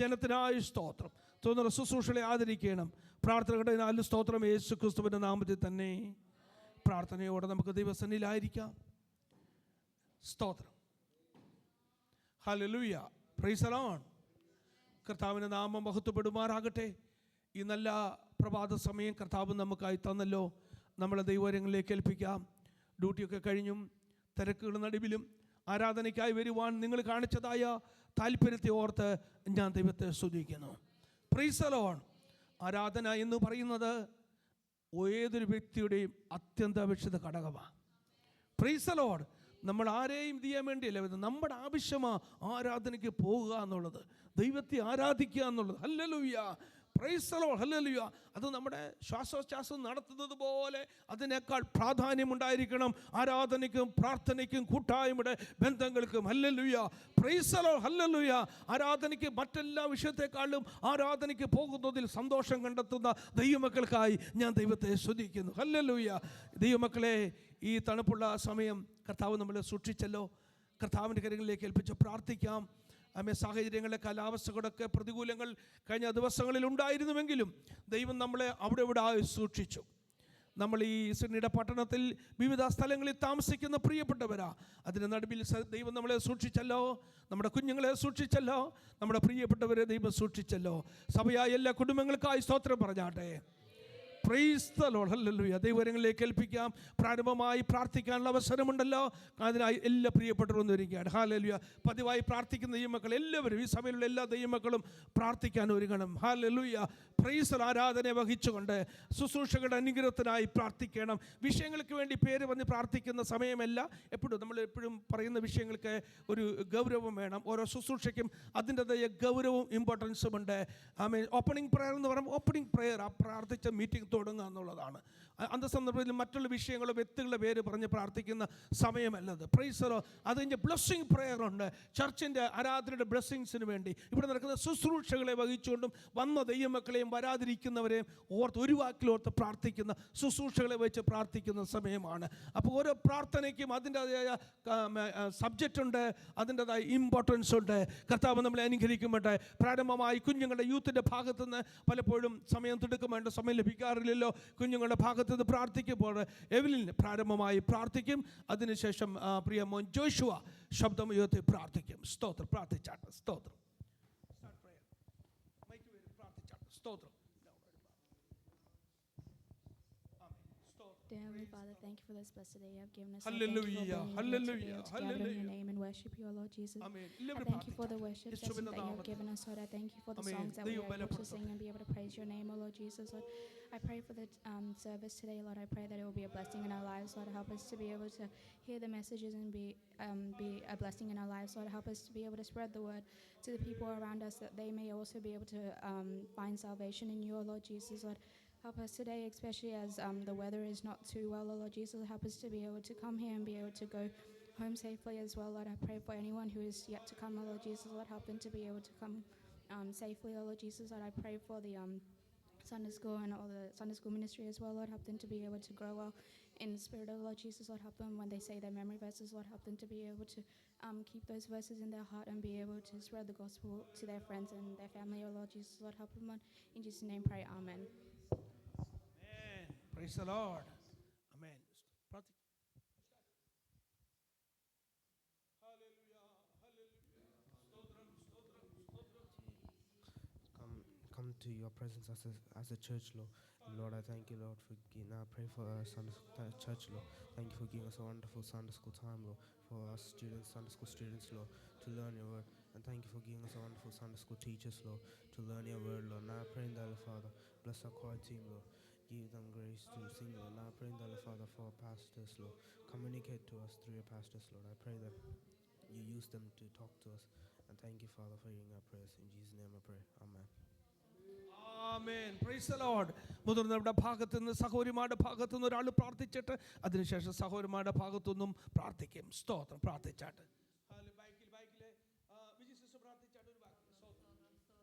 ജനത്തിനായി സ്തോത്രം. തോന്നുന്ന ശുശ്രൂഷകളെ ആദരിക്കണം. പ്രാർത്ഥനകളുടെ നാല് സ്തോത്രം യേശു ക്രിസ്തുവിൻ്റെ നാമത്തിൽ തന്നെ. പ്രാർത്ഥനയോടെ നമുക്ക് ദൈവസന്നിധിയിലായിരിക്കാം. സ്തോത്രം. ഹല്ലേലൂയ. Praise the Lord. കർത്താവിൻ്റെ നാമം മഹത്വപ്പെടുമാറാകട്ടെ. ഈ നല്ല പ്രഭാത സമയം കർത്താവ് നമുക്കായി തന്നല്ലോ. നമ്മളെ ദൈവകരങ്ങളിലേക്ക് ഏൽപ്പിക്കാം. ഡ്യൂട്ടിയൊക്കെ കഴിഞ്ഞും തിരക്കുകളുടെ നടുവിലും ആരാധനയ്ക്കായി വരുവാൻ നിങ്ങൾ കാണിച്ചതായ താല്പര്യത്തെ ഓർത്ത് ഞാൻ ദൈവത്തെ സ്തുതിക്കുന്നു. Price the Lord. ആരാധന എന്ന് പറയുന്നത് ഏതൊരു വ്യക്തിയുടെയും അത്യന്താപേക്ഷിത ഘടകമാണ്. Price the Lord. നമ്മൾ ആരെയും ഇത് ചെയ്യാൻ വേണ്ടിയല്ല വരുന്നത്. നമ്മുടെ ആവശ്യമാണ് ആരാധനയ്ക്ക് പോകുക എന്നുള്ളത്, ദൈവത്തെ ആരാധിക്കുക എന്നുള്ളത്. Hallelujah. Praise the lord. Hallelujah. അത് നമ്മുടെ ശ്വാസോച്ഛ്വാസം നടത്തുന്നത് പോലെ അതിനേക്കാൾ പ്രാധാന്യമുണ്ടായിരിക്കണം ആരാധനയ്ക്കും പ്രാർത്ഥനയ്ക്കും കൂട്ടായ്മയുടെ ബന്ധങ്ങൾക്കും. ഹല്ലേലൂയ. Praise the lord. ഹല്ലേലൂയ. ആരാധനയ്ക്ക് മറ്റെല്ലാ വിഷയത്തെക്കാളും ആരാധനയ്ക്ക് പോകുന്നതിൽ സന്തോഷം കണ്ടെത്തുന്ന ദൈവമക്കൾക്കായി ഞാൻ ദൈവത്തെ സ്തുതിക്കുന്നു. ഹല്ലേലൂയ. ദൈവമക്കളെ, ഈ തണുപ്പുള്ള സമയം കർത്താവ് നമ്മളെ സൂക്ഷിച്ചല്ലോ. കർത്താവിൻ്റെ കരങ്ങളിലേക്ക് ഏൽപ്പിച്ച് പ്രാർത്ഥിക്കാം. സാഹചര്യങ്ങളിലെ കാലാവസ്ഥകളൊക്കെ പ്രതികൂലങ്ങൾ കഴിഞ്ഞ ദിവസങ്ങളിൽ ഉണ്ടായിരുന്നുവെങ്കിലും ദൈവം നമ്മളെ അവിടെ ഇവിടെ സൂക്ഷിച്ചു. നമ്മൾ ഈ സിഡ്നിയുടെ പട്ടണത്തിൽ വിവിധ സ്ഥലങ്ങളിൽ താമസിക്കുന്ന പ്രിയപ്പെട്ടവരാ. അതിൻ്റെ നടുവിൽ ദൈവം നമ്മളെ സൂക്ഷിച്ചല്ലോ, നമ്മുടെ കുഞ്ഞുങ്ങളെ സൂക്ഷിച്ചല്ലോ, നമ്മുടെ പ്രിയപ്പെട്ടവരെ ദൈവം സൂക്ഷിച്ചല്ലോ. സഭയായ എല്ലാ കുടുംബങ്ങൾക്കായി സ്തോത്രം പറഞ്ഞാട്ടെ. Price the lord. ഹല്ലേലൂയ. ദൈവകരങ്ങളിലേക്ക് ഏൽപ്പിക്കാം. പ്രാരംഭമായി പ്രാർത്ഥിക്കാനുള്ള അവസരമുണ്ടല്ലോ. അതിനായി എല്ലാ പ്രിയപ്പെട്ടവരും ഒരുങ്ങുകയാണ്. ഹല്ലേലൂയ. പതിവായി പ്രാർത്ഥിക്കുന്ന ദൈവമക്കൾ എല്ലാവരും, ഈ സഭയിലുള്ള എല്ലാ ദൈവമക്കളും പ്രാർത്ഥിക്കാൻ ഒരുങ്ങണം. ഹല്ലേലൂയ. Praise the Lord. ആരാധന വഹിച്ചുകൊണ്ട് ശുശ്രൂഷകളുടെ അനുഗ്രഹത്തിനായി പ്രാർത്ഥിക്കണം. വിഷയങ്ങൾക്ക് വേണ്ടി പേര് പറഞ്ഞ് പ്രാർത്ഥിക്കുന്ന സമയമല്ല. നമ്മൾ എപ്പോഴും പറയുന്ന വിഷയങ്ങൾക്ക് ഒരു ഗൗരവം വേണം. ഓരോ ശുശ്രൂഷയ്ക്കും അതിൻ്റെതായ ഗൗരവവും ഇമ്പോർട്ടൻസും ഉണ്ട്. ആമേൻ. ഓപ്പണിംഗ് പ്രയർ എന്ന് പറയുമ്പോൾ ഓപ്പണിംഗ് പ്രയർ ആ പ്രാർത്ഥിച്ച മീറ്റിംഗ് തുടങ്ങുക എന്നുള്ളതാണ്. അന്ത സന്ദർഭത്തിൽ മറ്റുള്ള വിഷയങ്ങളോ വ്യക്തികളുടെ പേര് പറഞ്ഞ് പ്രാർത്ഥിക്കുന്ന സമയമല്ലത്. Praise the lord. അതിൻ്റെ ബ്ലെസ്സിങ് പ്രയർ ഉണ്ട്. ചർച്ചിൻ്റെ ആരാധനയുടെ ബ്ലെസ്സിങ്സിന് വേണ്ടി ഇവിടെ നടക്കുന്ന ശുശ്രൂഷകളെ വഹിച്ചുകൊണ്ടും വന്ന ദൈവമക്കളെയും വരാതിരിക്കുന്നവരെയും ഓർത്ത് ഒരു വാക്കിലോർത്ത് പ്രാർത്ഥിക്കുന്ന ശുശ്രൂഷകളെ വെച്ച് പ്രാർത്ഥിക്കുന്ന സമയമാണ്. അപ്പോൾ ഓരോ പ്രാർത്ഥനയ്ക്കും അതിൻ്റെതായ സബ്ജക്റ്റ് ഉണ്ട്, അതിൻ്റെതായ ഇമ്പോർട്ടൻസ് ഉണ്ട്. കർത്താവ് നമ്മളെ അനുഗ്രഹിക്കുമ്പോട്ടെ. പ്രാരംഭമായി കുഞ്ഞുങ്ങളുടെ യൂത്തിൻ്റെ ഭാഗത്തുനിന്ന് പലപ്പോഴും സമയം തിടുക്കം വേണ്ട സമയം ലഭിക്കാറില്ലല്ലോ. കുഞ്ഞുങ്ങളുടെ ഭാഗത്തുനിന്ന് പ്രാർത്ഥിക്കുമ്പോൾ എവലിൻ പ്രാരംഭമായി പ്രാർത്ഥിക്കും. അതിനുശേഷം പ്രിയ മോൻ ജോഷുവ ശബ്ദം ഉയർത്തി പ്രാർത്ഥിക്കും. സ്തോത്രം. പ്രാർത്ഥിച്ചാട്ട്. സ്തോത്രം. സ്തോത്രം. Dear Heavenly Father, thank you for this blessed day you have given us. Hallelujah. Hallelujah. Gather in your name and worship you, O Lord Jesus. Amen. I thank you for the worship session that you have given us, Lord. I thank you for the songs that we are able to sing and be able to praise your name, O Lord Jesus, Lord. I pray for the service today, Lord. I pray that it will be a blessing in our lives, Lord. Help us to be able to hear the messages and be a blessing in our lives, Lord. Help us to be able to spread the word to the people around us, that they may also be able to find salvation in you, O Lord Jesus, Lord. Help us today, especially as the weather is not too well, Lord Jesus. Help us to be able to come here and be able to go home safely as well, Lord. I pray for anyone who is yet to come, Lord Jesus. Lord, help them to be able to come safely, Lord Jesus. Lord, I pray for the Sunday school and all the Sunday school ministry as well, Lord. Help them to be able to grow well in the spirit of Lord Jesus. Lord, help them when they say their memory verses, Lord. Help them to be able to keep those verses in their heart and be able to spread the gospel to their friends and their family, oh Lord Jesus. Lord, help them, Lord. In Jesus' name pray, amen. Praise the Lord. Amen. Hallelujah. Hallelujah. Come to your presence as a church, Lord. Lord, I thank you, Lord, for I pray for our church, Lord. Thank you for giving us a wonderful Sunday school time, Lord, for us students, Sunday school students, Lord, to learn your word. And thank you for giving us a wonderful Sunday school teachers, Lord, to learn your word, Lord. Now I pray in the Father, bless our choir team, Lord. Give them grace to sing, Lord. Now I pray in the Father for our pastors, Lord. Communicate to us through your pastors, Lord. I pray that you use them to talk to us. And thank you, Father, for hearing our prayers. In Jesus' name I pray. Amen. Amen. Praise the Lord. മുതിർന്നവരുടെ ഭാഗത്തു നിന്ന് സഹോദരിമാരുടെ ഭാഗത്തു നിന്ന് ഒരാൾ പ്രാർത്ഥിച്ചിട്ട് അതിനുശേഷം സഹോദരിമാരുടെ ഭാഗത്തു നിന്നും പ്രാർത്ഥിക്കും. സ്തോത്രം. പ്രാർത്ഥിച്ചാട്ട്. ബൈക്കിലെ വിജി സിസ്റ്റർ പ്രാർത്ഥിച്ചാട്ട് ഒരു വാക്ക്. സ്തോത്രം.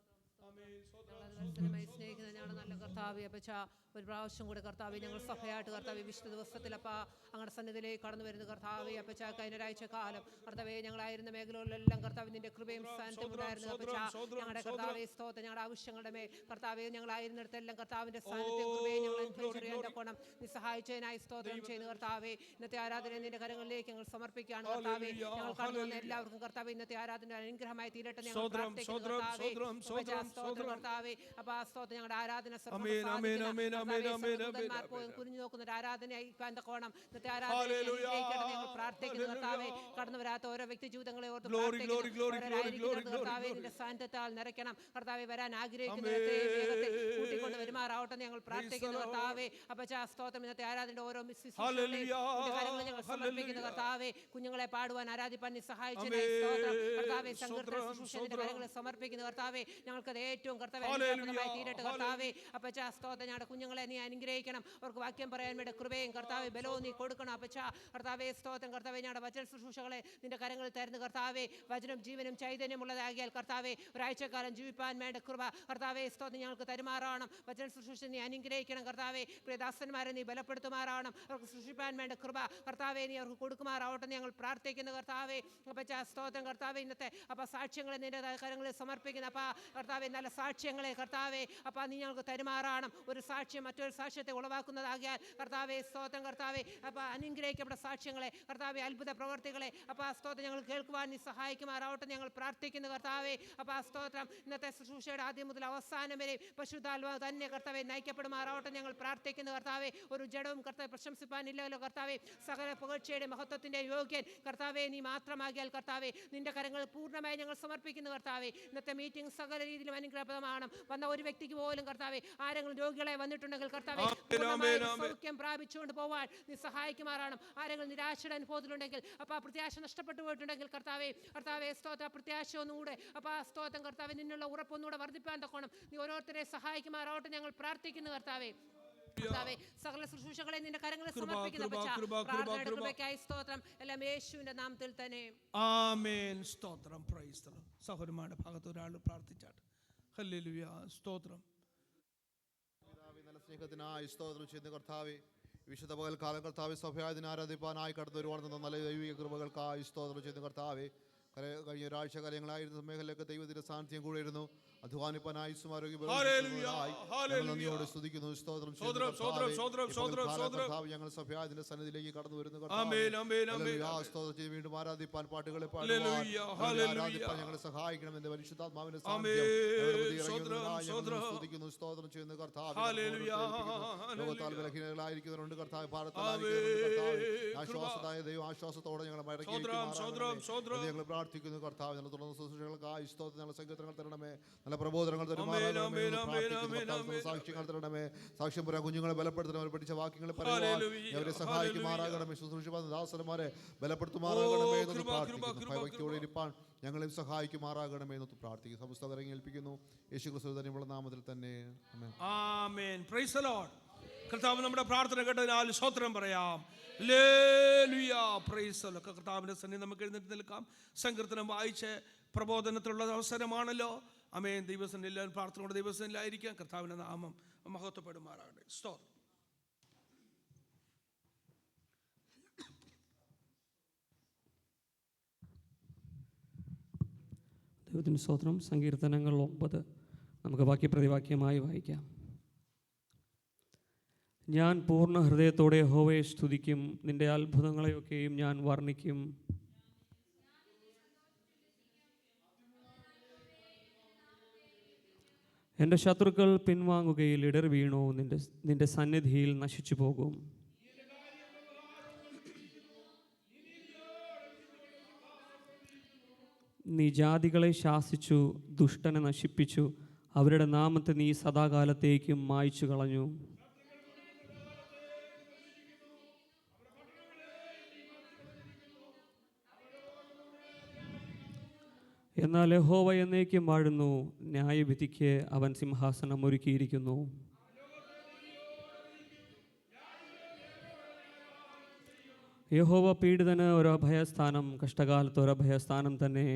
ഞങ്ങളത് സ്നേഹിക്കുന്ന ഞങ്ങളുടെ നല്ല കർത്താവേ അപ്പച്ച, ഒരു പ്രാവശ്യം കൂടെ കർത്താവെ ഞങ്ങൾ സഭയായിട്ട് കർത്താവെ വിശുദ്ധ ദിവസത്തിലപ്പ അങ്ങയുടെ സന്നിധിയിലേക്ക് കടന്നു വരുന്ന കർത്താവെ അപ്പച്ച, കഴിഞ്ഞ ഒരാഴ്ച കാലം കർത്താവെ ഞങ്ങളായിരുന്ന മേഖലകളിലെല്ലാം കർത്താവ് നിന്റെ കൃപയും സ്ഥാനത്തും ഉണ്ടായിരുന്നു അപ്പച്ച. ഞങ്ങളുടെ കർത്താവെ സ്തോത്രം, ഞങ്ങളുടെ ആവശ്യങ്ങളുടെ മേൽ കർത്താവെ ഞങ്ങളായിരുന്നിടത്തെല്ലാം കർത്താവിന്റെ സ്ഥാനത്തെ കൃപയെ ഞങ്ങൾ അനുഭവിച്ചറിയേണ്ട കോണം നീ സഹായിച്ചതിനായി സ്തോത്രം ചെയ്യുന്നു കർത്താവെ. ഇന്നത്തെ ആരാധന നിന്റെ കരങ്ങളിലേക്ക് ഞങ്ങൾ സമർപ്പിക്കുകയാണ് കർത്താവെ. ഞങ്ങൾ കടന്നു വന്ന എല്ലാവർക്കും കർത്താവെ ഇന്നത്തെ ആരാധന അനുഗ്രഹമായി തീരട്ടെ ഞങ്ങൾ പ്രാർത്ഥിക്കുന്നു കർത്താവെ. അപ്പൊ ആ സ്തോത്രം ഞങ്ങളുടെ ആരാധന കുനിഞ്ഞു നോക്കുന്ന ഒരു ആരാധനയായി കോണം ഇന്നത്തെ ആരാധന ഞങ്ങൾ പ്രാർത്ഥിക്കുന്നു കർത്താവെ. കടന്നു വരാത്ത ഓരോ വ്യക്തി ജീവിതങ്ങളെ ഓർത്ത് കർത്താവെ നിന്റെ സാന്നിധ്യത്താൽ നിറയ്ക്കണം കർത്താവെ. വരാൻ ആഗ്രഹിക്കുന്ന കൂട്ടിക്കൊണ്ട് വരുമാറാവട്ടെ ഞങ്ങൾ പ്രാർത്ഥിക്കുന്നു കർത്താവെ. അപ്പൊ സ്തോത്രം ഇന്നത്തെ ആരാധനയുടെ ഓരോ കാര്യങ്ങൾ ഞങ്ങൾ സമർപ്പിക്കുന്നു കർത്താവെ. കുഞ്ഞുങ്ങളെ പാടുവാൻ ആരാധിപ്പാൻ നീ സഹായിച്ചതിനായി സ്തോത്രം കർത്താവെ. സംഘടന കാര്യങ്ങളെ സമർപ്പിക്കുന്നു കർത്താവെ. ഞങ്ങൾക്കത് ഏറ്റവും കർത്താവെ തീരട്ടെ കർത്താവെ. അപ്പച്ച സ്തോത്രം ഞങ്ങളുടെ കുഞ്ഞുങ്ങളെ നീ അനുഗ്രഹിക്കണം. അവർക്ക് വാക്യം പറയാൻ വേണ്ട കൃപയും കർത്താവെ ബലവും നീ കൊടുക്കണം അപ്പച്ച കർത്താവെ. സ്തോത്രം കർത്താവെ. ഞങ്ങളുടെ വചന ശുശ്രൂഷകളെ നിന്റെ കരങ്ങളിൽ തരുന്നു കർത്താവെ. വചനം ജീവനും ചൈതന്യമുള്ളതാകിയാൽ കർത്താവെ ഒരാഴ്ചക്കാലം ജീവിപ്പാൻ വേണ്ട കൃപ കർത്താവെ സ്തോത്രം ഞങ്ങൾക്ക് തരുമാറാവണം. വചന ശുശ്രൂഷ നീ അനുഗ്രഹിക്കണം കർത്താവെ. പ്രിയദാസന്മാരെ നീ ബലപ്പെടുത്തുമാറാവണം. അവർക്ക് സൃഷ്ടിപ്പാൻ വേണ്ട കൃപ കർത്താവെ നീ അവർക്ക് കൊടുക്കുമാറാവട്ടെ ഞങ്ങൾ പ്രാർത്ഥിക്കുന്നു കർത്താവെ. അപ്പച്ച സ്തോത്രം കർത്താവെ. ഇന്നത്തെ അപ്പ സാക്ഷ്യങ്ങളെ നിന്റെ കരങ്ങളിൽ സമർപ്പിക്കുന്ന അപ്പ കർത്താവെ. നല്ല സാക്ഷ്യങ്ങളെ കർത്താവെ അപ്പ നീ ഞങ്ങൾക്ക് തരുമാറാവണം. ഒരു സാക്ഷ്യം മറ്റൊരു സാക്ഷ്യത്തെ ഉളവാക്കുന്നതാകിയാൽ കർത്താവെ സ്തോത്രം കർത്താവെ. അപ്പ അനുഗ്രഹിക്കപ്പെട്ട സാക്ഷ്യങ്ങളെ കർത്താവെ, അത്ഭുത പ്രവർത്തികളെ അപ്പ സ്തോത്രം ഞങ്ങൾ കേൾക്കുവാൻ നീ സഹായിക്കുമാറാവട്ടെ ഞങ്ങൾ പ്രാർത്ഥിക്കുന്നു കർത്താവെ. അപ്പ സ്തോത്രം ഇന്നത്തെ ശുശ്രൂഷയുടെ ആദ്യം മുതൽ അവസാനം വരെ പരിശുദ്ധാത്മാവ് തന്നെ കർത്താവെ നയിക്കപ്പെടുമാറാവട്ടെ ഞങ്ങൾ പ്രാർത്ഥിക്കുന്നു കർത്താവെ. ഒരു ജഡവും കർത്താവെ പ്രശംസിപ്പാനില്ലല്ലോ കർത്താവെ. സകല പുകഴ്ചയുടെ മഹത്വത്തിന്റെ യോഗ്യൻ കർത്താവെ നീ മാത്രമാകിയാൽ കർത്താവെ നിന്റെ കരങ്ങൾ പൂർണ്ണമായി ഞങ്ങൾ സമർപ്പിക്കുന്നു കർത്താവെ. ഇന്നത്തെ മീറ്റിംഗ് സകല രീതിയിലും അനുഗ്രഹപ്രദമാണ്. വന്ന ഒരു വ്യക്തിക്ക് പോലും കർത്താവെ ആരെങ്കിലും രോഗികളെ വന്നിട്ടുണ്ടെങ്കിൽ കർത്താവെ സൗഖ്യം പ്രാപിച്ചുകൊണ്ട് പോവാൻ നീ സഹായിക്കുമാറാണ്. ആരെങ്കിലും നിരാശയുടെ അനുഭവത്തിലുണ്ടെങ്കിൽ അപ്പൊ പ്രത്യാശ നഷ്ടപ്പെട്ടു പോയിട്ടുണ്ടെങ്കിൽ കർത്താവെ കർത്താവെ സ്തോത്ര പ്രത്യാശ ഒന്നുകൂടെ അപ്പൊ സ്തോത്രം കർത്താവെ നിന്നുള്ള ഉറപ്പൊന്നുകൂടെ വർദ്ധിപ്പാൻ തക്കോണം നീ ഓരോരുത്തരെ സഹായിക്കുമാറാവട്ടെ ഞങ്ങൾ പ്രാർത്ഥിക്കുന്നു കർത്താവെ. സകല ശുശ്രൂഷകളെ നിന്റെ കരങ്ങളിൽ സമർപ്പിക്കുന്നു സ്തോത്രം എല്ലാം യേശുവിന്റെ നാമത്തിൽ തന്നെ ആമേൻ. സ്തോത്രം. Praise the Lord. സഹോദരന്മാരുടെ ഭാഗത്ത് ഒരാൾ പ്രാർത്ഥിച്ചാട്ടെ. ഹല്ലേലൂയ. സ്തോത്രം. നല്ല സ്നേഹത്തിനായി സ്തോത്രം ചെയ്യുന്ന കർത്താവേ. വിശുദ്ധ പകൽക്കാലം കർത്താവെ സഭയായതിനെ ആരാധിപ്പാനായി കടന്നു വരുവാണെന്ന നല്ല ദൈവിക കൃപകൾക്കായി സ്തോത്രം ചെയ്യുന്ന കർത്താവെ. കഴിഞ്ഞ ഒരാഴ്ച കാര്യങ്ങളായിരുന്ന മേഖലയൊക്കെ ദൈവത്തിന്റെ സാന്നിധ്യം കൂടെ ഇരുന്നു. അധ്വാനിപ്പാനായി നന്ദിയോടെ സ്തുതിക്കുന്നു. സ്തോത്രം ഞങ്ങൾ സഭയാതിന്റെ സന്നിധിയിലേക്ക് കടന്നു വരുന്നു. സ്തോത്രം ചെയ്ത് വീണ്ടും ആരാധിപ്പാൻ പാട്ടുകളെ ആരാധിപ്പാൻ ഞങ്ങളെ സഹായിക്കണം എന്ന് പരിശുദ്ധാത്മാവിന്റെ സ്തുതിക്കുന്നു. സ്തോത്രം ചെയ്യുന്ന കർത്താവ്. ലോകത്താൽ ബലഹീനകളായിരിക്കുന്നവരുണ്ട് കർത്താവ്. ആശ്വാസത്തായ ദൈവം ആശ്വാസത്തോടെ ഞങ്ങളെ മടക്കി ഞങ്ങൾ പ്രാർത്ഥിക്കുന്നു കർത്താവ്. ഞങ്ങൾ തുടർന്ന് ശുശ്രൂഷകൾക്കായി സ്തോത്രം ഞങ്ങളുടെ സംഘടനകൾ തരണമേ. നല്ല പ്രബോധനങ്ങൾ തരുമാറാകണമേ. സാക്ഷ്യങ്ങൾ തരണമേ. സാക്ഷ്യം പറയാൻ കുഞ്ഞുങ്ങളെ ബലപ്പെടുത്തണം. അവർ പഠിച്ച വാക്യങ്ങളെ പറയുവാൻ അവരെ സഹായിക്കുമാറാകണമേ. ശുശ്രൂഷിക്കുന്ന ദാസന്മാരെ ബലപ്പെടുത്തുമാറാകണമേ എന്ന് പ്രാർത്ഥിക്കുന്നു. ഭയഭക്തിയോടെ ഇരിപ്പാൻ ഞങ്ങളെയും സഹായിക്കുമാറാകണമേ എന്ന് പ്രാർത്ഥിക്കുന്നു. സമസ്ത കരങ്ങൾ ഏൽപ്പിക്കുന്നു യേശുക്രിസ്തു തന്നെയുള്ള നാമത്തിൽ തന്നെ. ആമേൻ. Praise the lord. കർത്താവ് നമ്മുടെ പ്രാർത്ഥന കേട്ടതിനാൽ സ്തോത്രം പറയാം. ഹല്ലേലൂയ. Praise the lord. കർത്താവിന്റെ സന്നിധിയിൽ നമുക്ക് എഴുന്നേറ്റ് നിൽക്കാം. സങ്കീർത്തനം വായിച്ച് പ്രബോധനത്തിലുള്ള അവസരമാണല്ലോ. ആമേൻ. ദൈവസന്നിധിയിൽ എല്ലാവരും പ്രാർത്ഥനയോടെ ദൈവസന്നിധിയിലായിരിക്കാം. കർത്താവിന്റെ നാമം മഹത്വപ്പെടുമാറാകട്ടെ. സ്തോത്രം. ദൈവത്തിന് സ്തോത്രം. സങ്കീർത്തനങ്ങൾ 9 നമുക്ക് വാക്യപ്രതിവാക്യമായി വായിക്കാം. ഞാൻ പൂർണ്ണ ഹൃദയത്തോടെ യഹോവയെ സ്തുതിക്കും. നിന്റെ അത്ഭുതങ്ങളെയൊക്കെയും ഞാൻ വർണ്ണിക്കും. എൻ്റെ ശത്രുക്കൾ പിൻവാങ്ങുകയിൽ ഇടർ വീണു. നിന്റെ സന്നിധിയിൽ നശിച്ചു പോകും. നീ ജാതികളെ ശാസിച്ചു, ദുഷ്ടനെ നശിപ്പിച്ചു. അവരുടെ നാമത്തെ നീ സദാകാലത്തേക്കും മായ്ച്ചു കളഞ്ഞു. എന്നാൽ യഹോവ എന്നേക്കും വാഴുന്നു. ന്യായവിധിക്ക് അവൻ സിംഹാസനം ഒരുക്കിയിരിക്കുന്നു. യഹോവ പീഡിതന് ഒരു അഭയസ്ഥാനം, കഷ്ടകാലത്ത് ഒരു അഭയസ്ഥാനം തന്നെ.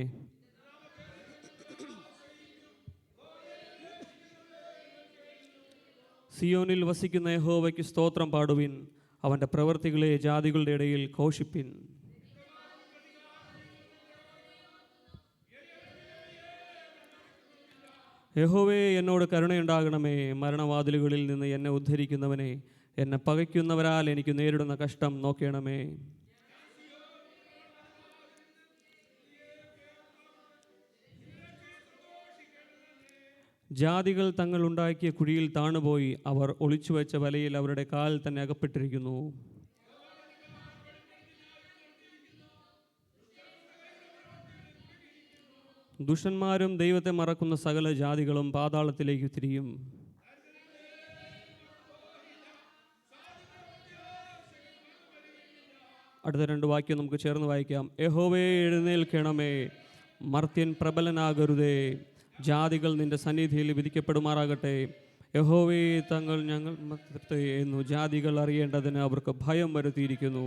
സിയോനിൽ വസിക്കുന്ന യഹോവയ്ക്ക് സ്തോത്രം പാടുവിൻ, അവൻ്റെ പ്രവൃത്തികളെ ജാതികളുടെ ഇടയിൽ ഘോഷിപ്പിൻ. യഹോവേ, എന്നോട് കരുണയുണ്ടാകണമേ. മരണവാതിലുകളിൽ നിന്ന് എന്നെ ഉദ്ധരിക്കുന്നവനെ, എന്നെ പകയ്ക്കുന്നവരാൽ എനിക്ക് നേരിടുന്ന കഷ്ടം നോക്കണമേ. ജാതികൾ തങ്ങൾ ഉണ്ടാക്കിയ കുഴിയിൽ താണുപോയി, അവർ ഒളിച്ചു വെച്ച വലയിൽ അവരുടെ കാൽ തന്നെ അകപ്പെട്ടിരിക്കുന്നു. ദുഷ്ടന്മാരും ദൈവത്തെ മറക്കുന്ന സകല ജാതികളും പാതാളത്തിലേക്ക് തിരിയും. അടുത്ത 2 വാക്യം നമുക്ക് ചേർന്ന് വായിക്കാം. യഹോവേ, എഴുന്നേൽക്കണമേ, മർത്യൻ പ്രബലനാകരുതേ. ജാതികൾ നിന്റെ സന്നിധിയിൽ വിധിക്കപ്പെടുമാറാകട്ടെ. യഹോവേ, തങ്ങൾ ഞങ്ങൾ എന്നു ജാതികൾ അറിയേണ്ടതിന് അവർക്ക് ഭയം വരുത്തിയിരിക്കുന്നു.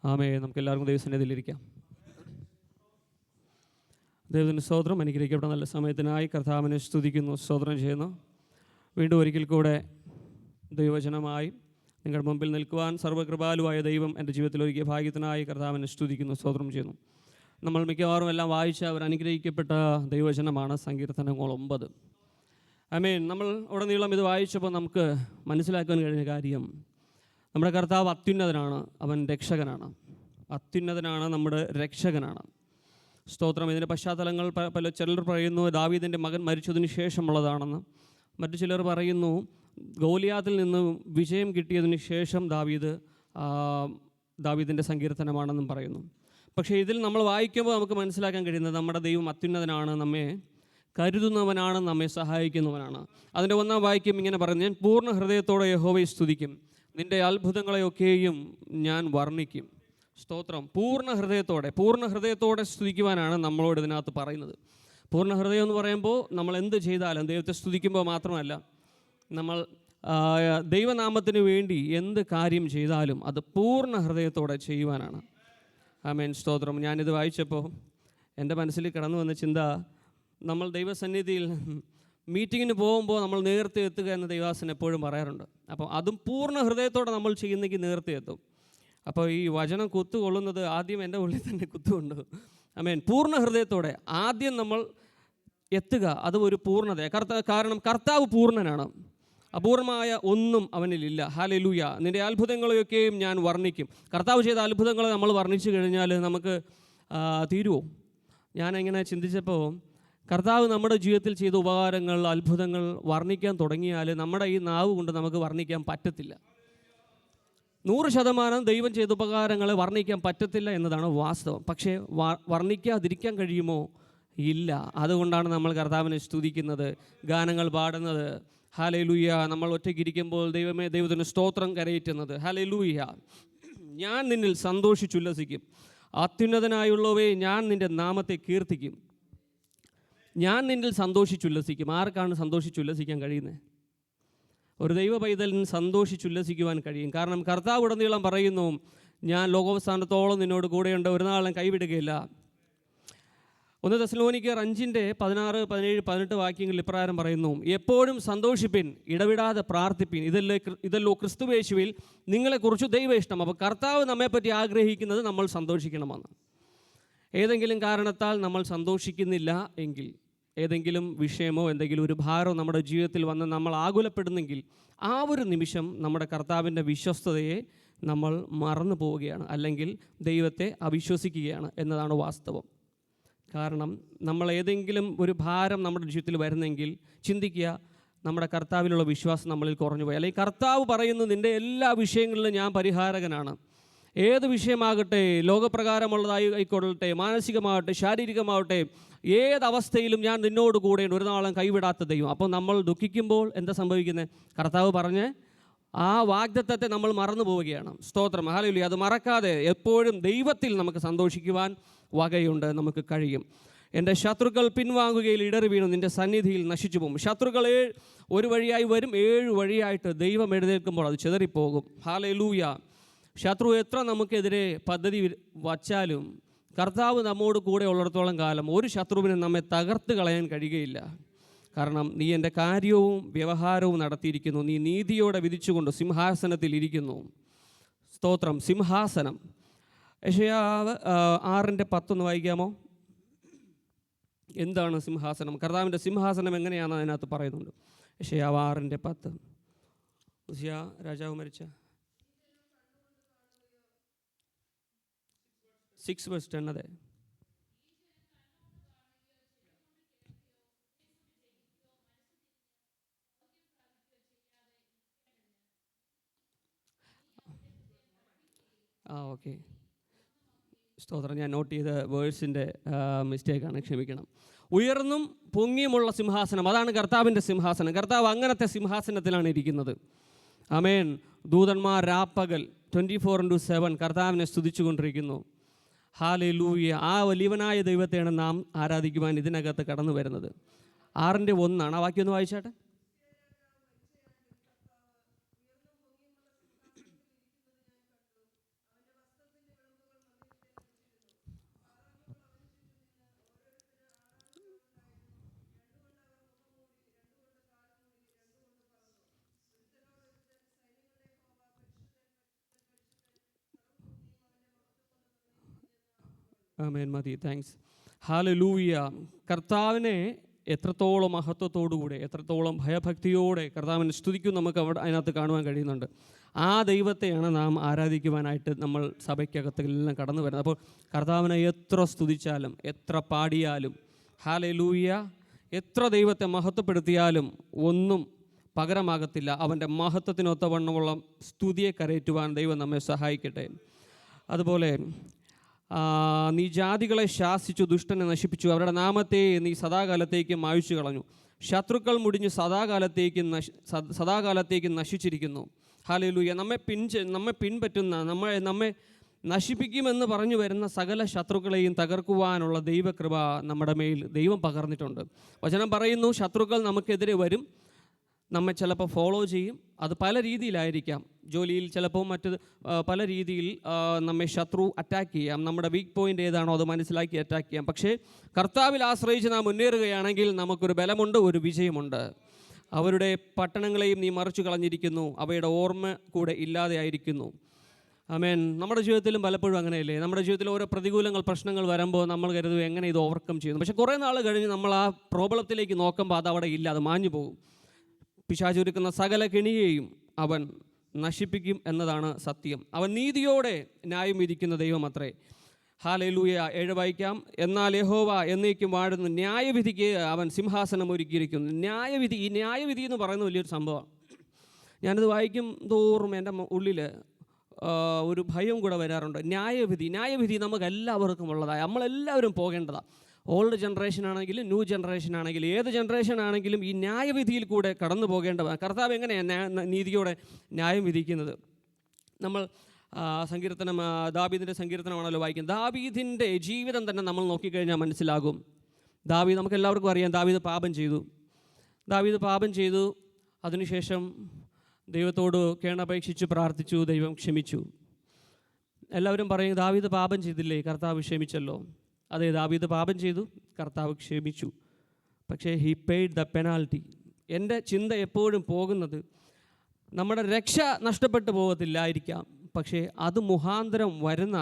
ആമേ. നമുക്ക് എല്ലാവർക്കും ദൈവസന്നിധിയിലിരിക്കാം. ദൈവത്തിന് സ്തോത്രം. അനുഗ്രഹിക്കപ്പെട്ട നല്ല സമയത്തിനായി കർത്താവിനെ സ്തുതിക്കുന്നു, സ്തോത്രം ചെയ്യുന്നു. വീണ്ടും ഒരിക്കൽ കൂടെ ദൈവവചനമായി നിങ്ങളുടെ മുമ്പിൽ നിൽക്കുവാൻ സർവ്വകൃപാലുവായ ദൈവം എൻ്റെ ജീവിതത്തിൽ ഒരുക്കിയ ഭാഗ്യത്തിനായി കർത്താവിനെ സ്തുതിക്കുന്നു, സ്തോത്രം ചെയ്യുന്നു. നമ്മൾ മിക്കവാറും എല്ലാം വായിച്ച ഒരു അനുഗ്രഹിക്കപ്പെട്ട ദൈവവചനമാണ് സങ്കീർത്തനങ്ങൾ 9. ആമേൻ. നമ്മൾ ഉടനീളം ഇത് വായിച്ചപ്പോൾ നമുക്ക് മനസ്സിലാക്കാൻ കഴിഞ്ഞ കാര്യം, നമ്മുടെ കർത്താവ് അത്യുന്നതനാണ്, അവൻ രക്ഷകനാണ്. അത്യുന്നതനാണ്, നമ്മുടെ രക്ഷകനാണ്. സ്തോത്രം. ഇതിൻ്റെ പശ്ചാത്തലങ്ങൾ ചിലർ പറയുന്നു ദാവീദിൻ്റെ മകൻ മരിച്ചതിന് ശേഷമുള്ളതാണെന്ന്. മറ്റു ചിലർ പറയുന്നു ഗോലിയാത്തിൽ നിന്ന് വിജയം കിട്ടിയതിന് ശേഷം ദാവീദിൻ്റെ സങ്കീർത്തനമാണെന്നും പറയുന്നു. പക്ഷേ ഇതിൽ നമ്മൾ വായിക്കുമ്പോൾ നമുക്ക് മനസ്സിലാക്കാൻ കഴിയുന്നത് നമ്മുടെ ദൈവം അത്യുന്നതനാണ്, നമ്മെ കരുതുന്നവനാണ്, നമ്മെ സഹായിക്കുന്നവനാണ്. അതിൻ്റെ 1-ാം വാക്യം ഇങ്ങനെ പറയുന്നു, ഞാൻ പൂർണ്ണ ഹൃദയത്തോടെ യഹോവയെ സ്തുതിക്കും, നിൻ്റെ അത്ഭുതങ്ങളെയൊക്കെയും ഞാൻ വർണ്ണിക്കും. സ്തോത്രം. പൂർണ്ണ ഹൃദയത്തോടെ സ്തുതിക്കുവാനാണ് നമ്മളോട് ഇതിനകത്ത് പറയുന്നത്. പൂർണ്ണ ഹൃദയം എന്ന് പറയുമ്പോൾ നമ്മൾ എന്ത് ചെയ്താലും, ദൈവത്തെ സ്തുതിക്കുമ്പോൾ മാത്രമല്ല, നമ്മൾ ദൈവനാമത്തിന് വേണ്ടി എന്ത് കാര്യം ചെയ്താലും അത് പൂർണ്ണ ഹൃദയത്തോടെ ചെയ്യുവാനാണ്. ആമേൻ. സ്തോത്രം. ഞാനിത് വായിച്ചപ്പോൾ എൻ്റെ മനസ്സിൽ കടന്നു വന്ന ചിന്ത, നമ്മൾ ദൈവസന്നിധിയിൽ മീറ്റിങ്ങിന് പോകുമ്പോൾ നമ്മൾ നേരത്തെ എത്തുക എന്ന് ദൈവദാസൻ എപ്പോഴും പറയാറുണ്ട്. അപ്പോൾ അതും പൂർണ്ണ ഹൃദയത്തോടെ നമ്മൾ ചെയ്യുന്നെങ്കിൽ നേരത്തെ എത്തും. അപ്പോൾ ഈ വചനം കുത്തുകൊള്ളുന്നത് ആദ്യം എൻ്റെ ഉള്ളിൽ തന്നെ കുത്തുകൊണ്ട്. ആമേൻ. പൂർണ്ണ ഹൃദയത്തോടെ ആദ്യം നമ്മൾ എത്തുക, അത് ഒരു പൂർണ്ണത. കാരണം കർത്താവ് പൂർണ്ണനാണ്, അപൂർണമായ ഒന്നും അവനിലില്ല. ഹല്ലേലൂയ. നിൻ്റെ അത്ഭുതങ്ങളെയൊക്കെയും ഞാൻ വർണ്ണിക്കും. കർത്താവ് ചെയ്ത അത്ഭുതങ്ങളെ നമ്മൾ വർണ്ണിച്ചു കഴിഞ്ഞാൽ നമുക്ക് തീരുമോ? ഞാനിങ്ങനെ ചിന്തിച്ചപ്പോൾ, കർത്താവ് നമ്മുടെ ജീവിതത്തിൽ ചെയ്ത ഉപകാരങ്ങൾ, അത്ഭുതങ്ങൾ വർണ്ണിക്കാൻ തുടങ്ങിയാൽ നമ്മുടെ ഈ നാവ് കൊണ്ട് നമുക്ക് വർണ്ണിക്കാൻ പറ്റത്തില്ല. 100% ദൈവം ചെയ്ത ഉപകാരങ്ങളെ വർണ്ണിക്കാൻ പറ്റത്തില്ല എന്നതാണ് വാസ്തവം. പക്ഷേ വർണ്ണിക്കാതിരിക്കാൻ കഴിയുമോ? ഇല്ല. അതുകൊണ്ടാണ് നമ്മൾ കർത്താവിനെ സ്തുതിക്കുന്നത്, ഗാനങ്ങൾ പാടുന്നത്. ഹല്ലേലൂയ. നമ്മൾ ഒറ്റയ്ക്കിരിക്കുമ്പോൾ ദൈവത്തിന് സ്തോത്രം കരയേറ്റുന്നത്. ഹല്ലേലൂയ. ഞാൻ നിന്നിൽ സന്തോഷിച്ചുല്ലസിക്കും, അത്യുന്നതനായുള്ളവേ, ഞാൻ നിൻ്റെ നാമത്തെ കീർത്തിക്കും. ഞാൻ നിന്നിൽ സന്തോഷിച്ചുല്ലസിക്കും. ആർക്കാണ് സന്തോഷിച്ചുല്ലസിക്കാൻ കഴിയുന്നത്? ഒരു ദൈവ പൈതലിന് സന്തോഷിച്ചുല്ലസിക്കുവാൻ കഴിയും. കാരണം കർത്താവ് ഉടനീളം പറയുന്നു, ഞാൻ ലോകാവസാനത്തോളം നിന്നോട് കൂടെയുണ്ട്, ഒരു നാളും കൈവിടുകയില്ല. 1 തെസ്സലോനിക്കർ 5:16-17-18 വാക്യങ്ങളിൽ ഇപ്രകാരം പറയുന്നു, എപ്പോഴും സന്തോഷിപ്പിൻ, ഇടവിടാതെ പ്രാർത്ഥിപ്പിൻ, ഇതല്ലോ ക്രിസ്തുയേശുവിൽ നിങ്ങളെക്കുറിച്ച് ദൈവ ഇഷ്ടം. അപ്പോൾ കർത്താവ് നമ്മെപ്പറ്റി ആഗ്രഹിക്കുന്നത് നമ്മൾ സന്തോഷിക്കണമെന്ന്. ഏതെങ്കിലും കാരണത്താൽ നമ്മൾ സന്തോഷിക്കുന്നില്ല എങ്കിൽ, ഏതെങ്കിലും വിഷയമോ എന്തെങ്കിലും ഒരു ഭാരമോ നമ്മുടെ ജീവിതത്തിൽ വന്ന് നമ്മൾ ആകുലപ്പെടുന്നെങ്കിൽ, ആ ഒരു നിമിഷം നമ്മുടെ കർത്താവിൻ്റെ വിശ്വസ്തതയെ നമ്മൾ മറന്നു പോവുകയാണ്, അല്ലെങ്കിൽ ദൈവത്തെ അവിശ്വസിക്കുകയാണ് എന്നതാണ് വാസ്തവം. കാരണം നമ്മൾ ഏതെങ്കിലും ഒരു ഭാരം നമ്മുടെ ജീവിതത്തിൽ വരുന്നെങ്കിൽ ചിന്തിക്കുക, നമ്മുടെ കർത്താവിലുള്ള വിശ്വാസം നമ്മളിൽ കുറഞ്ഞു പോയി. അല്ലെങ്കിൽ കർത്താവ് പറയുന്നു, നിൻ്റെ എല്ലാ വിഷയങ്ങളിലും ഞാൻ പരിഹാരകനാണ്. ഏത് വിഷയമാകട്ടെ, ലോകപ്രകാരമുള്ളതായിക്കൊള്ളട്ടെ, മാനസികമാകട്ടെ, ശാരീരികമാകട്ടെ, ഏതവസ്ഥയിലും ഞാൻ നിന്നോട് കൂടെയുണ്ട്, ഒരു നാളും കൈവിടാത്ത ദൈവം. അപ്പോൾ നമ്മൾ ദുഃഖിക്കുമ്പോൾ എന്താ സംഭവിക്കുന്നത്? കർത്താവ് പറഞ്ഞ് ആ വാഗ്ദത്തത്തെ നമ്മൾ മറന്നു പോവുകയാണ്. സ്തോത്രം. ഹല്ലേലൂയ. അത് മറക്കാതെ എപ്പോഴും ദൈവത്തിൽ നമുക്ക് സന്തോഷിക്കുവാൻ വകയുണ്ട്, നമുക്ക് കഴിയും. എൻ്റെ ശത്രുക്കൾ പിൻവാങ്ങുകയിൽ ഇടറി വീണു, നിൻ്റെ സന്നിധിയിൽ നശിച്ചു പോകും. ശത്രുക്കൾ ഒരു വഴിയായി വരും, 7 വഴിയായിട്ട് ദൈവം എഴുന്നേൽക്കുമ്പോൾ അത് ചിതറിപ്പോകും. ഹല്ലേലൂയ. ശത്രു എത്ര നമുക്കെതിരെ പദ്ധതി വച്ചാലും കർത്താവ് നമ്മോട് കൂടെ ഉള്ളിടത്തോളം കാലം ഒരു ശത്രുവിനും നമ്മെ തകർത്ത് കളയാൻ കഴിയുകയില്ല. കാരണം നീ എൻ്റെ കാര്യവും വ്യവഹാരവും നടത്തിയിരിക്കുന്നു. നീ നീതിയോടെ വിധിച്ചുകൊണ്ട് സിംഹാസനത്തിൽ ഇരിക്കുന്നു. സ്തോത്രം. സിംഹാസനം. യെശയ്യാവ് 6:10 വായിക്കാമോ? എന്താണ് സിംഹാസനം? കർത്താവിൻ്റെ സിംഹാസനം എങ്ങനെയാണെന്ന് അതിനകത്ത് പറയുന്നുണ്ട്. യെശയ്യാവ് 6:10. ഉസിയാ രാജാവ് മരിച്ച 6:10. അതെ. ഓക്കെ. സ്തോത്രം. ഞാൻ നോട്ട് ചെയ്ത വേഴ്സിൻ്റെ മിസ്റ്റേക്കാണ്, ക്ഷമിക്കണം. ഉയർന്നും പൊങ്ങിയുമുള്ള സിംഹാസനം, അതാണ് കർത്താവിൻ്റെ സിംഹാസനം. കർത്താവ് അങ്ങനത്തെ സിംഹാസനത്തിലാണ് ഇരിക്കുന്നത്. ആമേൻ. ദൂതന്മാർ രാപ്പകൽ 24/7 കർത്താവിനെ സ്തുതിച്ചുകൊണ്ടിരിക്കുന്നു. ഹല്ലേലൂയ. ആ വലിയവനായ ദൈവത്തെയാണ് നാം ആരാധിക്കുവാൻ ഇതിനകത്ത് കടന്നു വരുന്നത്. 6:1 ആ വാക്യം ഒന്ന് വായിച്ചാട്ടെ. ആമേൻ. മതി. താങ്ക്സ്. ഹല്ലേലൂയ. കർത്താവിനെ എത്രത്തോളം മഹത്വത്തോടുകൂടെ, എത്രത്തോളം ഭയഭക്തിയോടെ കർത്താവിനെ സ്തുതിക്കും നമുക്ക് അവിടെ അതിനകത്ത് കാണുവാൻ കഴിയുന്നുണ്ട്. ആ ദൈവത്തെയാണ് നാം ആരാധിക്കുവാനായിട്ട് നമ്മൾ സഭയ്ക്കകത്തെല്ലാം കടന്നു വരുന്നത്. അപ്പോൾ കർത്താവിനെ എത്ര സ്തുതിച്ചാലും, എത്ര പാടിയാലും, ഹല്ലേലൂയ, എത്ര ദൈവത്തെ മഹത്വപ്പെടുത്തിയാലും ഒന്നും പകരമാകത്തില്ല. അവൻ്റെ മഹത്വത്തിനൊത്തവണ്ണമുള്ള സ്തുതിയെ കരയറ്റുവാൻ ദൈവം നമ്മെ സഹായിക്കട്ടെ. അതുപോലെ നീ ജാതികളെ ശാസിച്ചു, ദുഷ്ടനെ നശിപ്പിച്ചു, അവരുടെ നാമത്തെ നീ സദാകാലത്തേക്കും മായ്ച്ചു കളഞ്ഞു. ശത്രുക്കൾ മുടിഞ്ഞ് സദാകാലത്തേക്ക് നശിച്ചിരിക്കുന്നു. ഹല്ലേലൂയ. നമ്മെ പിൻപറ്റുന്ന, നമ്മെ നശിപ്പിക്കുമെന്ന് പറഞ്ഞു വരുന്ന സകല ശത്രുക്കളെയും തകർക്കുവാനുള്ള ദൈവകൃപ നമ്മുടെ മേൽ ദൈവം പകർന്നിട്ടുണ്ട്. വചനം പറയുന്നു, ശത്രുക്കൾ നമുക്കെതിരെ വരും, നമ്മെ ചിലപ്പോൾ ഫോളോ ചെയ്യും. അത് പല രീതിയിലായിരിക്കാം. ജോലിയിൽ ചിലപ്പോൾ പല രീതിയിൽ നമ്മെ ശത്രു അറ്റാക്ക് ചെയ്യാം. നമ്മുടെ വീക്ക് പോയിൻ്റ് ഏതാണോ അത് മനസ്സിലാക്കി അറ്റാക്ക് ചെയ്യാം. പക്ഷേ കർത്താവിൽ ആശ്രയിച്ച് നാം മുന്നേറുകയാണെങ്കിൽ നമുക്കൊരു ബലമുണ്ട്, ഒരു വിജയമുണ്ട്. അവരുടെ പട്ടണങ്ങളെയും നീ മറിച്ചു കളഞ്ഞിരിക്കുന്നു, അവയുടെ ഓർമ്മ കൂടെ ഇല്ലാതെയായിരിക്കുന്നു. ആമേൻ. നമ്മുടെ ജീവിതത്തിലും പലപ്പോഴും അങ്ങനെയല്ലേ? നമ്മുടെ ജീവിതത്തിൽ ഓരോ പ്രതികൂലങ്ങൾ, പ്രശ്നങ്ങൾ വരുമ്പോൾ നമ്മൾ കരുതും എങ്ങനെ ഇത് ഓവർകം ചെയ്യുന്നു. പക്ഷേ കുറേ നാൾ കഴിഞ്ഞ് നമ്മൾ ആ പ്രോബ്ലത്തിലേക്ക് നോക്കുമ്പോൾ അത് അവിടെ ഇല്ല, അത് മാഞ്ഞു പോകും. പിശാചൊരുക്കുന്ന സകല കെണിയെയും അവൻ നശിപ്പിക്കും എന്നതാണ് സത്യം. അവൻ നീതിയോടെ ന്യായം വിധിക്കുന്ന ദൈവം അത്രേ. ഹല്ലേലൂയ. 7 വായിക്കാം. എന്നാൽ യഹോവ എന്നേക്കും വാഴുന്നു, ന്യായവിധിക്ക് അവൻ സിംഹാസനം ഒരുക്കിയിരിക്കുന്നു. ന്യായവിധി, ഈ ന്യായവിധി എന്ന് പറയുന്ന വലിയൊരു സംഭവമാണ്. ഞാനിത് വായിക്കും തോറും എൻ്റെ ഉള്ളിൽ ഒരു ഭയം കൂടെ വരാറുണ്ട്. ന്യായവിധി നമുക്ക് എല്ലാവർക്കും ഉള്ളതാണ്, നമ്മളെല്ലാവരും പോകേണ്ടതാണ്. ഓൾഡ് ജനറേഷൻ ആണെങ്കിലും ന്യൂ ജനറേഷൻ ആണെങ്കിലും ഏത് ജനറേഷൻ ആണെങ്കിലും ഈ ന്യായവിധിയിൽ കൂടെ കടന്നു പോകേണ്ടതാണ്. കർത്താവ് എങ്ങനെയാണ് നീതിയോടെ ന്യായം വിധിക്കുന്നത്? നമ്മൾ ദാവീദിൻ്റെ സങ്കീർത്തനമാണല്ലോ വായിക്കുന്നത്. ദാവീദിൻ്റെ ജീവിതം തന്നെ നമ്മൾ നോക്കിക്കഴിഞ്ഞാൽ മനസ്സിലാകും. ദാവീദ്, നമുക്ക് എല്ലാവർക്കും അറിയാം, ദാവീദ് പാപം ചെയ്തു. അതിനുശേഷം ദൈവത്തോട് കേണപേക്ഷിച്ച് പ്രാർത്ഥിച്ചു, ദൈവം ക്ഷമിച്ചു. എല്ലാവരും പറയും, ദാവീദ് പാപം ചെയ്തില്ലേ, കർത്താവ് ക്ഷമിച്ചല്ലോ. അതെ, ദാവീദ് പാപം ചെയ്തു, കർത്താവ് ക്ഷമിച്ചു. പക്ഷേ ഹി പെയ്ഡ് ദ പെനാൽറ്റി. എൻ്റെ ചിന്ത എപ്പോഴും പോകുന്നത് നമ്മുടെ രക്ഷ നഷ്ടപ്പെട്ടു പോകത്തില്ലായിരിക്കാം, പക്ഷേ അത് മുഖാന്തരം വരുന്ന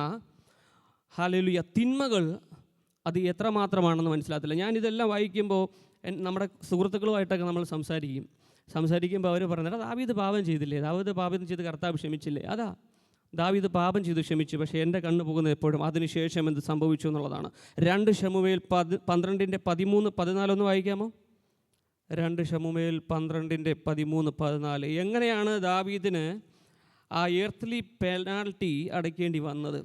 ഹല്ലേലൂയ തിന്മകൾ അത് എത്രമാത്രമാണെന്ന് മനസ്സിലാകത്തില്ല. ഞാനിതെല്ലാം വായിക്കുമ്പോൾ നമ്മുടെ സുഹൃത്തുക്കളുമായിട്ടൊക്കെ നമ്മൾ സംസാരിക്കുമ്പോൾ അവർ പറഞ്ഞത്, ദാവീദ് പാപം ചെയ്തില്ലേ, ദാവീദ് പാപം ചെയ്ത് കർത്താവ് ക്ഷമിച്ചില്ലേ? അതാ, ദാവീദ് പാപം ചെയ്തു, ക്ഷമിച്ചു. പക്ഷേ എൻ്റെ കണ്ണ് പോകുന്നത് എപ്പോഴും അതിനുശേഷം എന്ത് സംഭവിച്ചു എന്നുള്ളതാണ്. 2 ശമൂവേൽ 12:13-14 വായിക്കാമോ? 2 ശമൂവേൽ 12:13-14. എങ്ങനെയാണ് ദാവീദിന് ആ എർത്തലി പെനാൽറ്റി അടയ്ക്കേണ്ടി വന്നത്?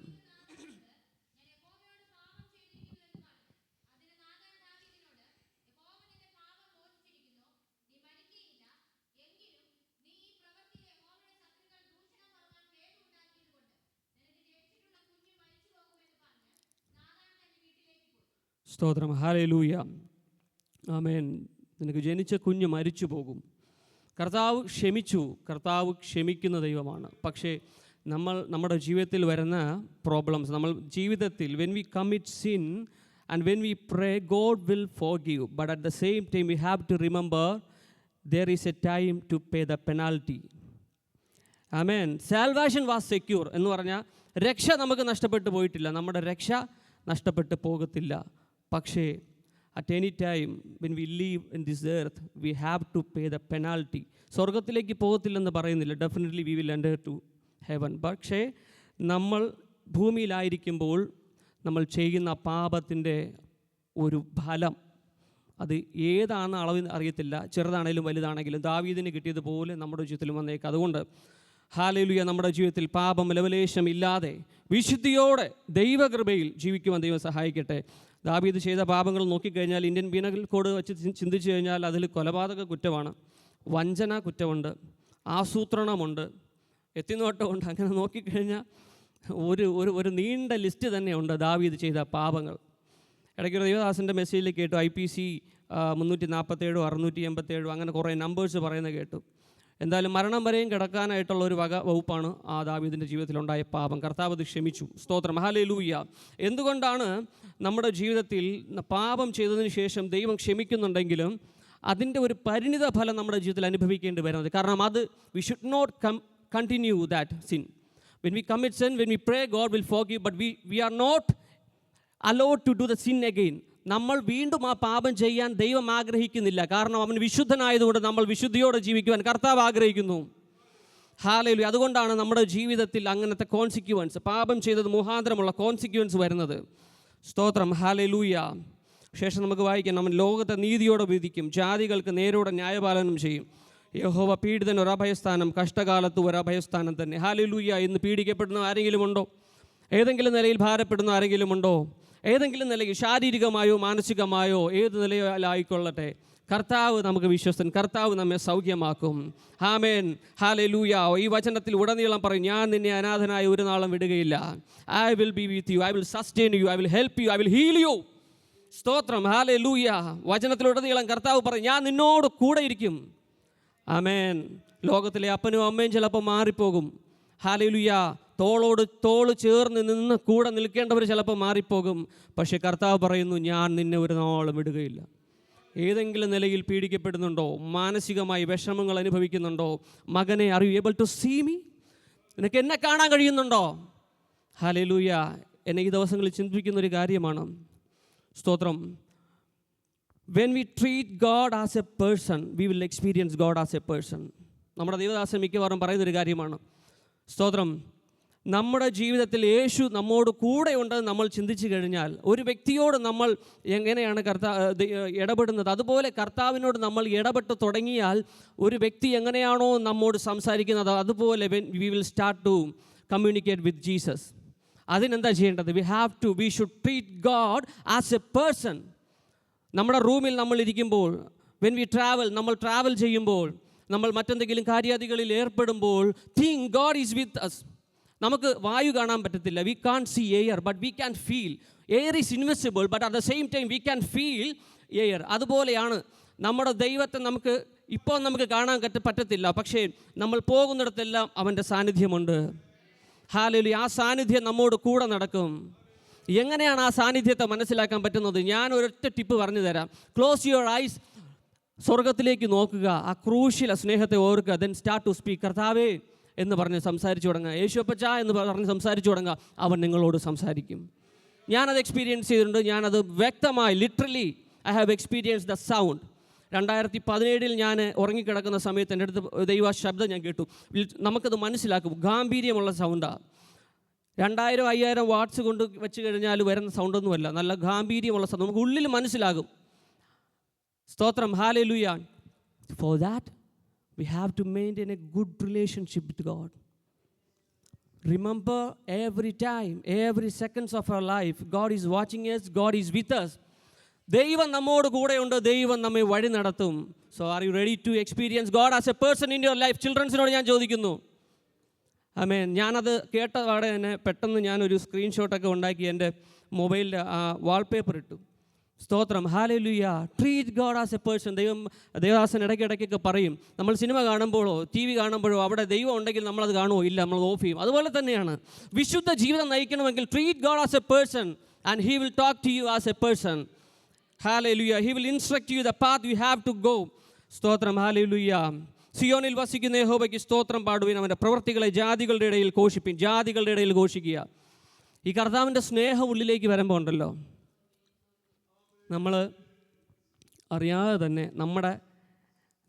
സ്തോത്രം. ഹല്ലേലൂയ. ആമേൻ. നിനക്ക് ജനിച്ച കുഞ്ഞ് മരിച്ചു പോകും. കർത്താവ് ക്ഷമിച്ചു. കർത്താവ് ക്ഷമിക്കുന്ന ദൈവമാണ്. പക്ഷേ നമ്മുടെ ജീവിതത്തിൽ വരുന്ന പ്രോബ്ലംസ്, നമ്മൾ ജീവിതത്തിൽ when we commit sin And when we pray, God will forgive. But at the same time, we have to remember there is a time to pay the penalty. Amen. Salvation was secure. എന്ന് പറഞ്ഞാൽ രക്ഷ നമുക്ക് നഷ്ടപ്പെട്ടു പോയിട്ടില്ല, നമ്മുടെ രക്ഷ നഷ്ടപ്പെട്ടു പോകത്തില്ല. പക്ഷേ at any time when we live in this earth, we have to pay the penalty. സ്വർഗത്തിലേക്ക് പോകത്തില്ലെന്ന് പറയുന്നില്ല. Definitely we will enter to heaven. പക്ഷേ നമ്മൾ ഭൂമിയിലായിരിക്കുമ്പോൾ നമ്മൾ ചെയ്യുന്ന പാപത്തിൻ്റെ ഒരു ഫലം, അത് ഏതാണ് അളവ് അറിയത്തില്ല, ചെറുതാണെങ്കിലും വലുതാണെങ്കിലും ദാവീദിന് കിട്ടിയതുപോലെ നമ്മുടെ ജീവിതത്തിലും വന്നേക്കാം. അതുകൊണ്ട് ഹല്ലേലൂയ, നമ്മുടെ ജീവിതത്തിൽ പാപം ലവലേശം ഇല്ലാതെ വിശുദ്ധിയോടെ ദൈവകൃപയിൽ ജീവിക്കുവാൻ ദൈവം സഹായിക്കട്ടെ. ദാവീദ് ചെയ്ത പാപങ്ങൾ നോക്കിക്കഴിഞ്ഞാൽ ഇന്ത്യൻ പീനൽ കോഡ് വെച്ച് ചിന്തിച്ചു കഴിഞ്ഞാൽ അതിൽ കൊലപാതക കുറ്റമാണ്, വഞ്ചന കുറ്റമുണ്ട്, ആസൂത്രണമുണ്ട്, എത്തിനോട്ടമുണ്ട്. അങ്ങനെ നോക്കിക്കഴിഞ്ഞാൽ ഒരു നീണ്ട ലിസ്റ്റ് തന്നെയുണ്ട് ദാവീദ് ചെയ്ത പാപങ്ങൾ. ഇടയ്ക്കൊരു ദൈവദാസൻ്റെ മെസ്സേജിൽ കേട്ടു, IPC 347 687 അങ്ങനെ കുറേ നമ്പേഴ്സ് പറയുന്നത് കേട്ടു. എന്തായാലും മരണം വരെയും കിടക്കാനായിട്ടുള്ള ഒരു വകുപ്പാണ് ആ ദാവീദിൻ്റെ ജീവിതത്തിലുണ്ടായ പാപം. കർത്താവ് അത് ക്ഷമിച്ചു. സ്തോത്രം, ഹല്ലേലൂയ. എന്തുകൊണ്ടാണ് നമ്മുടെ ജീവിതത്തിൽ പാപം ചെയ്തതിന് ശേഷം ദൈവം ക്ഷമിക്കുന്നുണ്ടെങ്കിലും അതിൻ്റെ ഒരു പരിണിത ഫലം നമ്മുടെ ജീവിതത്തിൽ അനുഭവിക്കേണ്ടി വരുന്നത്? കാരണം അത് we should not continue that sin. When we commit sin, when we pray, God will forgive, but we are not allowed to do the sin again. നമ്മൾ വീണ്ടും ആ പാപം ചെയ്യാൻ ദൈവം ആഗ്രഹിക്കുന്നില്ല. കാരണം അവൻ വിശുദ്ധനായതുകൊണ്ട് നമ്മൾ വിശുദ്ധിയോടെ ജീവിക്കുവാൻ കർത്താവ് ആഗ്രഹിക്കുന്നു. ഹല്ലേലൂയ. അതുകൊണ്ടാണ് നമ്മുടെ ജീവിതത്തിൽ അങ്ങനത്തെ കോൺസിക്വൻസ്, പാപം ചെയ്തത് മുഖാന്തരമുള്ള കോൺസിക്വൻസ് വരുന്നത്. സ്തോത്രം, ഹല്ലേലൂയ. ശേഷം നമുക്ക് വായിക്കാം, നമ്മൾ ലോകത്തെ നീതിയോടെ വിധിക്കും, ജാതികൾക്ക് നേരോടെ ന്യായപാലനം ചെയ്യും. യഹോവ പീഡിതന് ഒരു അഭയസ്ഥാനം, കഷ്ടകാലത്ത് ഒരു അഭയസ്ഥാനം തന്നെ. ഹല്ലേലൂയ. ഇന്ന് പീഡിക്കപ്പെടുന്ന ആരെങ്കിലും ഉണ്ടോ? ഏതെങ്കിലും നിലയിൽ ഭാരപ്പെടുന്ന ആരെങ്കിലും ഉണ്ടോ? ഏതെങ്കിലും നിലയിൽ ശാരീരികമായോ മാനസികമായോ ഏത് നിലയിലായിക്കൊള്ളട്ടെ, കർത്താവ് നമുക്ക് വിശ്വസ്തൻ, കർത്താവ് നമ്മെ സൗഖ്യമാക്കും. ആമേൻ, ഹല്ലേലൂയ. ഈ വചനത്തിൽ ഉടനീളം പറയും, ഞാൻ നിന്നെ അനാഥനായി ഒരു നാളും വിടുകയില്ല. I will be with you, I will sustain you, I will help you, I will heal you. സ്തോത്രം, ഹല്ലേലൂയ. വചനത്തിലുടനീളം കർത്താവ് പറയും, ഞാൻ നിന്നോട് കൂടെ ഇരിക്കും. ആമേൻ. ലോകത്തിലെ അപ്പനും അമ്മയും ചിലപ്പോൾ മാറിപ്പോകും. ഹല്ലേലൂയ. തോളോട് തോള് ചേർന്ന് നിന്ന് കൂടെ നിൽക്കേണ്ടവർ ചിലപ്പോൾ മാറിപ്പോകും. പക്ഷേ കർത്താവ് പറയുന്നു, ഞാൻ നിന്നെ ഒരു നാളും വിടുകയില്ല. ഏതെങ്കിലും നിലയിൽ പീഡിക്കപ്പെടുന്നുണ്ടോ? മാനസികമായി വിഷമങ്ങൾ അനുഭവിക്കുന്നുണ്ടോ? മകനെ, are you able to see me? നിനക്ക് എന്നെ കാണാൻ കഴിയുന്നുണ്ടോ? ഹല്ലേലൂയ. എന്നെ ഈ ദിവസങ്ങളിൽ ചിന്തിപ്പിക്കുന്നൊരു കാര്യമാണ്. സ്തോത്രം. When we treat God as a person, we will experience God as a person. നമ്മുടെ ദൈവദാസൻ മിക്കവാറും പറയുന്നൊരു കാര്യമാണ്. സ്തോത്രം. നമ്മുടെ ജീവിതത്തിൽ യേശു നമ്മോട് കൂടെ ഉണ്ടെന്ന് നമ്മൾ ചിന്തിച്ചു കഴിഞ്ഞാൽ, ഒരു വ്യക്തിയോട് നമ്മൾ എങ്ങനെയാണ് ഇടപെടുന്നത്, അതുപോലെ കർത്താവിനോട് നമ്മൾ ഇടപെട്ട് തുടങ്ങിയാൽ ഒരു വ്യക്തി എങ്ങനെയാണോ നമ്മോട് സംസാരിക്കുന്നത് അതുപോലെ we will start to communicate with Jesus. അതിനെന്താ ചെയ്യേണ്ടത്? we should treat God as a person. നമ്മുടെ റൂമിൽ നമ്മൾ ഇരിക്കുമ്പോൾ, when we travel, നമ്മൾ ട്രാവൽ ചെയ്യുമ്പോൾ, നമ്മൾ മറ്റെന്തെങ്കിലും കാര്യാദികളിൽ ഏർപ്പെടുമ്പോൾ, think God is with us. നമുക്ക് വായു കാണാൻ പറ്റത്തില്ല, we can't see air, but we can feel. Air is invisible, but at the same time we can feel air. അതുപോലെയാണ് നമ്മുടെ ദൈവത്തെ ഇപ്പോൾ നമുക്ക് കാണാൻ പറ്റത്തില്ല, പക്ഷേ നമ്മൾ പോകുന്നിടത്തെല്ലാം അവൻ്റെ സാന്നിധ്യമുണ്ട്. ഹല്ലേലൂയ. ആ സാന്നിധ്യം നമ്മോട് കൂടെ നടക്കും. എങ്ങനെയാണ് ആ സാന്നിധ്യത്തെ മനസ്സിലാക്കാൻ പറ്റുന്നത്? ഞാൻ ഒരൊറ്റ ടിപ്പ് പറഞ്ഞു തരാം. ക്ലോസ് യുവർ ഐസ്, സ്വർഗത്തിലേക്ക് നോക്കുക, ആ ക്രൂഷ്യൽ സ്നേഹത്തെ ഓർക്കുക. Then start to speak. കർത്താവേ എന്ന് പറഞ്ഞ് സംസാരിച്ചു തുടങ്ങുക. യേശുപ്പച്ച എന്ന് പറഞ്ഞ് സംസാരിച്ചു തുടങ്ങുക. അവൻ നിങ്ങളോട് സംസാരിക്കും. ഞാനത് എക്സ്പീരിയൻസ് ചെയ്തിട്ടുണ്ട്. ഞാനത് വ്യക്തമായി, literally I have experience the sound. 2017 ഞാൻ ഉറങ്ങിക്കിടക്കുന്ന സമയത്ത് എൻ്റെ അടുത്ത് ദൈവ ശബ്ദം ഞാൻ കേട്ടു. നമുക്കത് മനസ്സിലാക്കും, ഗാംഭീര്യമുള്ള സൗണ്ടാണ്. 2000-5000 വാട്ട്സ് കൊണ്ട് വെച്ച് കഴിഞ്ഞാൽ വരുന്ന സൗണ്ടൊന്നുമല്ല, നല്ല ഗാംഭീര്യമുള്ള സൗണ്ട്. നമുക്ക് ഉള്ളിൽ മനസ്സിലാകും. സ്തോത്രം, hallelujah. For that we have to maintain a good relationship with God. Remember, every time, every seconds of our life, God is watching us, God is with us. ദൈവം നമ്മോട് കൂടെയുണ്ട്, ദൈവം നമ്മെ വഴി നടത്തും. So are you ready to experience God as a person in your life? ചിൽഡ്രൻസിനോട് ഞാൻ ചോദിക്കുന്നു. ആമേൻ. ഞാനത് കേട്ട പാടെ തന്നെ പെട്ടെന്ന് ഞാനൊരു സ്ക്രീൻഷോട്ടൊക്കെ ഉണ്ടാക്കി എൻ്റെ മൊബൈലിൽ വാൾപേപ്പർ ഇട്ടു. സ്തോത്രം, ഹല്ലേലൂയ. Treat God as a person. Devadasan ഇടയ്ക്കിടയ്ക്കൊക്കെ പറയും, നമ്മൾ സിനിമ കാണുമ്പോഴോ TV കാണുമ്പോഴോ അവിടെ ദൈവം ഉണ്ടെങ്കിൽ നമ്മളത് കാണുമോ? ഇല്ല, നമ്മൾ ഓഫ് ചെയ്യും. അതുപോലെ തന്നെയാണ് വിശുദ്ധ ജീവിതം നയിക്കണമെങ്കിൽ treat God as a person. and He will talk to you as a person. Hallelujah. He will instruct you the path you have to go. സ്തോത്രം. ഹല്ലേലൂയ. സിയോനിൽ വസിക്കുന്ന യഹോവയ്ക്ക് സ്തോത്രം പാടുവിൻ, അവൻ്റെ പ്രവൃത്തികളെ ജാതികളുടെ ഇടയിൽ ഘോഷിപ്പിൻ. ജാതികളുടെ ഇടയിൽ ഘോഷിക്കുക. ഈ കർത്താവിൻ്റെ സ്നേഹം ഉള്ളിലേക്ക് വരുമ്പോൾ ഉണ്ടല്ലോ, നമ്മൾ അറിയാതെ തന്നെ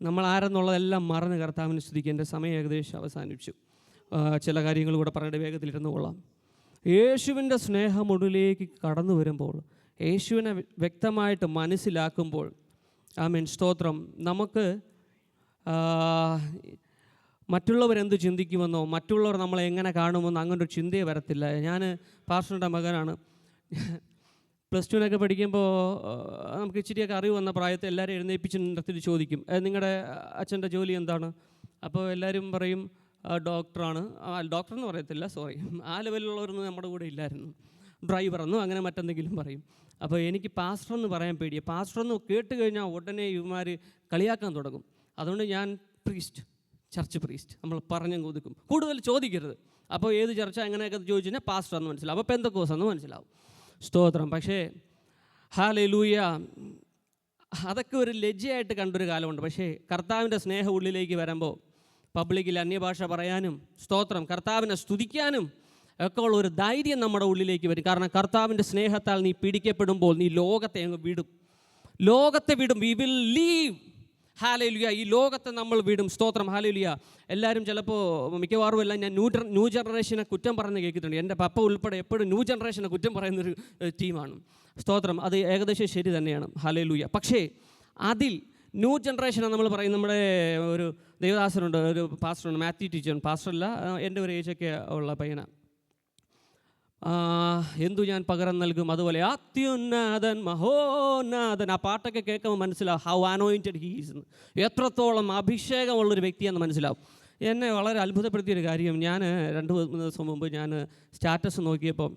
നമ്മൾ ആരെന്നുള്ളതെല്ലാം മറന്ന് കർത്താവിനെ സ്തുതിക്കുക. എൻ്റെ സമയം ഏകദേശം അവസാനിച്ചു. ചില കാര്യങ്ങൾ കൂടെ പറഞ്ഞിട്ട് വേഗത്തിലിരുന്ന് കൊള്ളാം. യേശുവിൻ്റെ സ്നേഹം ഉള്ളിലേക്ക് കടന്നു വരുമ്പോൾ, യേശുവിനെ വ്യക്തമായിട്ട് മനസ്സിലാക്കുമ്പോൾ, ആമേൻ, സ്തോത്രം, നമുക്ക് മറ്റുള്ളവരെന്ത് ചിന്തിക്കുമെന്നോ മറ്റുള്ളവർ നമ്മളെ എങ്ങനെ കാണുമെന്നോ അങ്ങനൊരു ചിന്തയെ വരത്തില്ല. ഞാൻ പാസ്റ്ററുടെ മകനാണ്. +2 പഠിക്കുമ്പോൾ നമുക്ക് ഇച്ചിരിയൊക്കെ അറിവ് വന്ന പ്രായത്തിൽ എല്ലാവരും എഴുന്നേൽപ്പിച്ച് നിർത്തിയിട്ട് ചോദിക്കും, നിങ്ങളുടെ അച്ഛൻ്റെ ജോലി എന്താണ്? അപ്പോൾ എല്ലാവരും പറയും ഡോക്ടറാണ്. ഡോക്ടറെന്ന് പറയത്തില്ല, സോറി, ആ ലെവലിലുള്ളവരൊന്നും നമ്മുടെ കൂടെ ഇല്ലായിരുന്നു. ഡ്രൈവറെന്നോ അങ്ങനെ മറ്റെന്തെങ്കിലും പറയും. അപ്പോൾ എനിക്ക് പാസ്റ്ററെന്ന് പറയാൻ പേടിയാണ്. പാസ്റ്ററെന്ന് കേട്ട് കഴിഞ്ഞാൽ ഉടനെ ഇവന്മാർ കളിയാക്കാൻ തുടങ്ങും. അതുകൊണ്ട് ഞാൻ പ്രീസ്റ്റ്, ചർച്ച് പ്രീസ്റ്റ്, നമ്മൾ പറഞ്ഞു കൊടുക്കും. കൂടുതൽ ചോദിക്കരുത്. അപ്പോൾ ഏത് ചർച്ച എങ്ങനെയൊക്കെ ചോദിച്ചു കഴിഞ്ഞാൽ പാസ്റ്റർ എന്ന് മനസ്സിലാവും, അപ്പോൾ പെന്തക്കോസ്തെന്ന് മനസ്സിലാവും. സ്തോത്രം. പക്ഷേ ഹല്ലേലൂയ, അതൊക്കെ ഒരു ലജ്ജയായിട്ട് കണ്ടൊരു കാലമുണ്ട്. പക്ഷേ കർത്താവിൻ്റെ സ്നേഹം ഉള്ളിലേക്ക് വരുമ്പോൾ പബ്ലിക്കിൽ അന്യഭാഷ പറയാനും, സ്തോത്രം, കർത്താവിനെ സ്തുതിക്കാനും ഒക്കെ ഉള്ള ഒരു ധൈര്യം നമ്മുടെ ഉള്ളിലേക്ക് വരും. കാരണം കർത്താവിൻ്റെ സ്നേഹത്താൽ നീ പിടിക്കപ്പെടുമ്പോൾ നീ ലോകത്തെ അങ്ങ് വിടും. We will leave. ഹല്ലേലൂയ. ഈ ലോകത്തെ നമ്മൾ വിടും. സ്തോത്രം. ഹല്ലേലൂയ. എല്ലാവരും ചിലപ്പോൾ മിക്കവാറും എല്ലാം ഞാൻ ന്യൂ ജനറേഷനെ കുറ്റം പറഞ്ഞ് കേൾക്കുന്നുണ്ട്. എൻ്റെ പപ്പ ഉൾപ്പെടെ എപ്പോഴും ന്യൂ ജനറേഷനെ കുറ്റം പറയുന്നൊരു ടീമാണ്. സ്തോത്രം. അത് ഏകദേശം ശരി തന്നെയാണ്. ഹല്ലേലൂയ. പക്ഷേ അതിൽ ന്യൂ ജനറേഷൻ നമ്മൾ പറയും. നമ്മുടെ ഒരു ദേവദാസനുണ്ട്, ഒരു പാസ്റ്ററുണ്ട്, മാത്യു ടീച്ചർ. പാസ്റ്ററല്ല, എൻ്റെ ഒരു ഏജൊക്കെ ഉള്ള പയ്യനാണ്. എന്തു ഞാൻ പകരം നൽകും, അതുപോലെ അത്യുന്നതൻ മഹോന്നതൻ. ആ പാട്ടൊക്കെ കേൾക്കുമ്പോൾ മനസ്സിലാവും ഹൗ അനോയിൻറ്റഡ് ഹീ ഈസ് എന്ന്, എത്രത്തോളം അഭിഷേകമുള്ളൊരു വ്യക്തിയെന്ന് മനസ്സിലാവും. എന്നെ വളരെ അത്ഭുതപ്പെടുത്തിയൊരു കാര്യം, ഞാൻ 2-3 ദിവസം മുമ്പ് ഞാൻ സ്റ്റാറ്റസ് നോക്കിയപ്പോൾ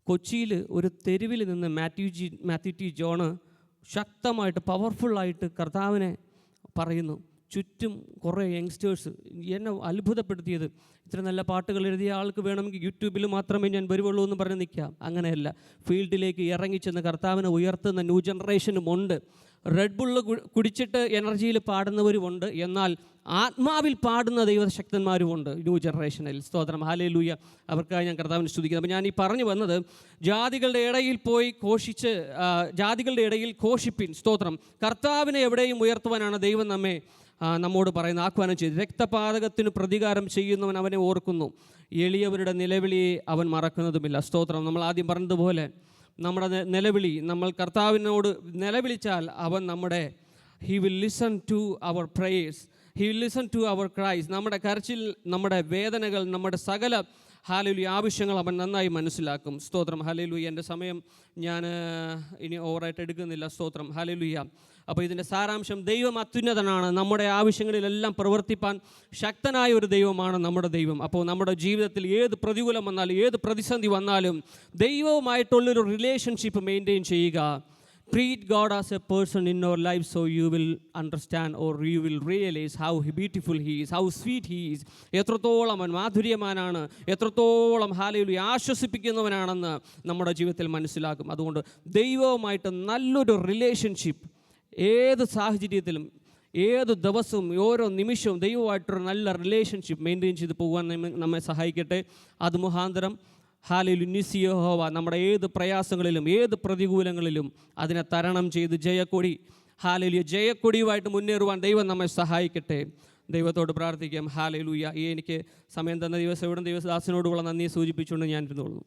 കൊച്ചിയിൽ ഒരു തെരുവിൽ നിന്ന് മാത്യു ടി ജോണ് ശക്തമായിട്ട് പവർഫുള്ളായിട്ട് കർത്താവിനെ പറയുന്നു. ചുറ്റും കുറേ യങ്സ്റ്റേഴ്സ്. എന്നെ അത്ഭുതപ്പെടുത്തിയത്, ഇത്ര നല്ല പാട്ടുകൾ എഴുതിയ ആൾക്ക് വേണമെങ്കിൽ യൂട്യൂബിൽ മാത്രമേ ഞാൻ വരുവുള്ളൂ എന്ന് പറഞ്ഞ് നിൽക്കാം. അങ്ങനെയല്ല, ഫീൽഡിലേക്ക് ഇറങ്ങിച്ചെന്ന് കർത്താവിനെ ഉയർത്തുന്ന ന്യൂ ജനറേഷനുമുണ്ട്. റെഡ് ബുള്ള് കുടിച്ചിട്ട് എനർജിയിൽ പാടുന്നവരുമുണ്ട്, എന്നാൽ ആത്മാവിൽ പാടുന്ന ദൈവശക്തന്മാരുമുണ്ട് ന്യൂ ജനറേഷനിൽ. സ്തോത്രം. ഹല്ലേലൂയ. അവർക്കായി ഞാൻ കർത്താവിനെ സ്തുതിക്കുന്നു. അപ്പോൾ ഞാൻ ഈ പറഞ്ഞു വന്നത്, ജാതികളുടെ ഇടയിൽ പോയി ജാതികളുടെ ഇടയിൽ ഘോഷിപ്പിൻ. സ്തോത്രം. കർത്താവിനെ എവിടെയും ഉയർത്തുവാനാണ് ദൈവം നമ്മോട് പറയുന്ന ആഹ്വാനം ചെയ്തു. രക്തപാതകത്തിന് പ്രതികാരം ചെയ്യുന്നവൻ അവനെ ഓർക്കുന്നു, എളിയവരുടെ നിലവിളി അവൻ മറക്കുന്നതുമില്ല. സ്തോത്രം. നമ്മൾ ആദ്യം പറഞ്ഞതുപോലെ നമ്മുടെ നിലവിളി, നമ്മൾ കർത്താവിനോട് നിലവിളിച്ചാൽ അവൻ he will listen to our prayers, he will listen to our cries. നമ്മുടെ കരച്ചിൽ, നമ്മുടെ വേദനകൾ, നമ്മുടെ സകല ഹല്ലേലൂയ ആവശ്യങ്ങൾ അവൻ നന്നായി മനസ്സിലാക്കും. സ്തോത്രം. ഹല്ലേലൂയ. എൻ്റെ സമയം ഞാൻ ഇനി ഓവറായിട്ട് എടുക്കുന്നില്ല. സ്തോത്രം. ഹല്ലേലൂയ. അപ്പോൾ ഇതിൻ്റെ സാരാംശം, ദൈവം അത്യുന്നതനാണ്. നമ്മുടെ ആവശ്യങ്ങളിലെല്ലാം പ്രവർത്തിപ്പാൻ ശക്തനായ ഒരു ദൈവമാണ് നമ്മുടെ ദൈവം. അപ്പോൾ നമ്മുടെ ജീവിതത്തിൽ ഏത് പ്രതികൂലം വന്നാലും, ഏത് പ്രതിസന്ധി വന്നാലും ദൈവവുമായിട്ടുള്ളൊരു റിലേഷൻഷിപ്പ് മെയിൻറ്റെയിൻ ചെയ്യുക. Treat God as a person in your life, so you will understand or you will realize how beautiful He is, how sweet He is. എത്രത്തോളം അവൻ മാധുര്യമാനാണ്, എത്രത്തോളം ഹല്ലേലൂയ ആശ്വസിപ്പിക്കുന്നവനാണെന്ന് നമ്മുടെ ജീവിതത്തിൽ മനസ്സിലാക്കും. അതുകൊണ്ട് ദൈവവുമായിട്ട് നല്ലൊരു റിലേഷൻഷിപ്പ് ഏത് സാഹചര്യത്തിലും, ഏത് ദിവസവും, ഓരോ നിമിഷവും ദൈവമായിട്ടൊരു നല്ല റിലേഷൻഷിപ്പ് മെയിൻറ്റെയിൻ ചെയ്ത് പോകുവാൻ നമ്മെ സഹായിക്കട്ടെ. അത് മുഖാന്തരം ഹല്ലേലൂയ നിസ്യഹോവ നമ്മുടെ ഏത് പ്രയാസങ്ങളിലും, ഏത് പ്രതികൂലങ്ങളിലും അതിനെ തരണം ചെയ്ത് ഹല്ലേലൂയ ജയക്കൊടിയുമായിട്ട് മുന്നേറുവാൻ ദൈവം നമ്മെ സഹായിക്കട്ടെ. ദൈവത്തോട് പ്രാർത്ഥിക്കാം. ഹല്ലേലൂയ. എനിക്ക് സമയം തന്ന ദിവസത്തോടും ദൈവദാസനോടുള്ള നന്ദി സൂചിപ്പിച്ചുകൊണ്ട് ഞാൻ ഇരുന്നുകൊള്ളുന്നു.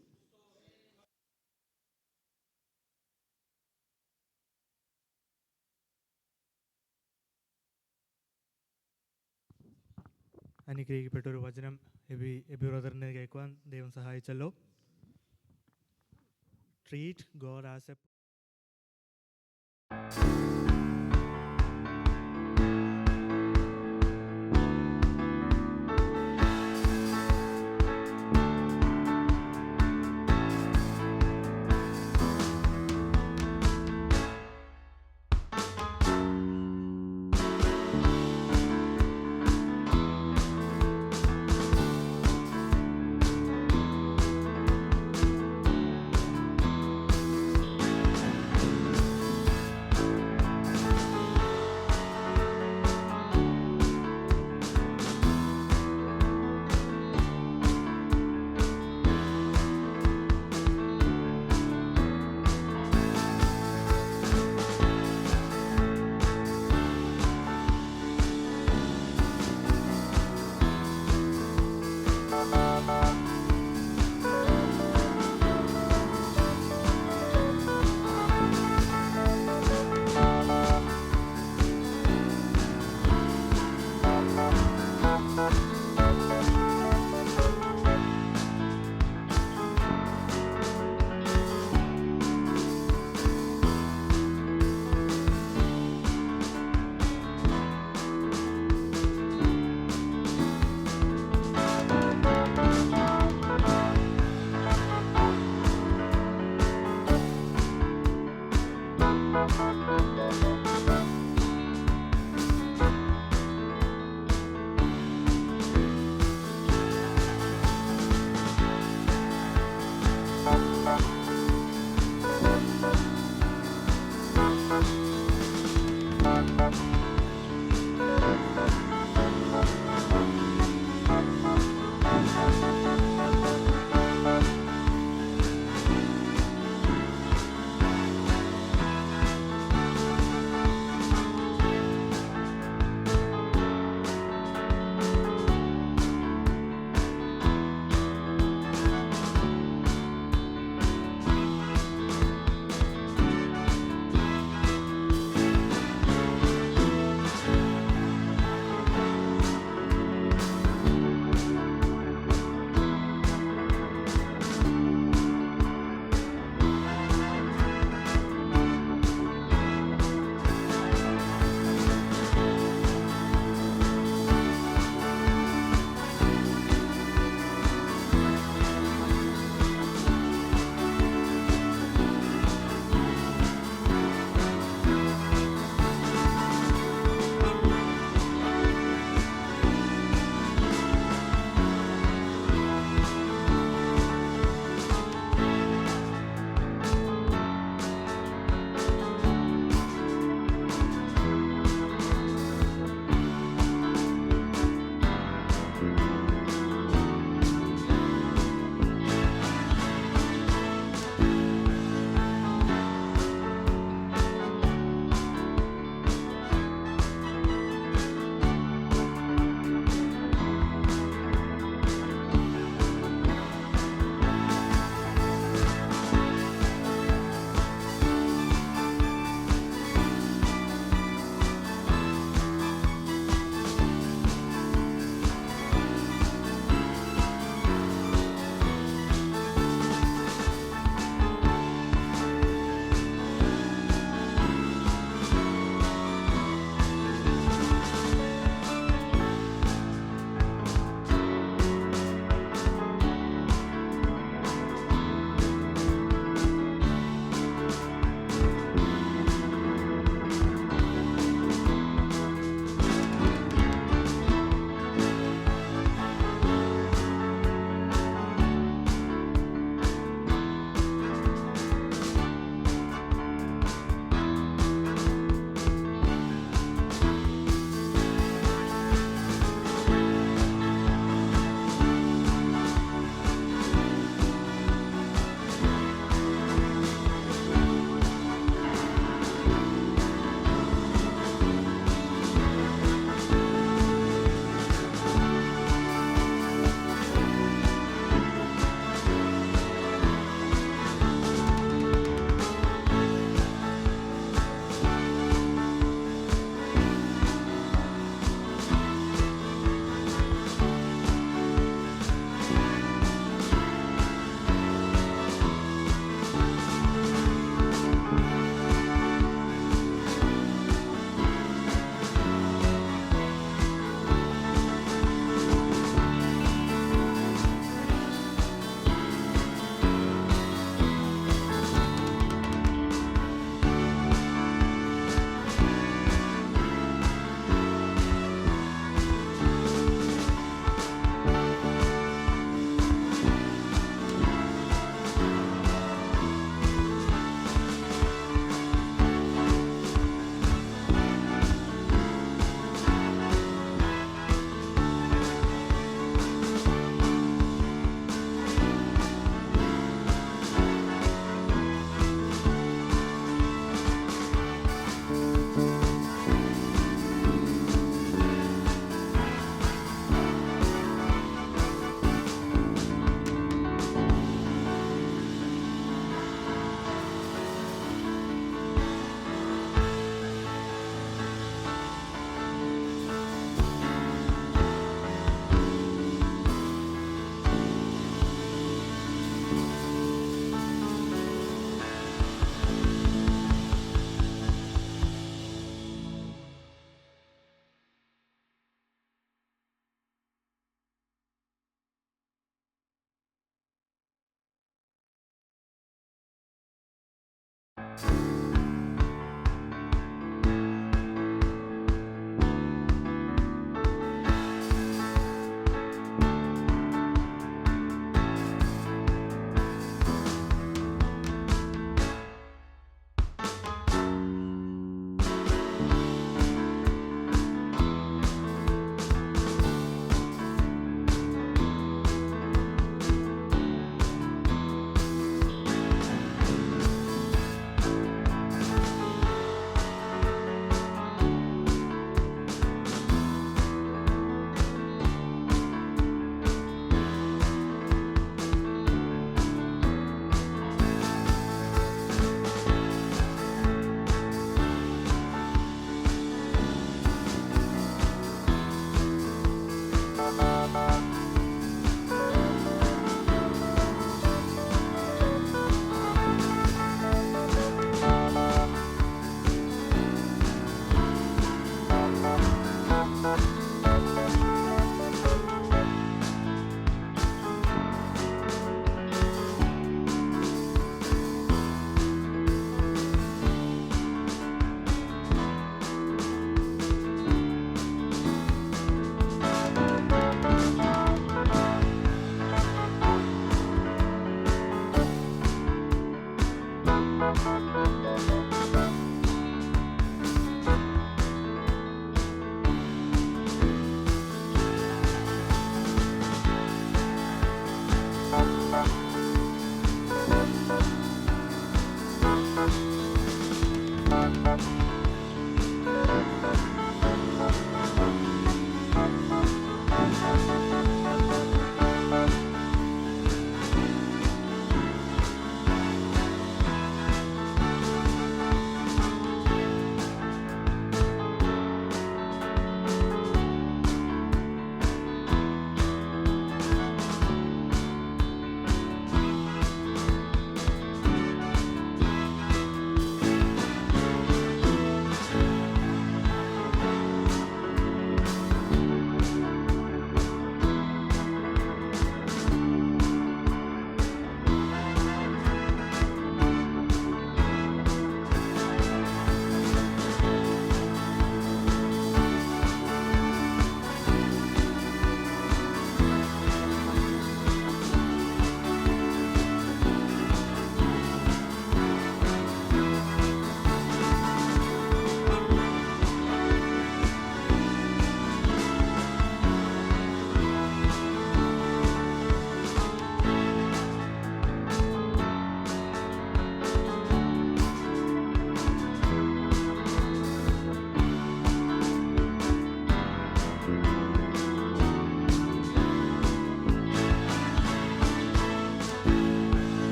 അനുഗ്രഹിക്കപ്പെട്ട ഒരു വചനം എബി ബ്രദറിനെ കേൾക്കുവാൻ ദൈവം സഹായിച്ചല്ലോ. ട്രീറ്റ് ഗോഡ് ആസ് എ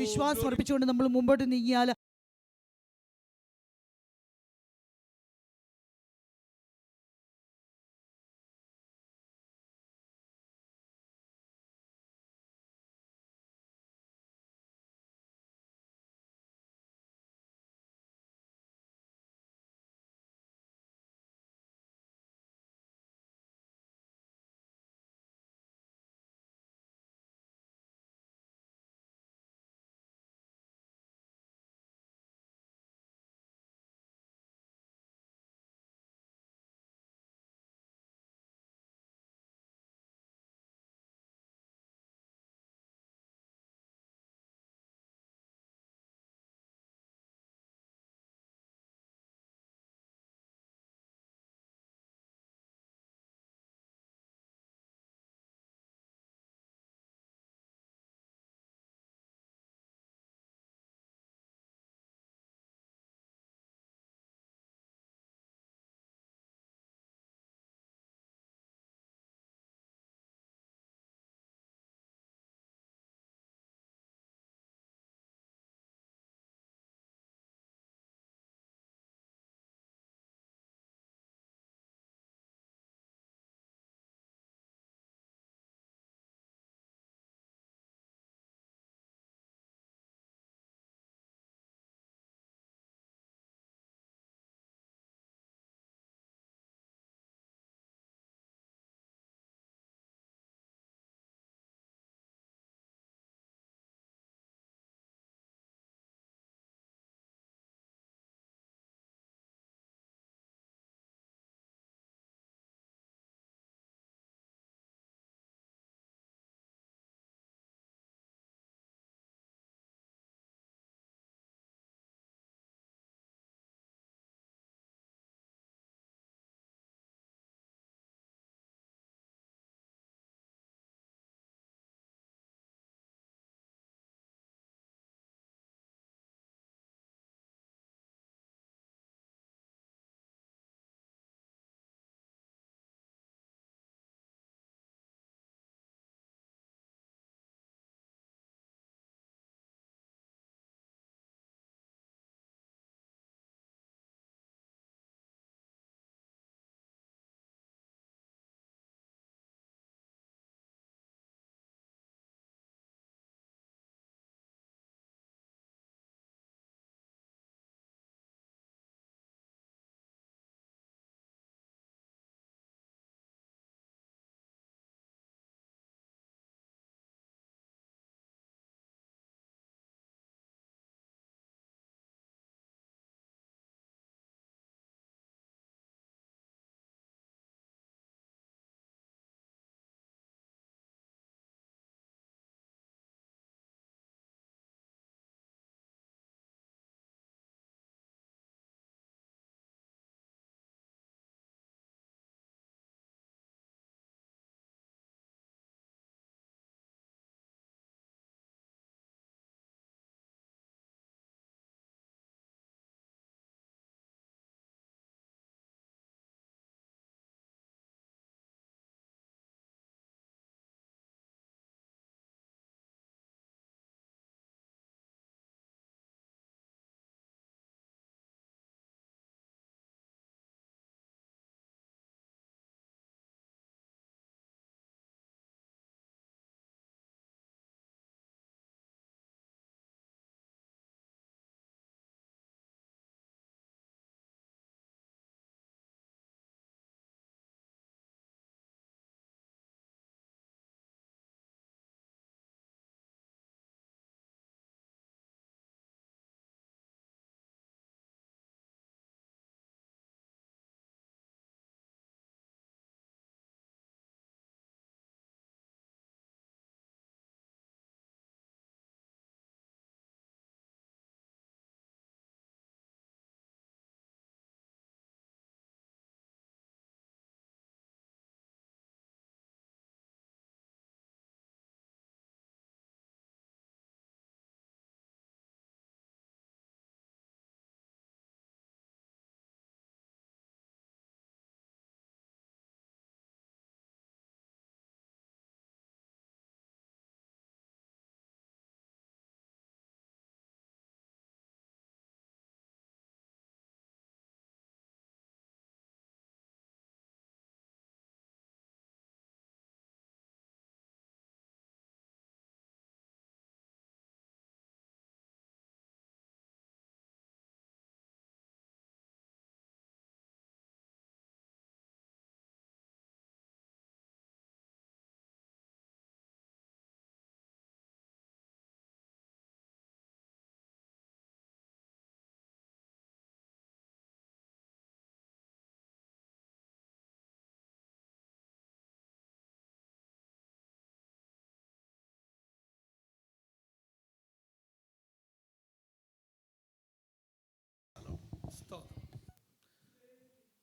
വിശ്വാസം അർപ്പിച്ചുകൊണ്ട് നമ്മൾ മുമ്പോട്ട് നീങ്ങിയാൽ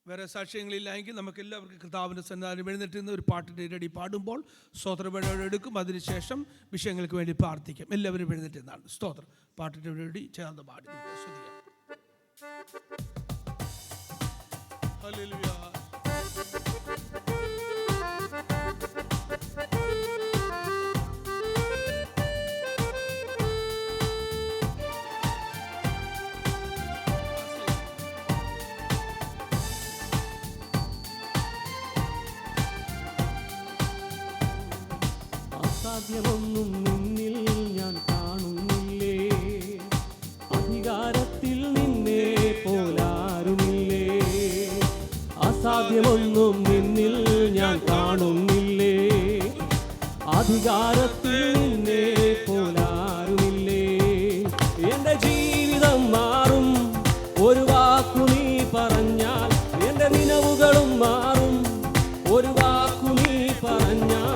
വേറെ സാക്ഷ്യങ്ങളില്ലെങ്കിൽ നമുക്ക് എല്ലാവർക്കും കർത്താവിൻ്റെ സന്നിധാനം എഴുന്നേറ്റ് നിന്ന് ഒരു പാട്ടിൻ്റെ റെഡി പാടുമ്പോൾ സ്തോത്രം എടുക്കും. അതിനുശേഷം വിഷയങ്ങൾക്ക് വേണ്ടി പ്രാർത്ഥിക്കാം. എല്ലാവരും എഴുന്നേറ്റ് നിന്നാണ് സ്തോത്രം പാട്ടിൻ്റെ റെഡി ചേർന്ന് പാടി ശ്രദ്ധിക്കാം. ഹല്ലേലൂയ. അസാധ്യമൊന്നും നിന്നിൽ ഞാൻ കാണുന്നില്ലേ, അധികാരത്തിൽ നിന്നെ പോലാരുമില്ലേ. അസാധ്യമൊന്നും നിന്നിൽ ഞാൻ കാണുന്നില്ലേ, അധികാരത്തിൽ നിന്നെ പോലാരുമില്ലേ. എൻ്റെ ജീവിതം മാറും ഒരു വാക്കു നീ പറഞ്ഞാൽ, എൻ്റെ നിലവുകളും മാറും ഒരു വാക്കു നീ പറഞ്ഞാൽ.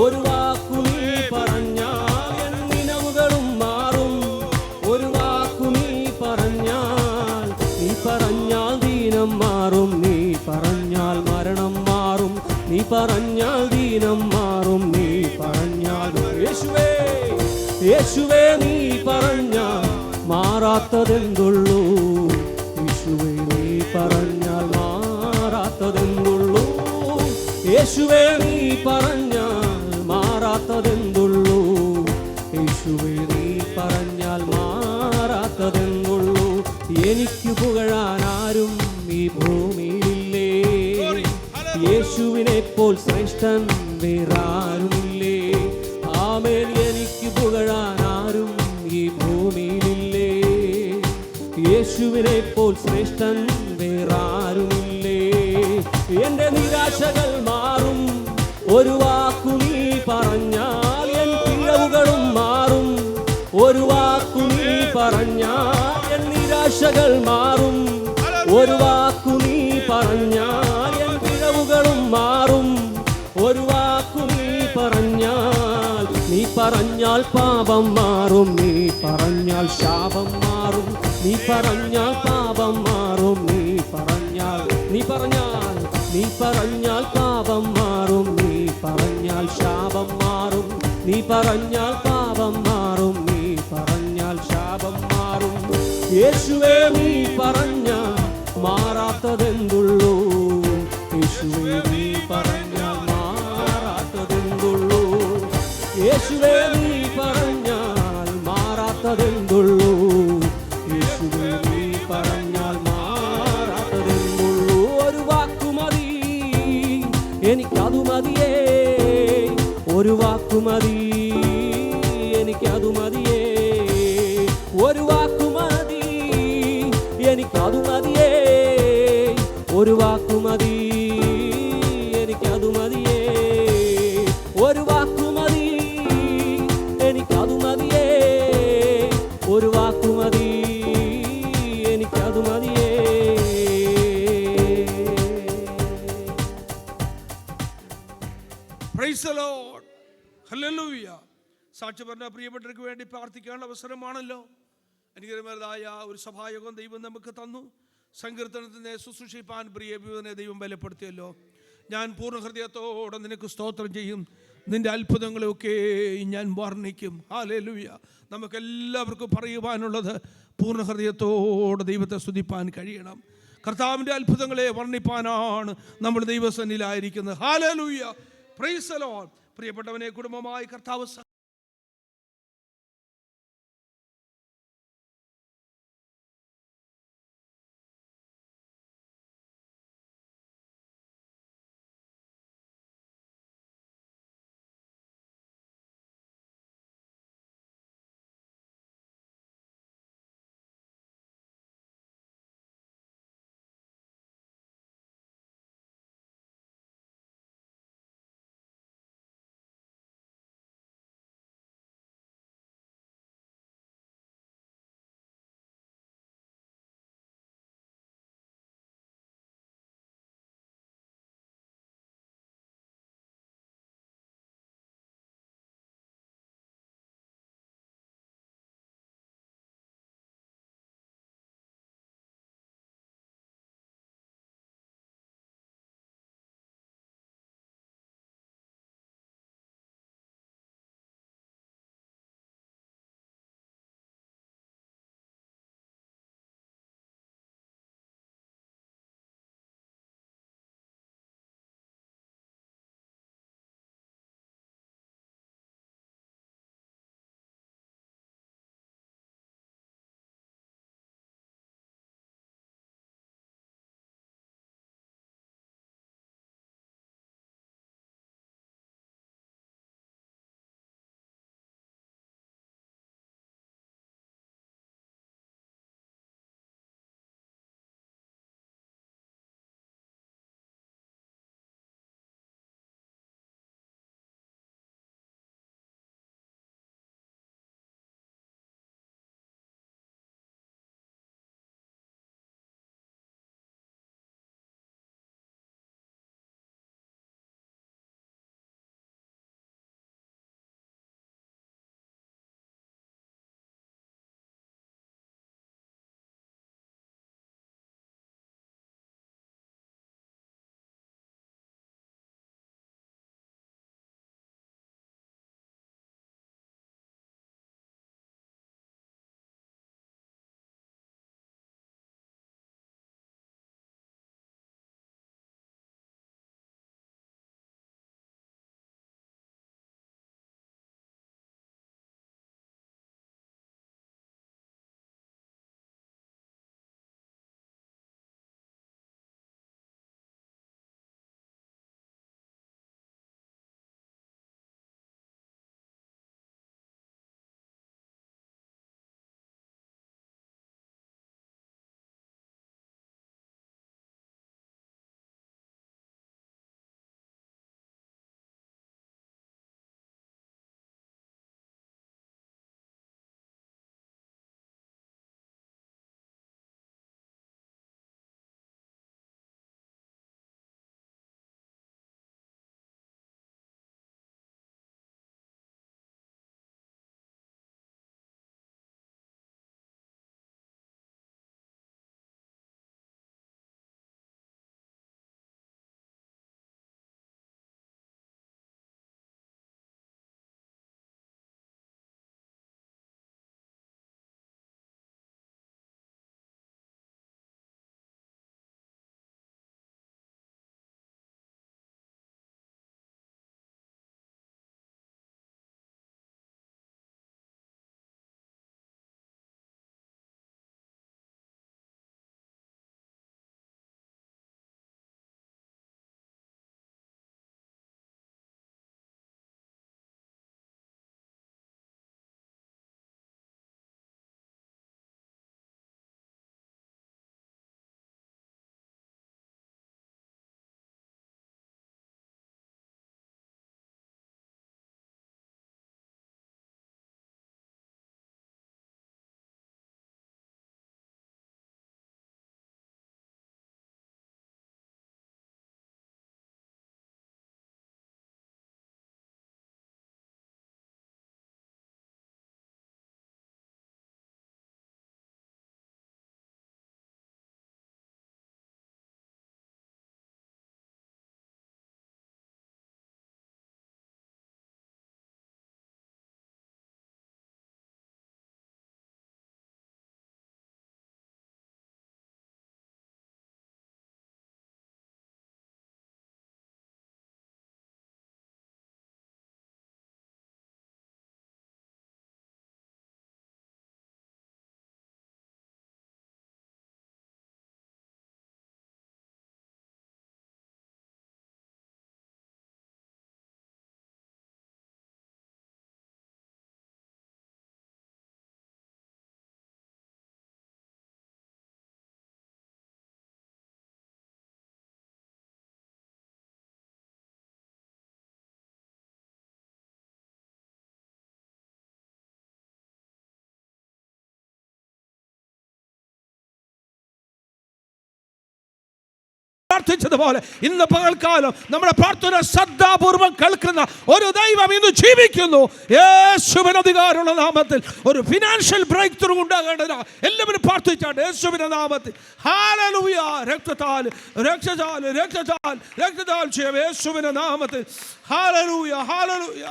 ഒരു വാക്കു നീ പറഞ്ഞാൽ എൻ നിലവുകളും മാറും. ഒരു വാക്കു നീ പറഞ്ഞാൽ, നീ പറഞ്ഞാൽ ദീനം മാറും. നീ പറഞ്ഞാൽ മരണം മാറും. നീ പറഞ്ഞാൽ ദീനം മാറും. നീ പറഞ്ഞാൽ യേശുവേ യേശുവേ നീ പറഞ്ഞാൽ മാറാത്തതെന്തുള്ളൂ. യേശുവേ നീ പറഞ്ഞാൽ മാറാത്തതെന്തുള്ളൂ. യേശുവേ നീ പറഞ്ഞാൽ മാറാത്തതെന്തുള്ളൂ. യേശുവേ നീ പറഞ്ഞാൽ മാറാത്തതെന്തുള്ളൂ. എനിക്ക് പുകഴാൻ ആരും ഈ ഭൂമിയിലില്ലേ, യേശുവിനെ പോൽ ശ്രേഷ്ഠൻ വേറാരുമില്ലേ. ആമേൻ. എനിക്ക് പുകഴാൻ ആരും ഈ ഭൂമിയിലില്ലേ, യേശുവിനെ പോൽ ശ്രേഷ്ഠൻ വേറാരുമില്ലേ. എൻ്റെ നിരാശകൾ മാറും ഒരു വാക്കു നീ പറഞ്ഞാൽ, എൻ പിഴവുകളും മാറും ഒരു വാക്കു നീ പറഞ്ഞാൽ. എൻ നിരാശകൾ മാറും ഒരു വാക്കു നീ പറഞ്ഞാൽ, എൻ പിഴവുകളും മാറും ഒരു വാക്കു നീ പറഞ്ഞാൽ. നീ പറഞ്ഞാൽ പാപം മാറും. നീ പറഞ്ഞാൽ ശാപം മാറും. നീ പറഞ്ഞാൽ പാപം മാറും. നീ പറഞ്ഞാൽ നീ പറഞ്ഞാൽ നീ പറഞ്ഞാൽ പാപം മാറും. നീ പറഞ്ഞാൽ ശാപം മാറും. നീ പറഞ്ഞാൽ പാപം മാറും. നീ പറഞ്ഞാൽ ശാപം മാറും. യേശുവേ നീ പറഞ്ഞാൽ മാറാത്തതെന്തുള്ളൂ. യേശുവേ നീ പറഞ്ഞാൽ മാറാത്തതെന്തുള്ളൂ. യേശുവേ നീ പറഞ്ഞാൽ മാറാത്തതെന്തുള്ളൂ. യേശുവേ നീ പറഞ്ഞാൽ മാറാത്തതെന്തുള്ളൂ. ഒരു വാക്കു മതി എനിക്കതു മതിയേ, ഒരു വാക്കു മതി എനിക്കതു മതിയേ. ഒരു വാക്കു മതി എനിക്കതു മതിയേ, ഒരു വാക്കു മതി എനിക്കതു മതിയേ. ഒരു വാക്കു മതി എനിക്കതു മതിയേ, ഒരു വാക്കു മതി എനിക്കതു മതിയേ. Price the lord. ഹല്ലേലൂയ. സാക്ഷി പറഞ്ഞ പ്രിയപ്പെട്ടവർക്ക് വേണ്ടി പ്രാർത്ഥിക്കാനുള്ള അവസരമാണല്ലോ. അനുഗ്രഹമായ ഒരു സഭായോഗം ദൈവം നമുക്ക് തന്നു. സങ്കീർത്തനത്തിനെ ശുശ്രൂഷിപ്പാൻ പ്രിയ വിവനെ ദൈവം ബലപ്പെടുത്തിയല്ലോ. ഞാൻ പൂർണ്ണ ഹൃദയത്തോടെ നിനക്ക് സ്തോത്രം ചെയ്യും. നിൻ്റെ അത്ഭുതങ്ങളെയൊക്കെ ഞാൻ വർണ്ണിക്കും. ഹല്ലേലൂയ. നമുക്കെല്ലാവർക്കും പറയുവാനുള്ളത് പൂർണ്ണ ഹൃദയത്തോടെ ദൈവത്തെ സ്തുതിപ്പാൻ കഴിയണം. കർത്താവിൻ്റെ അത്ഭുതങ്ങളെ വർണ്ണിപ്പാനാണ് നമ്മൾ ദൈവസന്നിധിയിലായിരിക്കുന്നത്. ഹല്ലേലൂയ. Praise the lord. പ്രിയപ്പെട്ടവനെ, കുടുംബമായി കർത്താവ് പ്രാർത്ഥിച്ചതുപോലെ ഇന്ന് പകൽക്കാലം നമ്മുടെ പ്രാർത്ഥന ശ്രദ്ധാപൂർവം കേൾക്കുന്ന ഒരു ദൈവം ഇന്ന് ജീവിക്കുന്നു. യേശുവിന്റെ അധികാരമുള്ള നാമത്തിൽ ഒരു ഫിനാൻഷ്യൽ ബ്രേക്ക് ത്രൂ ഉണ്ടാകേണ്ടതാ. എല്ലാവരും പ്രാർത്ഥിച്ചാണ് യേശുവിന്റെ നാമത്തിൽ. ഹല്ലേലൂയ. രക്തത്താൽ രക്തത്താൽ രക്തത്താൽ രക്തത്താൽ ചെയ്യാം യേശുവിന്റെ നാമത്തിൽ. Hallelujah hallelujah.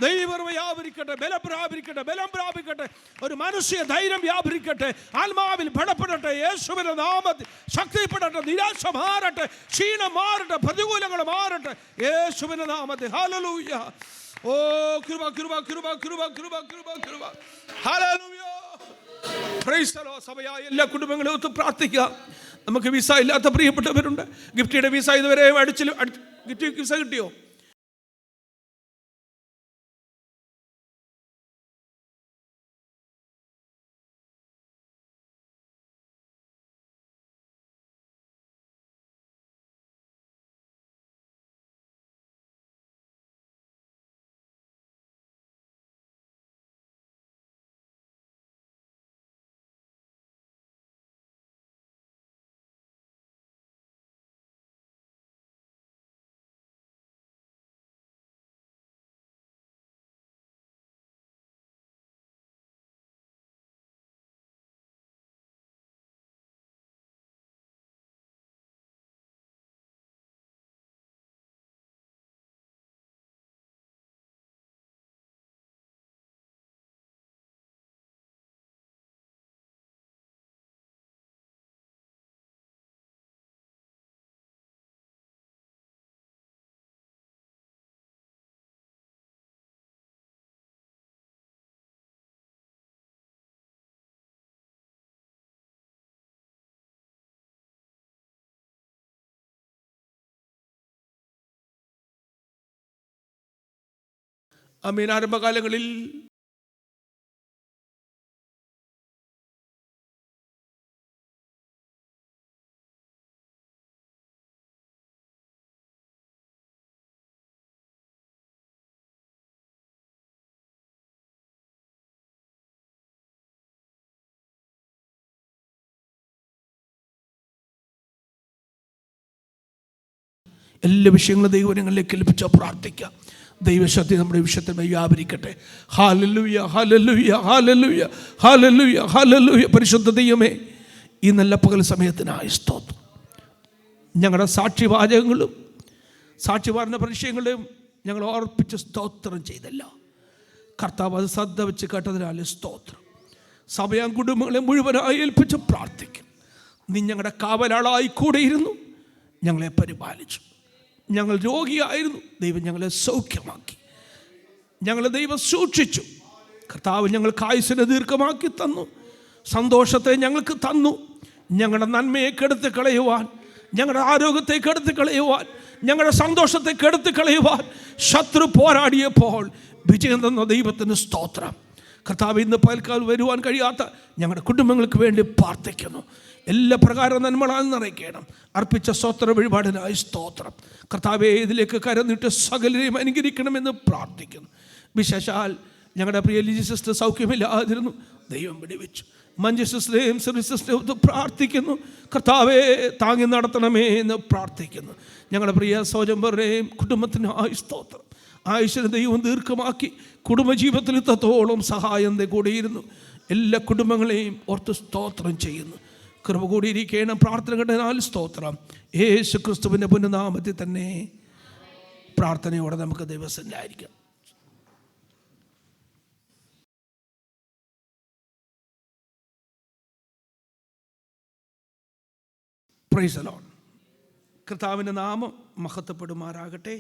ദൈവം വ്യാപരിക്കട്ടെ, ബലം പ്രാപിക്കട്ടെ, ബലം പ്രാപിക്കട്ടെ, ഒരു മനുഷ്യ ധൈര്യം വ്യാപരിക്കട്ടെ, ആത്മാവിൽ ബലപ്പെടട്ടെ യേശുവിന്റെ നാമത്തിൽ. ശക്തിപ്പെടട്ടെ, നിരാശ മാറട്ടെ, ക്ഷീണം മാറട്ടെ, പ്രതികൂലങ്ങൾ മാറട്ടെ യേശുവിന്റെ നാമത്തിൽ. ഹല്ലേലൂയ. ഓ കൃപ കൃപ കൃപ കൃപ കൃപ കൃപ കൃപ. ഹല്ലേലൂയ. Praise the lord. സഭയായ എല്ലാ കുടുംബങ്ങളെ ഒത്ത് പ്രാർത്ഥിക്കാം. നമുക്ക് വിസ ഇല്ലാത്ത പ്രിയപ്പെട്ടവരുണ്ട്. ഗിഫ്റ്റിയുടെ വിസ ഇതുവരെ ഗിഫ്റ്റ് വിസ കിട്ടിയോ? ആമേൻ. ആരംഭകാലങ്ങളിൽ എല്ലാ വിഷയങ്ങളും ദൈവങ്ങളിലേക്ക് ഏൽപ്പിച്ച് പ്രാർത്ഥിക്കാം. ദൈവശക്തി നമ്മുടെ വിഷയത്തിൽ വ്യാപരിക്കട്ടെ. ഹല്ലേലൂയ ഹല്ലേലൂയ ഹല്ലേലൂയ ഹല്ലേലൂയ ഹല്ലേലൂയ. പരിശുദ്ധ ദൈവമേ, ഈ നല്ല പകൽ സമയത്തിനായി സ്തോത്രം. ഞങ്ങളുടെ സാക്ഷിവാചകങ്ങളും സാക്ഷി പറഞ്ഞ പരിചയങ്ങളെയും ഞങ്ങൾ ഓർപ്പിച്ച് സ്തോത്രം ചെയ്തല്ല. കർത്താവ് അത് ശ്രദ്ധ വെച്ച് കേട്ടതിനാൽ സ്തോത്രം. സഭയാൻ കുടുംബങ്ങളെ മുഴുവനായി ഏൽപ്പിച്ച് പ്രാർത്ഥിക്കും. നീ ഞങ്ങളുടെ കാവലാളായി കൂടെയിരുന്നു, ഞങ്ങളെ പരിപാലിച്ചു. ഞങ്ങൾ രോഗിയായിരുന്നു, ദൈവം ഞങ്ങളെ സൗഖ്യമാക്കി. ഞങ്ങളെ ദൈവം സൂക്ഷിച്ചു. കർത്താവ് ഞങ്ങൾക്ക് ആയുസ്സിനെ ദീർഘമാക്കി തന്നു, സന്തോഷത്തെ ഞങ്ങൾക്ക് തന്നു. ഞങ്ങളുടെ നന്മയെ കെടുത്തി കളയുവാൻ, ഞങ്ങളുടെ ആരോഗ്യത്തെ കെടുത്തി കളയുവാൻ, ഞങ്ങളുടെ സന്തോഷത്തെ കെടുത്തി കളയുവാൻ ശത്രു പോരാടിയപ്പോൾ വിജയം തന്ന ദൈവത്തിന് സ്തോത്രം. കർത്താവ് ഇന്ന് പകൽക്കാലം വരുവാൻ കഴിയാത്ത ഞങ്ങളുടെ കുടുംബങ്ങൾക്ക് വേണ്ടി പ്രാർത്ഥിക്കുന്നു. എല്ലാ പ്രകാരം നന്മകളാൽ നിറയ്ക്കണം. അർപ്പിച്ച സ്തോത്ര വഴിപാടിനായി സ്തോത്രം. കർത്താവെ, ഇതിലേക്ക് കരന്നിട്ട് സകലരെയും അനുഗ്രഹിക്കണമെന്ന് പ്രാർത്ഥിക്കുന്നു. വിശേഷാൽ ഞങ്ങളുടെ പ്രിയ ലിജി സിസ്റ്റർ സൗഖ്യമില്ലാതിരുന്നു, ദൈവം വിടുവിച്ചു. മഞ്ജു സിസ്റ്ററേയും സിസ്റ്ററേയും പ്രാർത്ഥിക്കുന്നു. കർത്താവെ, താങ്ങി നടത്തണമേ എന്ന് പ്രാർത്ഥിക്കുന്നു. ഞങ്ങളുടെ പ്രിയ സോജമ്പറുടെയും കുടുംബത്തിനായി സ്തോത്രം. ആയുഷിനെ ദൈവം ദീർഘമാക്കി കുടുംബജീവിതത്തിൽ ഇത്രത്തോളം സഹായം കൂടിയിരുന്നു. എല്ലാ കുടുംബങ്ങളെയും ഓർത്ത് സ്തോത്രം ചെയ്യുന്നു. കൃപ കൂടിയിരിക്കണം. പ്രാർത്ഥന കേട്ടതിനാൽ സ്തോത്രം. യേശു ക്രിസ്തുവിൻ്റെ പുണ്യനാമത്തിൽ തന്നെ പ്രാർത്ഥനയോടെ നമുക്ക് ദിവസത്തിലായിരിക്കാം. Price the Lord. കർത്താവിൻ്റെ നാമം മഹത്വപ്പെടുമാറാകട്ടെ.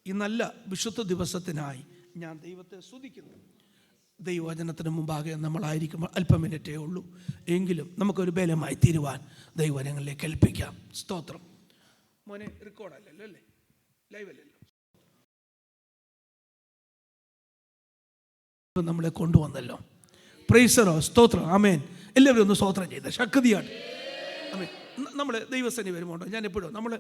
ഈ നല്ല വിശുദ്ധ ദിവസത്തിനായി ഞാൻ ദൈവത്തെ സ്തുതിക്കുന്നു. ദൈവവചനത്തിന് മുമ്പാകെ നമ്മളായിരിക്കുമ്പോൾ അല്പം മിനിറ്റേ ഉള്ളൂ, എങ്കിലും നമുക്കൊരു ബലമായി തീരുവാൻ ദൈവവചനങ്ങളിലേക്ക് ഏൽപ്പിക്കാം. സ്തോത്രം. മോനെ, റെക്കോർഡല്ലല്ലോ അല്ലേ, ലൈവല്ലല്ലോ. നമ്മളെ കൊണ്ടുവന്നല്ലോ. പ്രൈസറോ, സ്തോത്രം. ആമേൻ. എല്ലാവരും ഒന്ന് സ്തോത്രം ചെയ്ത ശക്തിയാണ്. ആമേൻ. നമ്മൾ ദൈവസേന വരുമ്പോണ്ടോ, ഞാൻ എപ്പോഴും നമ്മൾ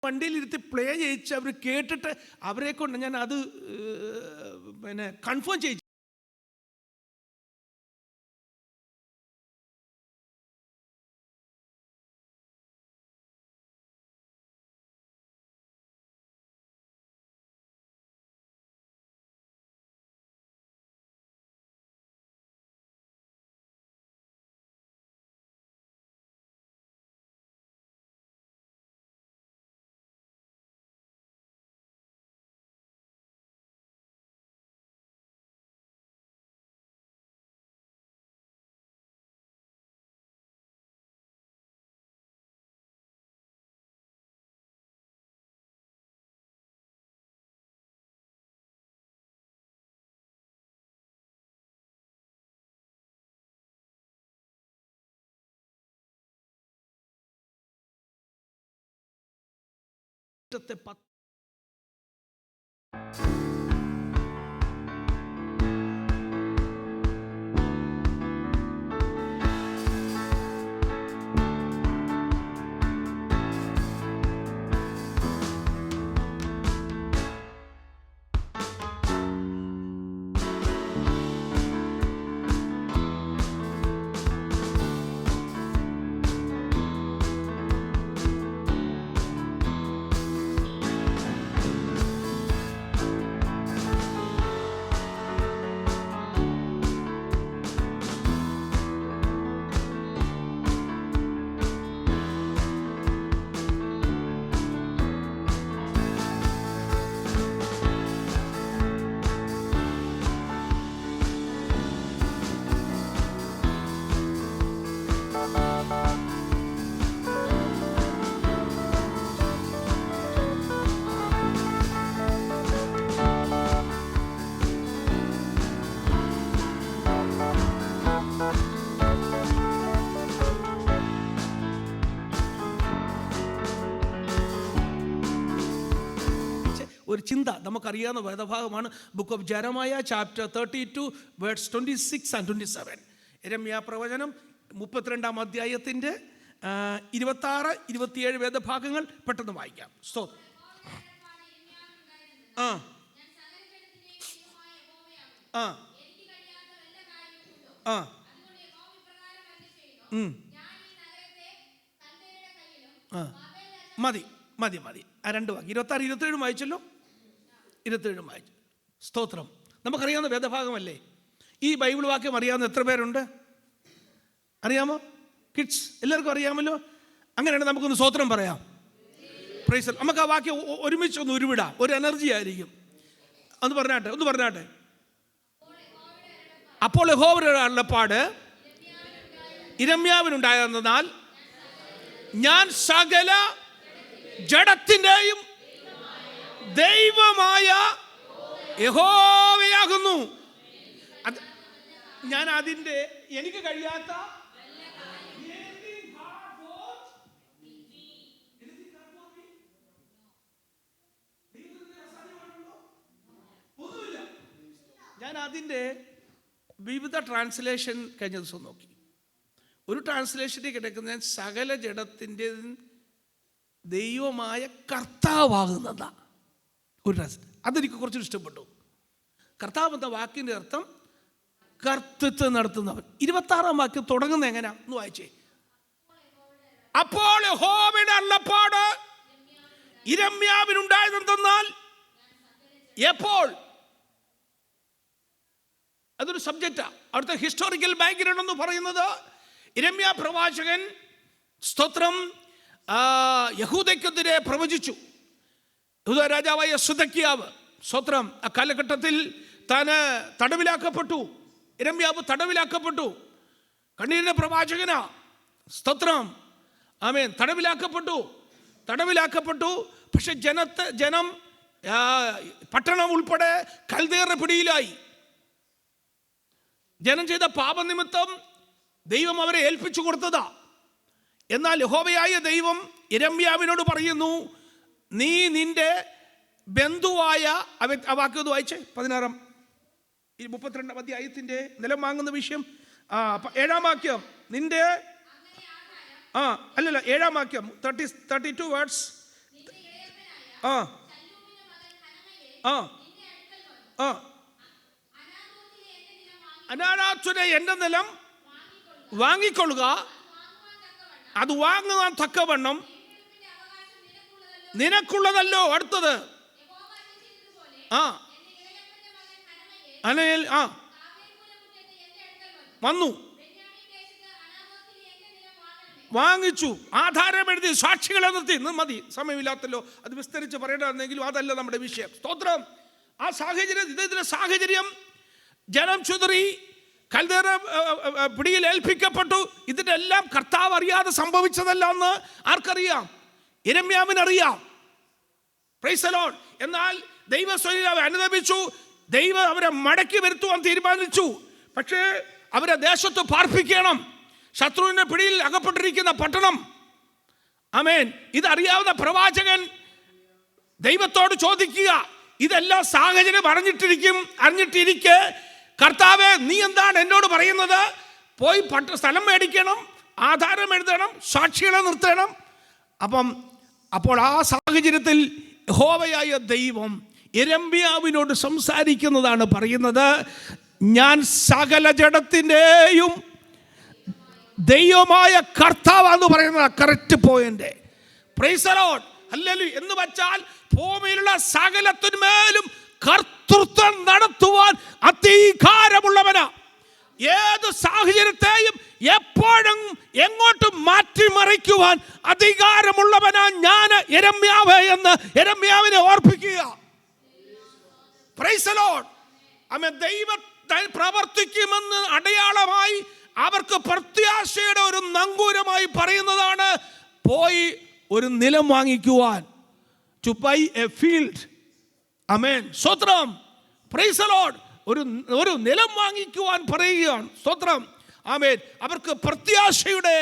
വണ്ടിയിലിരുത്തി പ്ലേ ചെയ്യിച്ച് അവർ കേട്ടിട്ട് അവരെ കൊണ്ട് ഞാൻ അത് കൺഫേം ചെയ്യിച്ചു. ഒരു ചിന്ത നമുക്കറിയാവുന്ന വേദഭാഗമാണ്. Book of Jeremiah chapter 32 words 26 and 27. യിരെമ്യാ പ്രവചനം 32-ാം അധ്യായത്തിൻ്റെ 26, 27 വേദഭാഗങ്ങൾ പെട്ടെന്ന് വായിക്കാം. മതി മതി മതി. ആ 2 വാക്യം 26, 27 വായിച്ചല്ലോ. 27 വായിച്ചു. സ്തോത്രം. നമുക്കറിയാവുന്ന വേദഭാഗമല്ലേ. ഈ ബൈബിൾ വാക്യം അറിയാവുന്ന എത്ര പേരുണ്ട്? അറിയാമോ? കിഡ്സ് എല്ലാവർക്കും അറിയാമല്ലോ. അങ്ങനെയാണെങ്കിൽ നമുക്കൊന്ന് സ്തോത്രം പറയാം. പ്രൈസ്. നമുക്ക് ആ വാക്യം ഒരുമിച്ചൊന്ന് ഉരുവിടാം. ഒരു എനർജി ആയിരിക്കും. ഒന്ന് പറഞ്ഞാട്ടെ. അപ്പോൾ യഹോവയുടെ അരുളപ്പാട് യിരെമ്യാവിനുണ്ടായിരുന്നാൽ ഞാൻ സകല ജഡത്തിൻ്റെയും ദൈവമായ യഹോവയാകുന്നു. ഞാൻ അതിൻ്റെ എനിക്ക് കഴിയാത്ത ഞാൻ അതിൻ്റെ വിവിധ ട്രാൻസ്ലേഷൻ കഴിഞ്ഞ ദിവസം നോക്കി. ഒരു ട്രാൻസ്ലേഷനിൽ കിടക്കുന്ന സകല ജഡത്തിൻ്റെ ദൈവമായ കർത്താവാകുന്നതാ ഒരു ട്രാൻസ്ലേഷൻ. അതെനിക്ക് കുറച്ചും ഇഷ്ടപ്പെട്ടു. കർത്താവ് എന്ന വാക്കിൻ്റെ അർത്ഥം കർത്തൃത്വം നടത്തുന്നവൻ. 26-ാം വാക്യം തുടങ്ങുന്ന എങ്ങനെയാ ഒന്ന് വായിച്ചേ. അപ്പോൾ യഹോവയുടെ അരുളപ്പാട് യിരെമ്യാവിനുണ്ടായതെന്തെന്നാൽ എപ്പോൾ. അതൊരു സബ്ജക്റ്റാ. അവിടുത്തെ ഹിസ്റ്റോറിക്കൽ ബാക്ക്ഗ്രൗണ്ട് എന്ന് പറയുന്നത് യിരെമ്യാ പ്രവാചകൻ സ്തോത്രം യഹൂദയ്ക്കെതിരെ പ്രവചിച്ചു. യഹൂദ രാജാവായ സിദെക്കീയാവ് സ്തോത്രം ആ കാലഘട്ടത്തിൽ താൻ തടവിലാക്കപ്പെട്ടു. യിരെമ്യാവ് തടവിലാക്കപ്പെട്ടു. കണ്ണീരിൻ്റെ പ്രവാചകനാ. സ്തോത്രം. ആമേൻ. തടവിലാക്കപ്പെട്ടു. പക്ഷെ ജനം പട്ടണം ഉൾപ്പെടെ കൽദയരുടെ പിടിയിലായി. ജനം ചെയ്ത പാപനിമിത്തം ദൈവം അവരെ ഏൽപ്പിച്ചു കൊടുത്തതാ. എന്നാൽ യഹോവയായ ദൈവം യിരെമ്യാവിനോട് പറയുന്നു, നീ നിന്റെ ബന്ധുവായ ആ വാക്യം ഒന്ന് വായിച്ചേ. 32-ാം അധ്യായത്തിൻ്റെ നിലം വാങ്ങുന്ന വിഷയം 7-ാം വാക്യം. നിന്റെ 7-ാം വാക്യം 32 വേർഡ്സ്. ആ ആ ആ അനാഥാർത്ഥനെ എൻ്റെ നിലം വാങ്ങിക്കൊള്ളുക, അത് വാങ്ങുവാൻ തക്കവണ്ണം നിനക്കുള്ളതല്ലോ. അടുത്തത് ആ അനയിൽ ആ വന്നു വാങ്ങിച്ചു, ആധാരം എഴുതി, സാക്ഷികളെ നിർത്തി. മതി, സമയമില്ലാത്തല്ലോ അത് വിസ്തരിച്ച് പറയേണ്ടതെങ്കിലും അതല്ല നമ്മുടെ വിഷയം. സ്തോത്രം. ആ സാഹചര്യം, ഇതിന്റെ സാഹചര്യം, ജനം ചിതറി, കൽദേര പിടിയിൽ ഏൽപ്പിക്കപ്പെട്ടു. ഇതിന്റെ എല്ലാം കർത്താവ് അറിയാതെ സംഭവിച്ചതല്ല എന്ന് ആർക്കറിയാം? യിരെമ്യാവിനറിയാം. Praise the lord. എന്നാൽ ദൈവസ്വരം അനുദപിച്ചു. ദൈവം അവരെ മടക്കി വരുത്തുവാൻ തീരുമാനിച്ചു. പക്ഷേ അവരെ ദേശത്ത് പാർപ്പിക്കണം, ശത്രുവിന്റെ പിടിയിൽ അകപ്പെട്ടിരിക്കുന്ന പട്ടണം. ആമേൻ. ഇതറിയാവുന്ന പ്രവാചകൻ ദൈവത്തോട് ചോദിക്കുക, ഇതെല്ലാം സാഹചര്യം അറിഞ്ഞിട്ടിരിക്കെ കർത്താവേ, നീ എന്താണ് എന്നോട് പറയുന്നത്? പോയി സ്ഥലം മേടിക്കണം, ആധാരം എഴുതണം, സാക്ഷികളെ നിർത്തണം. അപ്പോൾ ആ സാഹചര്യത്തിൽ യഹോവയായ ദൈവം യിരെമ്യാവിനോട് സംസാരിക്കുന്നതാണ് പറയുന്നത്. ഞാൻ സകല ജഡത്തിൻ്റെയും ദൈവമായ കർത്താവാന്ന് പറയുന്നത് correct point. Price the lord. Hallelujah. എന്ന് വെച്ചാൽ ഭൂമിയിലുള്ള സകലത്തിന്മേലും കർത്തൃത്വം നടത്തുവാൻ അധികാരമുള്ളവനാ. ഏത് സാഹചര്യത്തെയും എപ്പോഴും എങ്ങോട്ടും മാറ്റിമറിക്കുവാൻ അധികാരമുള്ളവനാ ഞാൻ യിരെമ്യാവേ എന്ന് യിരെമ്യാവിനെ ഓർപ്പിക്കുക. Praise the lord. ആമേൻ. ദൈവം പ്രവർത്തിക്കുമെന്ന് അടയാളമായി അവർക്ക് പ്രത്യാശയുടെ ഒരു നങ്കൂരമായി പറയുന്നതാണ് പോയി ഒരു നിലം വാങ്ങിക്കുവാൻ. To buy a field. ആമേൻ. സ്തോത്രം. Praise the lord. ഒരു നിലം വാങ്ങിക്കുവാൻ പറയുകയാണ്. സ്തോത്രം. ആമേൻ. അവർക്ക് പ്രത്യാശയുടെ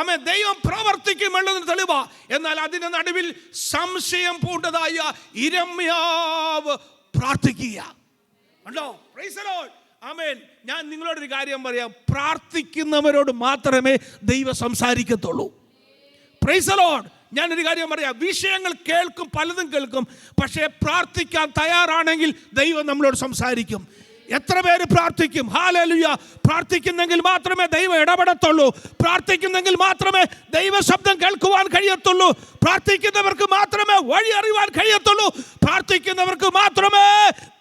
ആമേൻ ദൈവം പ്രവർത്തിക്കുമെന്നതിന് തെളിവാ. എന്നാൽ അതിന് നടുവിൽ സംശയം പൂണ്ടതായ യിരെമ്യാവ് പ്രാർത്ഥിക്കുക. കണ്ടോ? Praise the lord. ആമേൻ. ഞാൻ നിങ്ങളോടൊരു കാര്യം പറയാം, പ്രാർത്ഥിക്കുന്നവരോട് മാത്രമേ ദൈവം സംസാരിക്കത്തുള്ളൂ. Price the Lord. ഞാനൊരു കാര്യം പറയാം, വിഷയങ്ങൾ കേൾക്കും, പലതും കേൾക്കും, പക്ഷേ പ്രാർത്ഥിക്കാൻ തയ്യാറാണെങ്കിൽ ദൈവം നമ്മളോട് സംസാരിക്കും. എത്ര പേര് പ്രാർത്ഥിക്കും? ഹല്ലേലൂയ. പ്രാർത്ഥിക്കുന്നെങ്കിൽ മാത്രമേ ദൈവം ഇടപെടത്തുള്ളൂ. പ്രാർത്ഥിക്കുന്നെങ്കിൽ മാത്രമേ ദൈവ ശബ്ദം കേൾക്കുവാൻ കഴിയത്തുള്ളൂ. പ്രാർത്ഥിക്കുന്നവർക്ക് മാത്രമേ വഴി അറിയുവാൻ കഴിയത്തുള്ളൂ. പ്രാർത്ഥിക്കുന്നവർക്ക് മാത്രമേ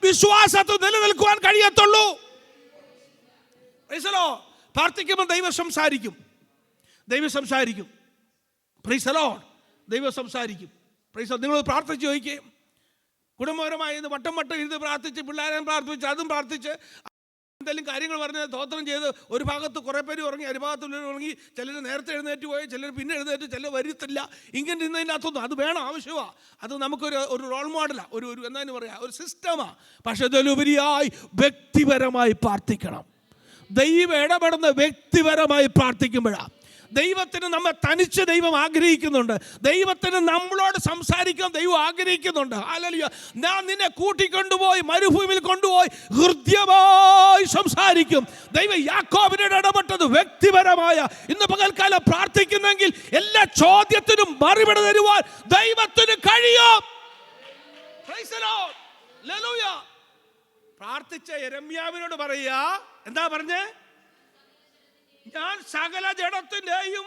വിശ്വാസത്തിൽ നിലനിൽക്കുവാൻ കഴിയത്തുള്ളൂ. പ്രാർത്ഥിക്കുമ്പോൾ ദൈവം സംസാരിക്കും. ദൈവം സംസാരിക്കും. Price the Lord. ദൈവം സംസാരിക്കും. പ്രൈസ്. നിങ്ങൾ പ്രാർത്ഥിച്ച് ചോദിക്കേ, കുടുംബപരമായി വട്ടം ഇരുന്ന് പ്രാർത്ഥിച്ച്, പിള്ളേരെ പ്രാർത്ഥിച്ച്, അതും പ്രാർത്ഥിച്ച്, എന്തെങ്കിലും കാര്യങ്ങൾ പറഞ്ഞ് സ്തോത്രം ചെയ്ത് ഒരു ഭാഗത്ത് കുറേ പേര് ഉറങ്ങി, അരുഭാഗത്തുള്ളവർ ഉറങ്ങി, ചിലർ നേരത്തെ എഴുന്നേറ്റ് പോയി, ചിലർ പിന്നെ എഴുന്നേറ്റ്, ചിലർ വരുത്തില്ല. ഇങ്ങനെ ഇരുന്നതിനകത്തൊന്നും അത് വേണം, ആവശ്യമാണ്. അത് നമുക്കൊരു റോൾ മോഡലാണ്, ഒരു എന്താണെന്ന് പറയാം, ഒരു സിസ്റ്റമാണ്. പക്ഷെ അതിലുപരിയായി വ്യക്തിപരമായി പ്രാർത്ഥിക്കണം. ദൈവം ഇടപെടുന്ന വ്യക്തിപരമായി പ്രാർത്ഥിക്കുമ്പോഴാണ്. ദൈവത്തിന് നമ്മെ തനിച്ച് ദൈവം ആഗ്രഹിക്കുന്നുണ്ട്. ദൈവത്തിന് നമ്മളോട് സംസാരിക്കാൻ ദൈവം ആഗ്രഹിക്കുന്നുണ്ട്. ഹല്ലേലൂയ. ഞാൻ നിന്നെ കൂട്ടിക്കൊണ്ടുപോയി മരുഭൂമിയിൽ കൊണ്ടുപോയി ഹൃദ്യമായി സംസാരിക്കും. ദൈവം യാക്കോബിനോട് ഇടപെട്ടത് വ്യക്തിപരമായ. ഇന്ന് പകൽക്കാലം പ്രാർത്ഥിക്കുന്നെങ്കിൽ എല്ലാ ചോദ്യത്തിനും മറുപടി തരുവാൻ ദൈവത്തിന് കഴിയും. Price the lord. ഹല്ലേലൂയ. പ്രാർത്ഥിച്ച യിരെമ്യാവിനോട് പറയുക, എന്താ പറഞ്ഞേ? ഞാൻ സകല ജഡത്തിന്റെയും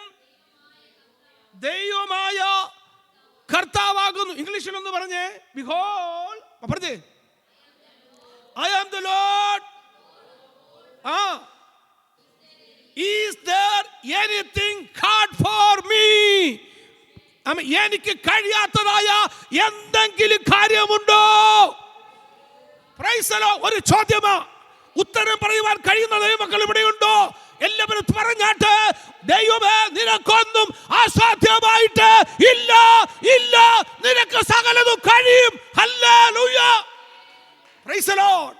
ദൈവമായ കർത്താവാകുന്നു. ഇംഗ്ലീഷിൽ ഒന്ന് പറഞ്ഞേ. ബിഹോൾഡ്. പറഞ്ഞേ, I am the Lord. Is there anything hard for me? എനിക്ക് കഴിയാത്തതായ എന്തെങ്കിലും കാര്യമുണ്ടോ? Price the lord. ഒരു ചോദ്യമാ. ഉത്തരം പറയുവാൻ കഴിയുന്ന ദൈവമക്കൾ ഇവിടെയുണ്ടോ? എല്ലാവരും പറഞ്ഞാട്ട്, ദൈവമേ നിനക്കൊന്നും അസാധ്യമായിട്ട് ഇല്ല, ഇല്ല, നിനക്ക് സകലതും കഴിയും. ഹല്ലേലൂയ. Praise the Lord.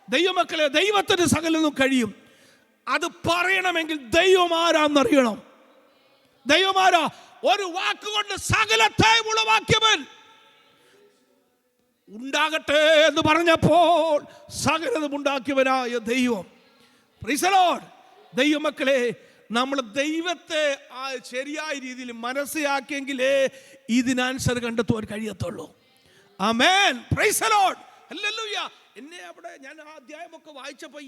ദൈവമക്കളെ, ദൈവത്തിന് സകലതും കഴിയും. അത് പറയണമെങ്കിൽ ദൈവം ആരാന്നറിയണം. ദൈവം ആരാ? ഒരു വാക്കുകൊണ്ട് സകലത്തെയും ഉളവാക്കിയവൻ. ഉണ്ടാകട്ടെ എന്ന് പറഞ്ഞപ്പോൾ സകലതും ഉണ്ടാക്കിയവനായ ദൈവം. Price the Lord. ദൈവമക്കളെ, നമ്മൾ ദൈവത്തെ ശരിയായ രീതിയിൽ മനസ്സിലാക്കിയെങ്കിലേ ഇതിന് ആൻസർ കണ്ടെത്തുവാൻ കഴിയത്തുള്ളൂ. ആമേൻ. Praise the lord. ഹല്ലേലൂയ. എന്നെ അവിടെ ഞാൻ ആ അധ്യായമൊക്കെ വായിച്ചപ്പോൾ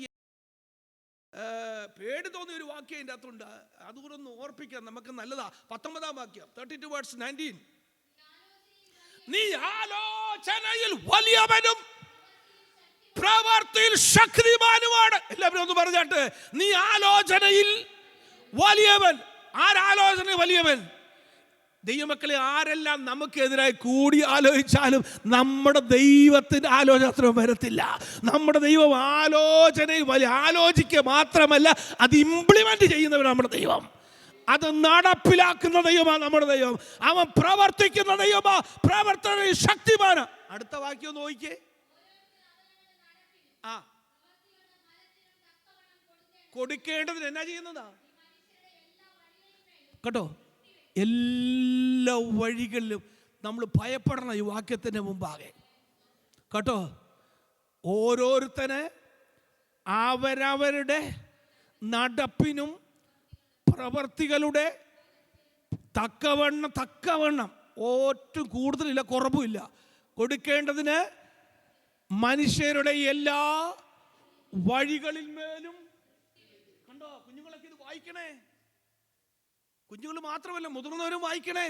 പേടി തോന്നിയ ഒരു വാക്യം അതിൻ്റെ അകത്തുണ്ട്. അതുകൂടെ ഒന്ന് ഓർപ്പിക്കാം, നമുക്ക് നല്ലതാ. 19-ാം വാക്യം, 32:19. നീ ആലോചനയിൽ വലിയവനും പ്രവർത്തിയിൽ ശക്തിമാനുമാണ്. എല്ലാവരും ഒന്ന് പറഞ്ഞാട്ട്, നീ ആലോചനയിൽ വലിയവൻ. ആരാലോചന വലിയവൻ? ദൈവമക്കളെ, ആരെല്ലാം നമുക്കെതിരായി കൂടി ആലോചിച്ചാലും നമ്മുടെ ദൈവത്തിൻ്റെ ആലോചന വരത്തില്ല. നമ്മുടെ ദൈവം ആലോചനയിൽ വലിയ ആലോചിക്കുക മാത്രമല്ല, അത് ഇംപ്ലിമെന്റ് ചെയ്യുന്നവൻ നമ്മുടെ ദൈവം. അത് നടപ്പിലാക്കുന്ന ദൈവമാണ് നമ്മുടെ ദൈവം. അവൻ പ്രവർത്തിക്കുന്ന ദൈവമാ, പ്രവർത്തന ശക്തിമാണ്. അടുത്ത വാക്യം നോക്കിക്കേ. ആ, കൊടുക്കേണ്ടതിന് എന്നാ ചെയ്യുന്നതാ കേട്ടോ. എല്ലാ വഴികളിലും നമ്മൾ ഭയപ്പെടണം ഈ വാക്യത്തിൻ്റെ മുമ്പാകെ കേട്ടോ. ഓരോരുത്തനെ അവരവരുടെ നടപ്പിനും പ്രവർത്തികളുടെ തക്കവണ്ണം ഒട്ടും കൂടുതലില്ല, കുറവുമില്ല, കൊടുക്കേണ്ടതിന് മനുഷ്യരുടെ എല്ലാ വഴികളിൽ മേലും. കണ്ടോ കുഞ്ഞുങ്ങളൊക്കെ ഇത് വായിക്കണേ. കുഞ്ഞുങ്ങൾ മാത്രമല്ല, മുതിർന്നവരും വായിക്കണേ.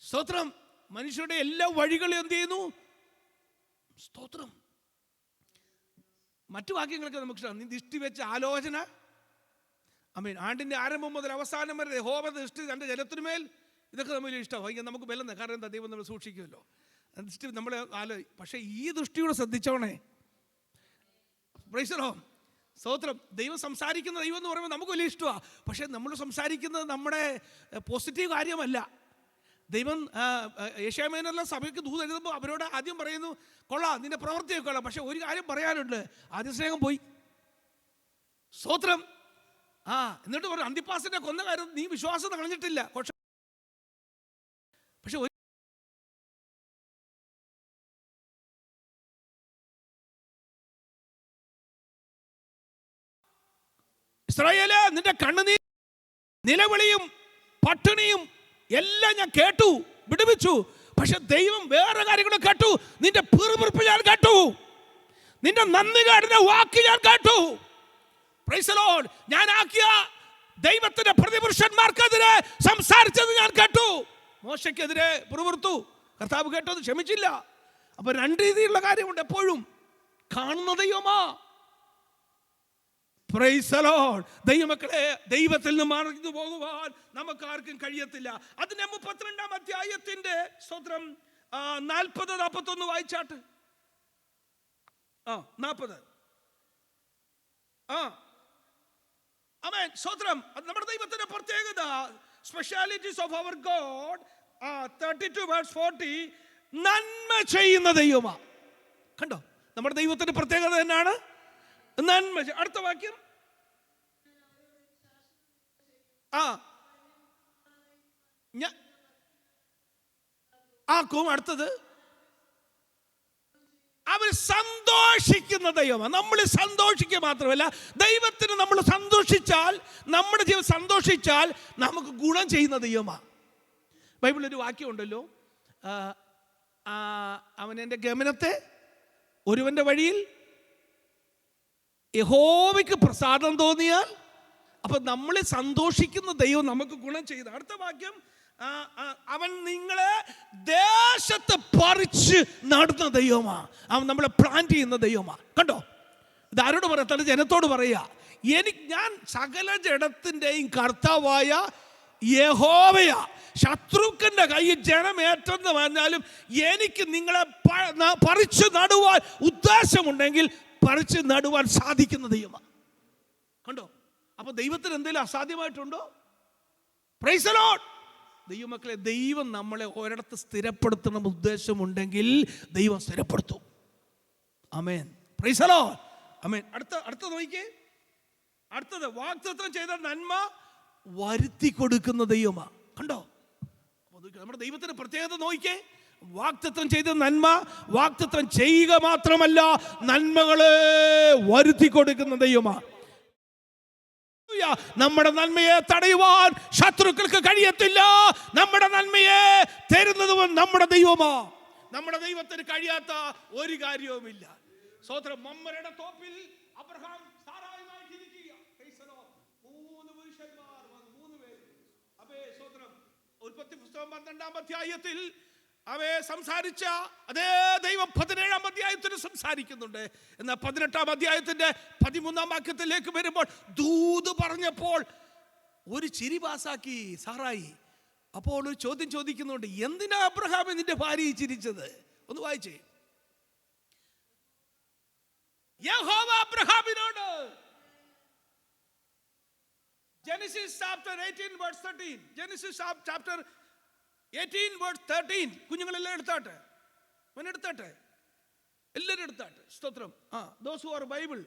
സ്തോത്രം. മനുഷ്യരുടെ എല്ലാ വഴികളും എന്ത് ചെയ്യുന്നു? സ്തോത്രം. മറ്റു വാക്യങ്ങളൊക്കെ നമുക്ക് ഇഷ്ടമാണ്. നീ ദൃഷ്ടി വെച്ച ആലോചന. ആമേൻ. ആണ്ടിൻ്റെ ആരംഭം മുതൽ അവസാനം വരെ യഹോവ ദൃഷ്ടി തൻ്റെ ജനത്തിനുമേൽ. ഇതൊക്കെ നമ്മൾ ഇഷ്ടമാണ്. നമുക്ക് ബലം, കാരണം എന്താ? ദൈവം നമ്മൾ സൂക്ഷിക്കുമല്ലോ. ദൃഷ്ടി നമ്മളെ പക്ഷേ ഈ ദൃഷ്ടിയോടെ ശ്രദ്ധിച്ചോണേ. Praise the lord. സ്തോത്രം. ദൈവം സംസാരിക്കുന്ന ദൈവം എന്ന് പറയുമ്പോൾ നമുക്ക് വലിയ ഇഷ്ടമാണ്. പക്ഷേ നമ്മൾ സംസാരിക്കുന്നത് നമ്മുടെ പോസിറ്റീവ് കാര്യമല്ല. ദൈവം യേശയ്യാവിനെല്ലാം സഭയ്ക്ക് ദൂത് എഴുതുമ്പോൾ അവരോട് ആദ്യം പറയുന്നു, കൊള്ളാം നിന്റെ പ്രവൃത്തിയൊക്കെ കൊള്ളാം, പക്ഷെ ഒരു കാര്യം പറയാനുണ്ട്, ആദ്യ സ്നേഹം പോയി. സ്തോത്രം. എന്നിട്ട് പറഞ്ഞു, അന്തിപ്പാസിനെ കൊന്ന കാര്യം നീ വിശ്വാസം കളഞ്ഞിട്ടില്ല. പക്ഷെ ഇസ്രായേലേ, നിന്റെ കണ്ണുനീർ നിലവിളിയും പട്ടിണിയും എല്ലാം ഞാൻ കേട്ടു, വിടുവിച്ചു. പക്ഷെ ദൈവം വേറെ കാര്യങ്ങളും കേട്ടു. നിന്റെ പിറുപിറുപ്പ് ഞാൻ കേട്ടു, നിന്റെ നന്ദികേടിന്റെ വാക്ക് ഞാൻ കേട്ടു. Price the Lord. ഞാൻ ആക്കിയ ദൈവത്തിന്റെ പ്രതിപുരുഷന്മാർക്കെതിരെ സംസാരിച്ചത് ഞാൻ കേട്ടു. മോശയ്ക്കെതിരെ പിറുപിറുത്തു, കർത്താവ് കേട്ടത് ക്ഷമിച്ചില്ല. അപ്പൊ രണ്ട് രീതിയിലുള്ള കാര്യമുണ്ട്. എപ്പോഴും കാണുന്ന ദൈവമാ. Price the Lord. ദൈവമക്കളെ, ദൈവത്തിൽ നിന്ന് മറന്നു പോകുവാൻ നമുക്ക് ആർക്കും കഴിയത്തില്ല. അതിന്റെ 32-ാം അധ്യായത്തിന്റെ സ്തോത്രം 40-41 വായിച്ചാട്ട്. 40. ആമേൻ. സ്തോത്രം. അത് നമ്മുടെ ദൈവത്തിന്റെ പ്രത്യേകത. Specialities of our God. 32:40. നന്മ ചെയ്യുന്ന ദൈവമാ. കണ്ടോ, നമ്മുടെ ദൈവത്തിന്റെ പ്രത്യേകത എന്നാണ്? നന്മ. അടുത്ത വാക്യം. ആക്കും. അടുത്തത്, അവർ സന്തോഷിക്കുന്ന ദൈവമാണ്. നമ്മൾ സന്തോഷിക്കുക മാത്രമല്ല, ദൈവത്തിന് നമ്മൾ സന്തോഷിച്ചാൽ, നമ്മുടെ ജീവൻ സന്തോഷിച്ചാൽ നമുക്ക് ഗുണം ചെയ്യുന്ന ദൈവമാണ്. ബൈബിളിൽ ഒരു വാക്യം ഉണ്ടല്ലോ, അവൻ എൻ്റെ ഗമനത്തെ ഒരുവന്റെ വഴിയിൽ യഹോവയ്ക്ക് പ്രസാദം തോന്നിയാൽ, അപ്പൊ നമ്മൾ സന്തോഷിക്കുന്ന ദൈവം നമുക്ക് ഗുണം ചെയ്ത. അടുത്ത വാക്യം, അവൻ നിങ്ങളെ ദേശത്ത് പറിച്ച് നടുന്ന ദൈവമാ. അവൻ നമ്മളെ പ്ലാന്റ് ചെയ്യുന്ന ദൈവമാ. കണ്ടോ, ഇത് ആരോട് പറയാ? തന്റെ ജനത്തോട് പറയാ, ഞാൻ സകല ജഡത്തിൻ്റെയും കർത്താവായ യഹോവയാ. ശത്രുക്കന്റെ കയ്യിൽ ജനമേറ്റെന്ന് പറഞ്ഞാലും എനിക്ക് നിങ്ങളെ പറിച്ചു നടുവാൻ ഉദ്ദേശമുണ്ടെങ്കിൽ പറിച്ച് നടുവാൻ സാധിക്കുന്ന ദൈവമാണ്. കണ്ടോ, അപ്പൊ ദൈവത്തിന് എന്തെങ്കിലും അസാധ്യമായിട്ടുണ്ടോ? Price the Lord. ദൈവമക്കളെ, ദൈവം നമ്മളെ ഒരിടത്ത് സ്ഥിരപ്പെടുത്തണം ഉദ്ദേശമുണ്ടെങ്കിൽ ദൈവം സ്ഥിരപ്പെടുത്തും. ആമേൻ. Praise the lord. ആമേൻ. അടുത്ത നോക്കിക്കേ. അടുത്തത്, വാഗ്ദത്തം ചെയ്ത നന്മ വരുത്തി കൊടുക്കുന്ന ദൈവമാണ്. കണ്ടോ, നമ്മുടെ ദൈവത്തിന്റെ പ്രത്യേകത നോക്കിക്കേ. വാഗ്ദത്തം ചെയ്ത നന്മ വാഗ്ദത്തം ചെയ്യുക മാത്രമല്ല, നന്മകളെ വരുത്തി കൊടുക്കുന്ന ദൈവമാണ്. നമ്മുടെ നന്മയെ തടയുവാൻ ശത്രുക്കൾക്ക് കഴിയത്തില്ല. നമ്മുടെ നന്മയെ തരുന്നതും നമ്മുടെ ദൈവമാ. നമ്മുടെ ദൈവത്തിന് കഴിയാത്ത ഒരു കാര്യവുമില്ല. സ്തോത്രം. മമ്മരുടെ തോപ്പിൽ അബ്രഹാം സാറായുമായി ജീവിക്കുക. Praise the Lord. 3 പുരുഷന്മാർ വന്നു, 3 പേര്. അബേ സ്തോത്രം. ഉൽപ്പത്തി പുസ്തകം 12-ാം അധ്യായത്തിൽ അവയെ സംസാരിച്ച അതേ ദൈവം 17-ാം അധ്യായത്തിൽ സംസാരിക്കുന്നുണ്ട്. എന്നാൽ 18-ാം അധ്യായത്തിന്റെ 13-ാം വാക്യത്തിലേക്ക് വരുമ്പോൾ ദൂത് പറഞ്ഞപ്പോൾ ഒരു ചിരി പാസാക്കി സാറായി. അപ്പോൾ ഒരു ചോദ്യം ചോദിക്കുന്നുണ്ട്, എന്തിനാ അബ്രഹാം നിന്റെ ഭാര്യ ചിരിച്ചത്? ഒന്ന് വായിച്ചേ. യഹോവ അബ്രഹാമിനോട്, Genesis chapter 18 verse 13. Genesis chapter 18 verse 13. കുഞ്ഞുങ്ങളെല്ലാം എടുത്താട്ടെ, എടുത്താട്ടെ, എല്ലാവരും എടുത്താട്ടെ. സ്തോത്രം. those who are Bible,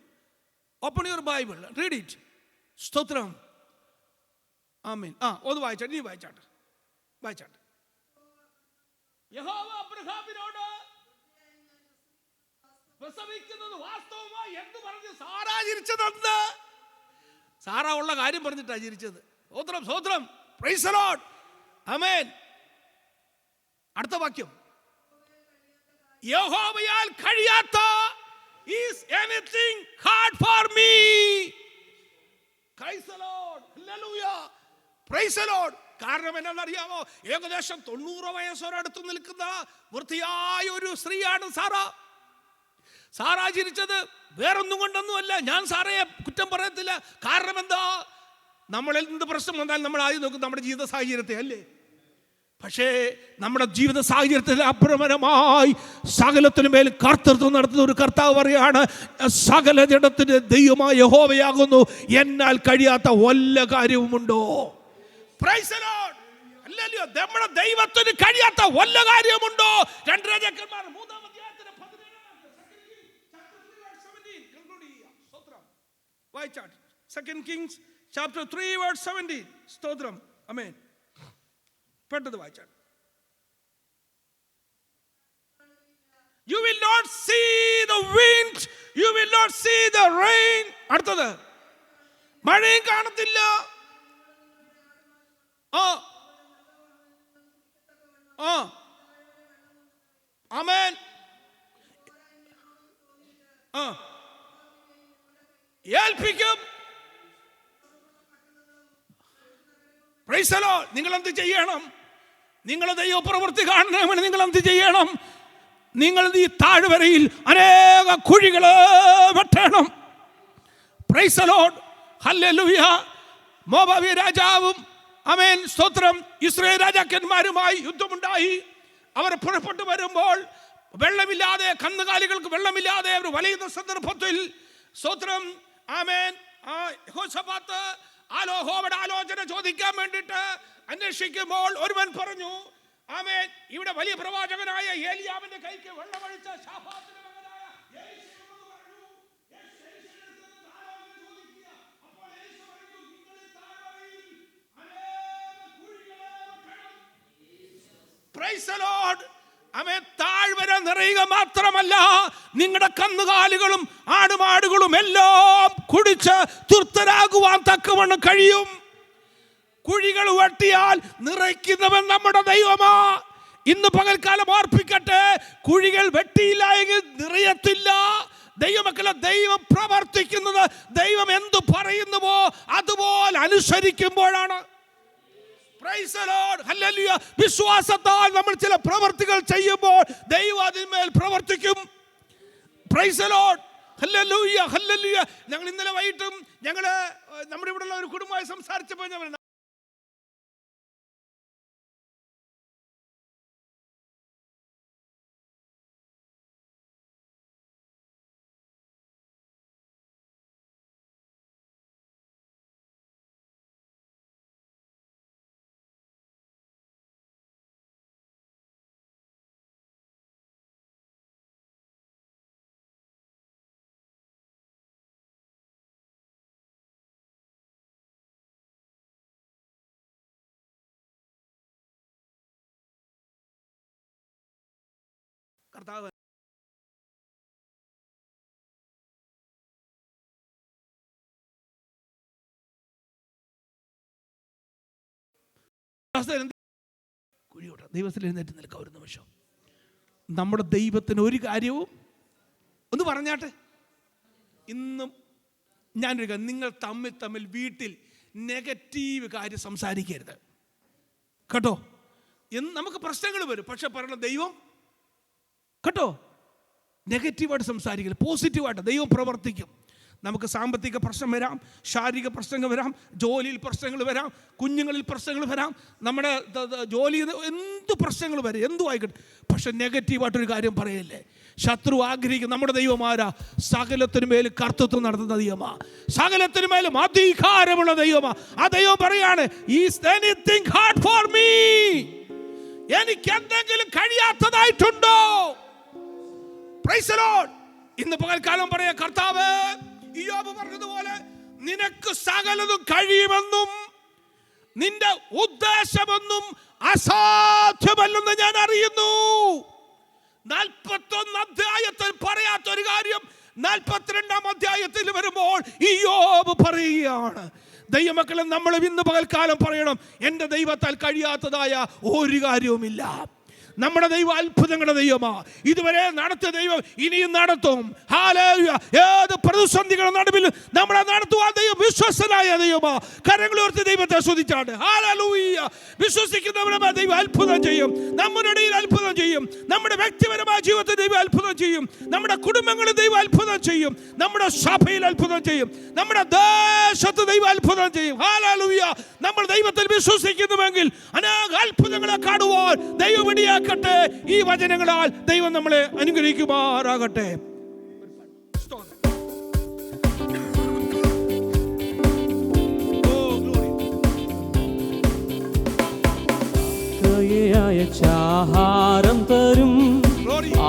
open your Bible, read it. സ്തോത്രം. ആമേൻ. ഒന്ന് വായിച്ചാട്ടെ, നീ വായിച്ചാട്ടെ, വായിച്ചാട്ടെ. യഹോവ അബ്രഹാമിനോട് പ്രസവിക്കുന്നത് വാസ്തവമായി എന്ന് പറഞ്ഞ് സാറാ ചിരിച്ചതെന്ന്. സാറാ ഉള്ള കാര്യം പറഞ്ഞിട്ടാ ചിരിച്ചത്. സ്തോത്രം, സ്തോത്രം. Praise the lord. ആമേൻ. അടുത്ത വാക്യം, യഹോവയാൽ കഴിയാത്ത is anything hard for me. Praise the Lord. Hallelujah. Praise the Lord. കാരണം എന്താണെന്നറിയാമോ? ഏകദേശം 90 വയസ്സോടടുത്ത് നിൽക്കുന്ന വൃത്തിയായ ഒരു സ്ത്രീയാണ് സാറാ. സാറാ ചിരിച്ചത് വേറൊന്നും കൊണ്ടൊന്നുമല്ല. ഞാൻ സാറയെ കുറ്റം പറയത്തില്ല. കാരണം എന്താ? നമ്മളിൽ എന്ത് പ്രശ്നം വന്നാലും നമ്മൾ ആദ്യം നോക്കും നമ്മുടെ ജീവിത സാഹചര്യത്തെ അല്ലേ? പക്ഷേ നമ്മുടെ ജീവിത സാഹചര്യത്തിൽ അപ്രമരമായി സകലത്തിനു മേൽ കർത്തൃത്വം നടത്തുന്ന ഒരു കർത്താവ് പറയാണ്, സകല ജഡത്തിന്റെ ദൈവമായ യഹോവയാകുന്നു, എന്നാൽ കഴിയാത്ത വല്ല കാര്യവുമുണ്ടോ? Praise the lord. ഹല്ലേലൂയ. നമ്മുടെ ദൈവത്തിന് കഴിയാത്ത വല്ല കാര്യവുമുണ്ടോ? 2 രാജാക്കന്മാർ 3-ാം അധ്യായത്തിന്റെ 17 വായിച്ചാട്ടെ. 2 Kings chapter 3 verse 17. സ്തോത്രം. ആമേൻ. പെട്ടെന്ന് വായിച്ചാട്ടെ. You will not see the wind, you will not see the rain. അടുത്തത്, മഴയും കാണത്തില്ല. ആമേൻ. ഏൽപ്പിക്കും. Price the Lord. നിങ്ങൾ എന്ത് ചെയ്യണം? നിങ്ങളുടെ ദൈവപ്രവൃത്തി കാണണമെന്ന് നിങ്ങൾ എന്ത് ചെയ്യണം? നിങ്ങൾ ഈ താഴ്വരയിൽ അനേക കുഴികൾ വെട്ടണം. Price the lord. Hallelujah. Moab രാജാവും ആമേൻ സ്തോത്രം ഇസ്രായേൽ രാജാക്കന്മാരുമായി യുദ്ധമുണ്ടായി. അവർ പുറപ്പെട്ടു വരുമ്പോൾ വെള്ളമില്ലാതെ, കന്നുകാലികൾക്ക് വെള്ളമില്ലാതെ അവർ വലയുന്ന സന്ദർഭത്തിൽ സ്തോത്രം ആമേൻ യഹോശഫാത്ത് യഹോവയുടെ ആലോചന ചോദിക്കാൻ വേണ്ടിയിട്ട് അന്വേഷിക്കുമ്പോൾ ഒരുവൻ പറഞ്ഞു, ആമേൻ, ഇവിടെ വലിയ പ്രവാചകനായ ഏലിയാവിന്റെ കൈക്ക് വെള്ളമൊഴിച്ച ശാഫാത്തിന്റെ മകനായ എലീശ എന്ന് പറഞ്ഞു. Praise the lord. ആമേൻ. താഴ്വര നിറയുക മാത്രമല്ല, നിങ്ങളുടെ കന്നുകാലികളും ആടുമാടുകളും എല്ലാം കുടിച്ച് തൃപ്തരാകുവാൻ തക്കവണ്ണം കഴിയും. കുഴികൾ വെട്ടിയാൽ നിറയ്ക്കുന്നവൻ നമ്മുടെ ദൈവമാ. ഇന്ന് പകൽക്കാലം ഓർപ്പിക്കട്ടെ, കുഴികൾ വെട്ടിയില്ല എങ്കിൽ നിറയത്തില്ല. ദൈവമക്കളെ, ദൈവം പ്രവർത്തിക്കുന്നത് ദൈവം എന്തു പറയുന്നുവോ അതുപോലെ അനുസരിക്കുമ്പോഴാണ്. Praise the lord. ഹല്ലേലൂയ. വിശ്വാസത്താൽ നമ്മൾ ചില പ്രവർത്തികൾ ചെയ്യുമ്പോൾ ദൈവം അതിന്മേൽ പ്രവർത്തിക്കും. Praise the lord. ഹല്ലേലൂയ, ഹല്ലേലൂയ. ഞങ്ങൾ ഇന്നലെ വൈകിട്ടും നമ്മുടെ ഇവിടെയുള്ള ഒരു കുടുംബമായി സംസാരിച്ചപ്പോൾ ഞാൻ കർത്താവ് കുഴിയോട്ടെ. ദൈവത്തിൽ എഴുന്നേറ്റ് നിൽക്കാം ഒരു നിമിഷം. നമ്മുടെ ദൈവത്തിന് ഒരു കാര്യവും ഒന്ന് പറഞ്ഞാട്ടെ. ഇന്നും ഞാനൊരു കാര്യം, നിങ്ങൾ തമ്മിൽ വീട്ടിൽ നെഗറ്റീവ് കാര്യം സംസാരിക്കരുത് കേട്ടോ. നമുക്ക് പ്രശ്നങ്ങൾ വരും, പക്ഷെ പറയണ ദൈവം കേട്ടോ. നെഗറ്റീവായിട്ട് സംസാരിക്കില്ല, പോസിറ്റീവായിട്ട് ദൈവം പ്രവർത്തിക്കും. നമുക്ക് സാമ്പത്തിക പ്രശ്നം വരാം, ശാരീരിക പ്രശ്നങ്ങൾ വരാം, ജോലിയിൽ പ്രശ്നങ്ങൾ വരാം, കുഞ്ഞുങ്ങളിൽ പ്രശ്നങ്ങൾ വരാം, നമ്മുടെ ജോലി എന്ത് പ്രശ്നങ്ങൾ വരും, എന്തു ആയിക്കോട്ടെ. പക്ഷെ നെഗറ്റീവായിട്ടൊരു കാര്യം പറയല്ലേ. ശത്രു ആഗ്രഹിക്കും, നമ്മുടെ ദൈവം ആരാ? സകലത്തിനു മേൽ കർത്തൃത്വം നടത്തുന്ന ദൈവമാ, സകലത്തിനു മേലും അധികാരമുള്ള ദൈവമാ. ആ ദൈവം പറയാണ്, is anything hard for me? എനിക്ക് എന്തെങ്കിലും കഴിയാത്തതായിട്ടുണ്ടോ? Price the Lord. ഇന്ന് പകൽക്കാലം പറയാ, കർത്താവ് ഇയ്യോബ് പറഞ്ഞതുപോലെ നിനക്ക് സകലതും കഴിയുമെന്നും നിന്റെ ഉദ്ദേശമൊന്നും അസാധ്യമല്ലെന്ന് ഞാൻ അറിയുന്നു. 41 അധ്യായത്തിൽ പറയാത്തൊരു കാര്യം 42-ാം അധ്യായത്തിൽ വരുമ്പോൾ ഇയ്യോബ് പറയുകയാണ്. ദൈവമക്കളെ, നമ്മൾ ഇന്ന് പകൽക്കാലം പറയണം, എൻ്റെ ദൈവത്താൽ കഴിയാത്തതായ ഒരു കാര്യവുമില്ല. നമ്മുടെ ദൈവം അത്ഭുതങ്ങളുടെ ദൈവമാ. ഇതുവരെ നടത്തിയ ദൈവം ഇനിയും നടത്തും. ഹല്ലേലൂയ. ഏത് പ്രതിസന്ധികളുടെ നടുവിൽ നമ്മളെ നടത്തുവാൻ ദൈവം വിശ്വസ്തനായ ദൈവമാ. കരങ്ങളുയർത്തി ദൈവത്തെ സ്തുതിച്ചാണ്. ഹല്ലേലൂയ. വിശ്വസിക്കുന്നവരെ ദൈവം അത്ഭുതം ചെയ്യും, നമ്മുടെ ഇടയിൽ അത്ഭുതം ചെയ്യും, നമ്മുടെ വ്യക്തിപരമായ ജീവിതത്തിൽ ദൈവം അത്ഭുതം ചെയ്യും, നമ്മുടെ കുടുംബങ്ങളിൽ ദൈവം അത്ഭുതം ചെയ്യും, നമ്മുടെ സഭയിൽ അത്ഭുതം ചെയ്യും, നമ്മുടെ ദേശത്ത് ദൈവം അത്ഭുതം ചെയ്യും. ഹല്ലേലൂയ. നമ്മൾ ദൈവത്തിൽ വിശ്വസിക്കുന്നുവെങ്കിൽ അനേക അത്ഭുതങ്ങളെ കാണുവാൻ ദൈവം ഇടയാക്കട്ടെ. ഈ വചനങ്ങളാൽ ദൈവം നമ്മളെ അനുഗ്രഹിക്കുമാറാകട്ടെ. ആഹാരം തരും,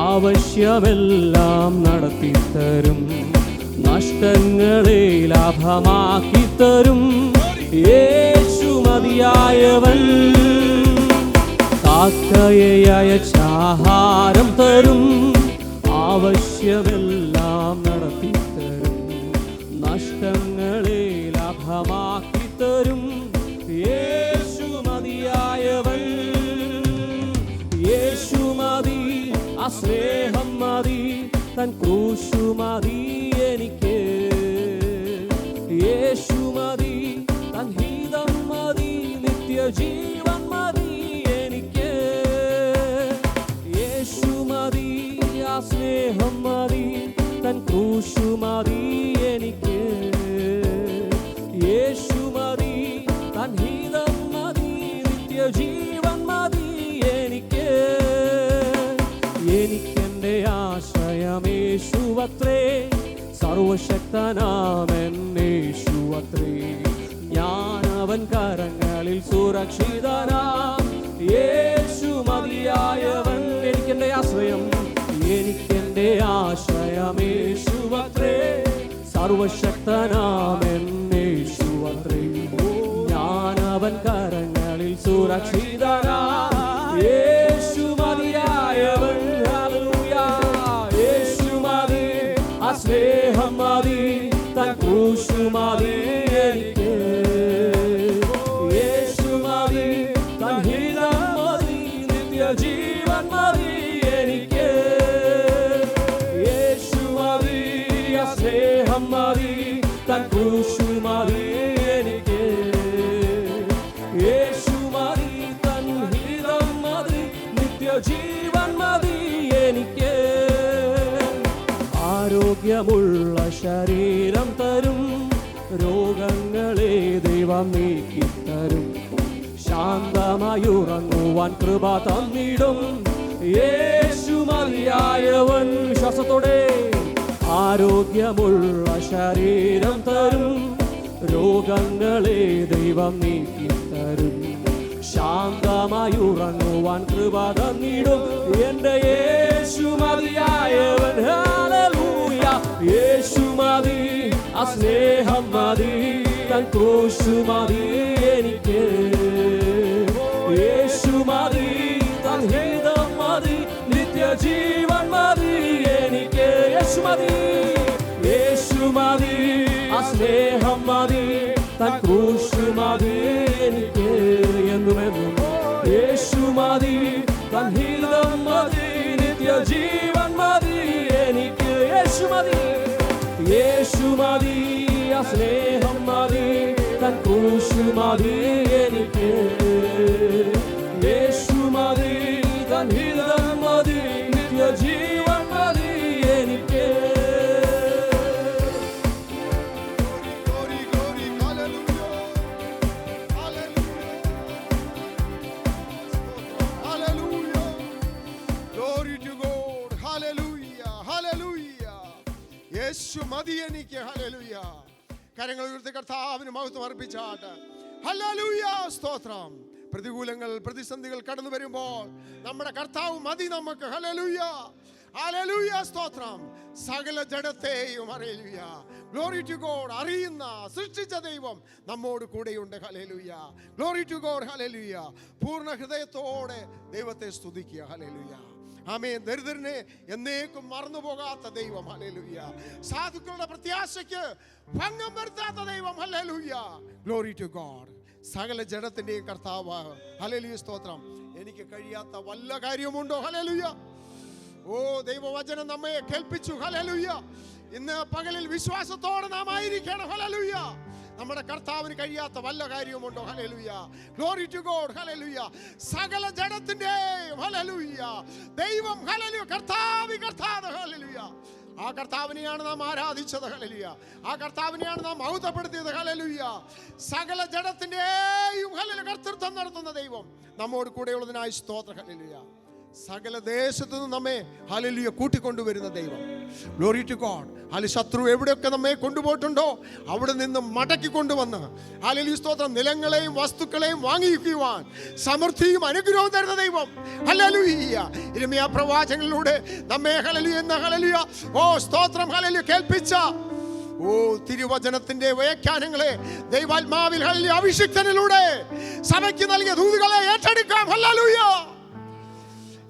ആവശ്യമെല്ലാം നടത്തി തരും, നഷ്ടങ്ങളെ ലാഭമാക്കി തരും. യേശു മതിയായവൻ. കാക്കയെ അയച്ചാഹാരം തരും, ആവശ്യമെല്ലാം നടത്തി തരും, നഷ്ടങ്ങളെ ലാഭമാക്കി തരും. യേശു മതിയായവൻ. യേശു മതി, ആ സ്നേഹം മതി, തൻ ക്രൂശു മതി എനിക്ക്. യേശു മതി, തൻ ഹിതം മതി, നിത്യജീവൻ മതി എനിക്ക്. യേശു മതി, ആ സ്നേഹം മതി, തൻ ക്രൂശു മതി എനിക്ക്. യേശു മതി, തൻ ഹിതം മതി, നിത്യജീവൻ മതി എനിക്ക്. എനിക്കെൻ്റെ ആശ്രയമേശുവത്രേ, സർവശക്തനാമെന്നേശുവത്രേ. ഞാനവൻ കരങ്ങളിൽ സുരക്ഷിതനാം. യേശു മതിയായവൻ. എനിക്കെൻ്റെ ആശ്രയം, എനിക്കെൻ്റെ ആശ്രയമേശുവത്രേ, സർവശക്തനാമെന്നേശുവത്രേ. ഞാനവൻ കരങ്ങളിൽ സുരക്ഷിതനാം. യേശു മതിയായവൻ. ഹല്ലേലൂയ. യേശു മതി, ആ സ്നേഹം മതി, തൻ ക്രൂശു മതി എനിക്ക്. യേശു മതി, തൻ ഹിതം മതി, നിത്യജീവൻ മതി എനിക്ക്. യേശു മതി, ആ സ്നേഹം മതി, തൻ ക്രൂശു മതി എനിക്ക്. യേശു മതി, തൻ ഹിതം മതി, നിത്യജീവൻ മതി എനിക്ക്. ആരോഗ്യമുള്ള ശരീരം തരും, രോഗങ്ങളെ ദൈവം നീക്കിത്തരും, ശാന്തമായി ഉറങ്ങുവാൻ കൃപ തന്നിടും. യേശു മതിയായവൻ. വിശ്വാസത്തോടെ. ആരോഗ്യമുള്ള ശരീരം തരും, രോഗങ്ങളെ ദൈവം നീക്കിത്തരും, ശാന്തമായി ഉറങ്ങുവാൻ കൃപ തന്നിടും. എൻ്റെ യേശു മതിയായവൻ. ഹല്ലേലൂയ. യേശു മതി, ആ സ്നേഹം മതി, തൻ ക്രൂശു മതി എനിക്ക്. യേശു മതി, തൻ ഹിതം മതി, നിത്യജീവൻ മതി എനിക്ക്. യേശു മതി, യേശു മതി, ആ സ്നേഹം മതി, തൻ ക്രൂശു മതി എനിക്ക്. എന്നുമെന്നും യേശു മതി, തൻ ഹിതം മതി, നിത്യ യേശു മതി, ആ സ്നേഹം മതി, തൻ ക്രൂശ് മതി എനിക്ക്. യേശു മതി, തൻ ഹിതം മതി, നിത്യജീവൻ മതി എനിക്ക്. Glory, glory, hallelujah. Hallelujah. Hallelujah. Glory to God. Hallelujah. Hallelujah. യേശു മതി എനിക്ക്. ഹല്ലേലൂയ. കരങ്ങൾ ഉയർത്തി കർത്താവിന് മഹത്വം അർപ്പിച്ചാട്ട്. ഹല്ലേലൂയ. സ്തോത്രം. പ്രതികൂലങ്ങൾ, പ്രതിസന്ധികൾ കടന്നു വരുമ്പോൾ നമ്മുടെ കർത്താവ് മതി നമുക്ക്. ഹല്ലേലൂയ. ഹല്ലേലൂയ. സ്തോത്രം. സകല ജഡത്തെയും ഹല്ലേലൂയ. Glory to God. അറിയുന്ന സൃഷ്ടിച്ച ദൈവം നമ്മോട് കൂടെയുണ്ട്. Hallelujah. Glory to God. Hallelujah. പൂർണ്ണ ഹൃദയത്തോടെ ദൈവത്തെ സ്തുതിക്കുക. ഹല്ലേലൂയ. ആമേൻ. ദരിദ്രനെ എന്നേക്കും മറന്നു പോകാത്ത ദൈവം. ഹല്ലേലൂയ. സാധുക്കളുടെ പ്രത്യാശയ്ക്ക് ഭംഗം വരുത്താത്ത ദൈവം. ഹല്ലേലൂയ. Glory to God. സകല ജഡത്തിന്റെയും കർത്താവ്. ഹല്ലേലൂയ. സ്തോത്രം. എനിക്ക് കഴിയാത്ത വല്ല കാര്യമുണ്ടോ? ഹല്ലേലൂയ. ഓ, ദൈവവചനം നമ്മെ കേൾപ്പിച്ചു. ഹല്ലേലൂയ. ഇന്ന് പകലിൽ വിശ്വാസത്തോടെ നാം ആയിരിക്കണം. ഹല്ലേലൂയ. നമ്മുടെ കർത്താവിന് കഴിയാത്ത വല്ല കാര്യവുമുണ്ടോ? ഹല്ലേലൂയ. Glory to God. ഹല്ലേലൂയ. സകല ജഡത്തിന്റെയും ഹല്ലേലൂയ ദൈവം. ഹല്ലേലൂയ. കർത്താവ്. ഹല്ലേലൂയ. ആ കർത്താവിനെയാണ് നാം ആരാധിച്ചത്. ഹല്ലേലൂയ. ആ കർത്താവിനെയാണ് നാം മഹത്വപ്പെടുത്തിയത്. ഹല്ലേലൂയ. സകല ജഡത്തിന്റെയും ഹല്ലേലൂയ കർത്തൃത്വം നടത്തുന്ന ദൈവം നമ്മോട് കൂടെയുള്ളതിനായി സ്തോത്രം. ഹല്ലേലൂയ. സകല ദേശത്തു നിന്ന് നമ്മെ ഹല്ലേലൂയ കൂട്ടിക്കൊണ്ടുവരുന്ന ദൈവം. Glory to God. ഹല്ലേലൂയ. ശത്രു എവിടെയൊക്കെ നമ്മെ കൊണ്ടുപോയിട്ടുണ്ടോ അവിടെ നിന്ന് മടക്കി കൊണ്ടുവന്ന് ഹല്ലേലൂയ സ്തോത്രം നിലങ്ങളെയും വസ്തുക്കളെയും വാങ്ങിക്കുവാൻ സമൃദ്ധിയും അനുഗ്രഹവും തരുന്ന ദൈവം. ഹല്ലേലൂയ. യിരെമ്യാ പ്രവാചകനിലൂടെ നമ്മെ ഹല്ലേലൂയ എന്ന ഹല്ലേലൂയ ഓ സ്തോത്രം ഹല്ലേലൂയ കേൾപ്പിച്ച ഓ തിരുവചനത്തിന്റെ വ്യാഖ്യാനങ്ങളെ ദൈവാത്മാവിൽ ഹല്ലേലൂയ അഭിഷിക്തനിലൂടെ സഭയ്ക്ക് നൽകിയ ദൂതുകളെ ഏറ്റെടുക്കാം. ഹല്ലേലൂയ.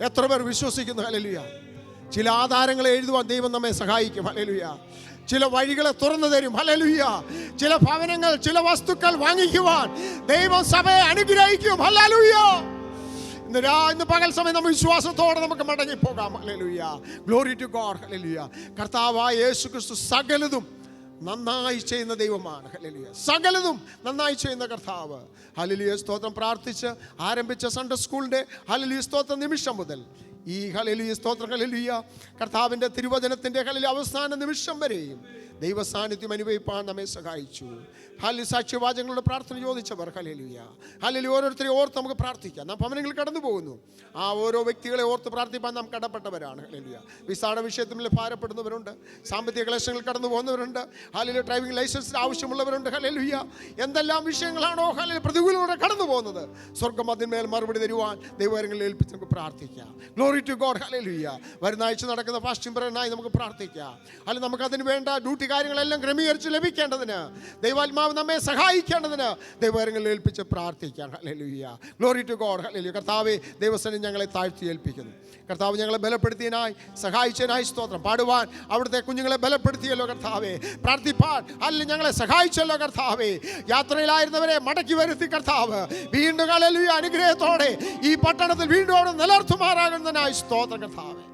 എത്ര പേർ വിശ്വസിക്കുന്നു? ഹല്ലേലൂയ. ചില ആധാരങ്ങളെ എഴുതുവാൻ ദൈവം നമ്മെ സഹായിക്കും. ഹല്ലേലൂയ. ചില വഴികളെ തുറന്നു തരും. ഹല്ലേലൂയ. ചില ഭവനങ്ങൾ, ചില വസ്തുക്കൾ വാങ്ങിക്കുവാൻ ദൈവം സഭയെ അനുഗ്രഹിക്കും. ഹല്ലേലൂയ. ഇന്ന് പകൽ സമയം നമ്മൾ വിശ്വാസത്തോടെ നമുക്ക് മടങ്ങി പോകാം. Hallelujah. Glory to God. Hallelujah. കർത്താവായ യേശുക്രിസ്തു സകലതും നന്നായി ചെയ്യുന്ന ദൈവമാണ്. ഹല്ലേലൂയ. സകലതും നന്നായി ചെയ്യുന്ന കർത്താവ്. ഹല്ലേലൂയ. സ്തോത്രം. പ്രാർത്ഥിച്ച് ആരംഭിച്ച സൺഡേ സ്കൂളിൻ്റെ ഹല്ലേലൂയ സ്തോത്ര നിമിഷം മുതൽ ഈ ഹല്ലേലൂയ സ്തോത്രം ഹല്ലേലൂയ കർത്താവിൻ്റെ തിരുവചനത്തിൻ്റെ ഹല്ലേലൂയ അവസാന നിമിഷം വരെയും ദൈവ സാന്നിധ്യം അനുഭവിപ്പാൻ നമ്മെ സഹായിച്ചു. ഹല്ലേലൂയ. സാക്ഷ്യവാചകങ്ങളുടെ പ്രാർത്ഥന ചോദിച്ചവർ ഹല്ലേലൂയ. ഹല്ലേലൂയ. ഓരോരുത്തരെ ഓർത്ത് നമുക്ക് പ്രാർത്ഥിക്കാം. നാം ഭവനങ്ങളിൽ കടന്നു പോകുന്നു. ആ ഓരോ വ്യക്തികളെ ഓർത്ത് പ്രാർത്ഥിപ്പാൻ നാം കടപ്പെട്ടവരാണ്. ഹല്ലേലൂയ. വിസയുടെ വിഷയത്തിൽ ഭാരപ്പെടുന്നവരുണ്ട്. സാമ്പത്തിക ക്ലേശങ്ങൾ കടന്നു പോകുന്നവരുണ്ട്. ഹല്ലേലൂയ. ഡ്രൈവിംഗ് ലൈസൻസിന് ആവശ്യമുള്ളവരുണ്ട്. ഹല്ലേലൂയ. എന്തെല്ലാം വിഷയങ്ങളാണോ ഹല്ലേലൂയ പ്രതികൂലൂടെ കടന്നു പോകുന്നത് സ്വർഗ്ഗം അതിന്മേൽ മറുപടി തരുവാൻ ദൈവകരങ്ങളിൽ ഏൽപ്പിച്ച് നമുക്ക് പ്രാർത്ഥിക്കാം. Glory to God. ഹല്ലേലൂയ. വരുന്ന ആഴ്ച നടക്കുന്ന ഫാസ്റ്റിംഗ് പ്രയറിനായി നമുക്ക് പ്രാർത്ഥിക്കാം. അല്ലെങ്കിൽ നമുക്ക് അതിന് വേണ്ട ഡ്യൂട്ടി കാര്യങ്ങളെല്ലാം ക്രമീകരിച്ച് ലഭിക്കേണ്ടതിന് ദൈവാത്മാവ് നമ്മെ സഹായിക്കേണ്ടതിന് ദൈവകരങ്ങളിൽ ഏൽപ്പിച്ച് പ്രാർത്ഥിക്കാം. Hallelujah. Glory to God. Hallelujah. കർത്താവേ, ദൈവസന്നിധി ഞങ്ങളെ താഴ്ത്തി ഏൽപ്പിക്കുന്നു. കർത്താവ് ഞങ്ങളെ ബലപ്പെടുത്തിയതിനായി സഹായിച്ചതിനായി സ്തോത്രം. പാടുവാൻ അവിടുത്തെ കുഞ്ഞുങ്ങളെ ബലപ്പെടുത്തിയല്ലോ കർത്താവേ. പ്രാർത്ഥിപ്പാൻ അല്ലെങ്കിൽ ഞങ്ങളെ സഹായിച്ചല്ലോ കർത്താവേ. യാത്രയിലായിരുന്നവരെ മടക്കി വരുത്തി കർത്താവ് വീണ്ടും ഹല്ലേലൂയ അനുഗ്രഹത്തോടെ ഈ പട്ടണത്തിൽ വീണ്ടും അവിടെ നിലർത്തുമാറാകുന്നതിനായി സ്തോത്രം കർത്താവേ.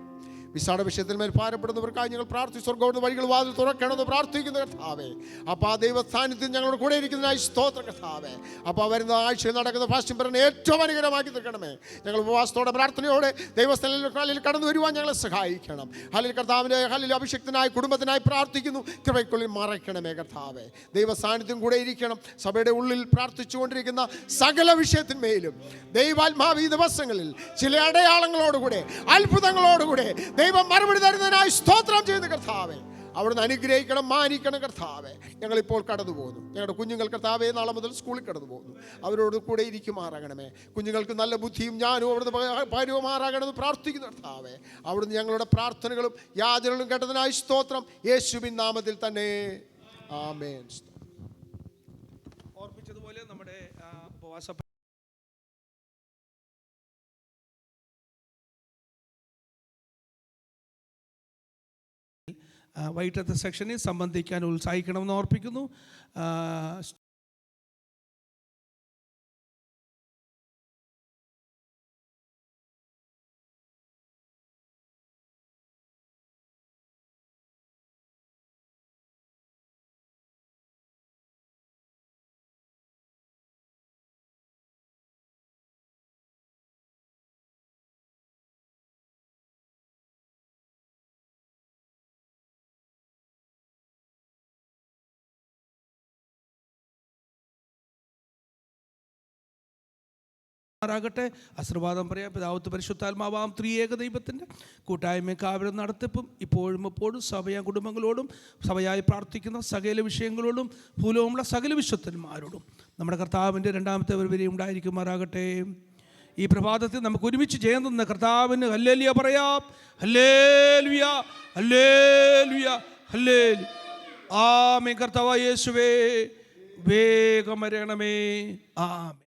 വിസയുടെ വിഷയത്തിൽ മേൽ ഭാരപ്പെടുന്നവർക്കായി ഞങ്ങൾ പ്രാർത്ഥിച്ചു. സ്വർഗ്ഗം വഴികൾ വാതിൽ തുറക്കണമെന്ന് പ്രാർത്ഥിക്കുന്നു കർത്താവേ. അപ്പോൾ ആ ദൈവ സാന്നിധ്യം ഞങ്ങളോട് കൂടെ ഇരിക്കുന്നതിനായി സ്തോത്രം കർത്താവേ. അപ്പോൾ വരുന്ന ആഴ്ചയിൽ നടക്കുന്ന ഫാസ്റ്റിംഗ് പ്രയറിനെ ഏറ്റവും അനുഗ്രഹമാക്കി തീർക്കണമേ. ഞങ്ങൾ ഉപവാസത്തോടെ പ്രാർത്ഥനയോടെ ദൈവസ്ഥലിൽ കടന്നു വരുവാൻ ഞങ്ങളെ സഹായിക്കണം. ഹല്ലേലൂയ. കർത്താവിൻ്റെ ഹല്ലേലൂയ അഭിഷേകത്തിനായി കുടുംബത്തിനായി പ്രാർത്ഥിക്കുന്നു. കൃപയ്ക്കുള്ളിൽ മറയ്ക്കണമേ കർത്താവേ. ദൈവ സാന്നിധ്യം കൂടെ ഇരിക്കണം. സഭയുടെ ഉള്ളിൽ പ്രാർത്ഥിച്ചുകൊണ്ടിരിക്കുന്ന സകല വിഷയത്തിന്മേലും ദൈവാത്മാവ് ഈ ദിവസങ്ങളിൽ ചില അടയാളങ്ങളോടുകൂടെ അത്ഭുതങ്ങളോടുകൂടെ ദൈവം മറുപടി തരുന്നതിനായി സ്തോത്രം ചെയ്യുന്ന കർത്താവേ. അവിടുന്ന് അനുഗ്രഹിക്കണം, മാനിക്കണം കർത്താവേ. ഞങ്ങളിപ്പോൾ കടന്നു പോകുന്നു. ഞങ്ങളുടെ കുഞ്ഞുങ്ങൾ കർത്താവേ നാളെ മുതൽ സ്കൂളിൽ കടന്നു പോകുന്നു. അവരോട് കൂടെ ഇരിക്കുമാറാകണമേ. കുഞ്ഞുങ്ങൾക്ക് നല്ല ബുദ്ധിയും ഞാനും അവിടുന്ന് പകരുമാറാകണമെന്ന് പ്രാർത്ഥിക്കുന്നു കർത്താവേ. അവിടുന്ന് ഞങ്ങളുടെ പ്രാർത്ഥനകളും യാചനകളും കേട്ടതിനായി സ്തോത്രം. യേശുവിൻ നാമത്തിൽ തന്നെ ആമേൻ. ഓർപ്പിച്ചതുപോലെ നമ്മുടെ ഉപവാസ വൈകിട്ടത്തെ സെക്ഷനിൽ സംബന്ധിക്കാൻ ഉത്സാഹിക്കണമെന്ന് ഓർപ്പിക്കുന്നു. ആകട്ടെ. ആശീർവാദം പറയാം. പിതാവത്ത് പരിശുദ്ധാത്മാവാം ത്രിയേക ദൈവത്തിൻ്റെ കൂട്ടായ്മയും കാവലും നടത്തിപ്പും ഇപ്പോഴും എപ്പോഴും സഭയാ കുടുംബങ്ങളോടും സഭയായി പ്രാർത്ഥിക്കുന്ന സകല വിഷയങ്ങളോടും ഭൂലോകമുള്ള സകല വിശുദ്ധന്മാരോടും നമ്മുടെ കർത്താവിൻ്റെ രണ്ടാമത്തെ വരവിനെ ഉണ്ടായിരിക്കുമാറാകട്ടെ. ഈ പ്രഭാതത്തിൽ നമുക്ക് ഒരുമിച്ച് ചെയ്യുന്ന കർത്താവിന് ഹല്ലേലൂയ പറയാം. ഹല്ലേലൂയ, ഹല്ലേലൂയ, ഹല്ലേലൂയ. ആമേൻ. കർത്താവായ യേശുവേ വേഗം വരണമേ. ആമേൻ.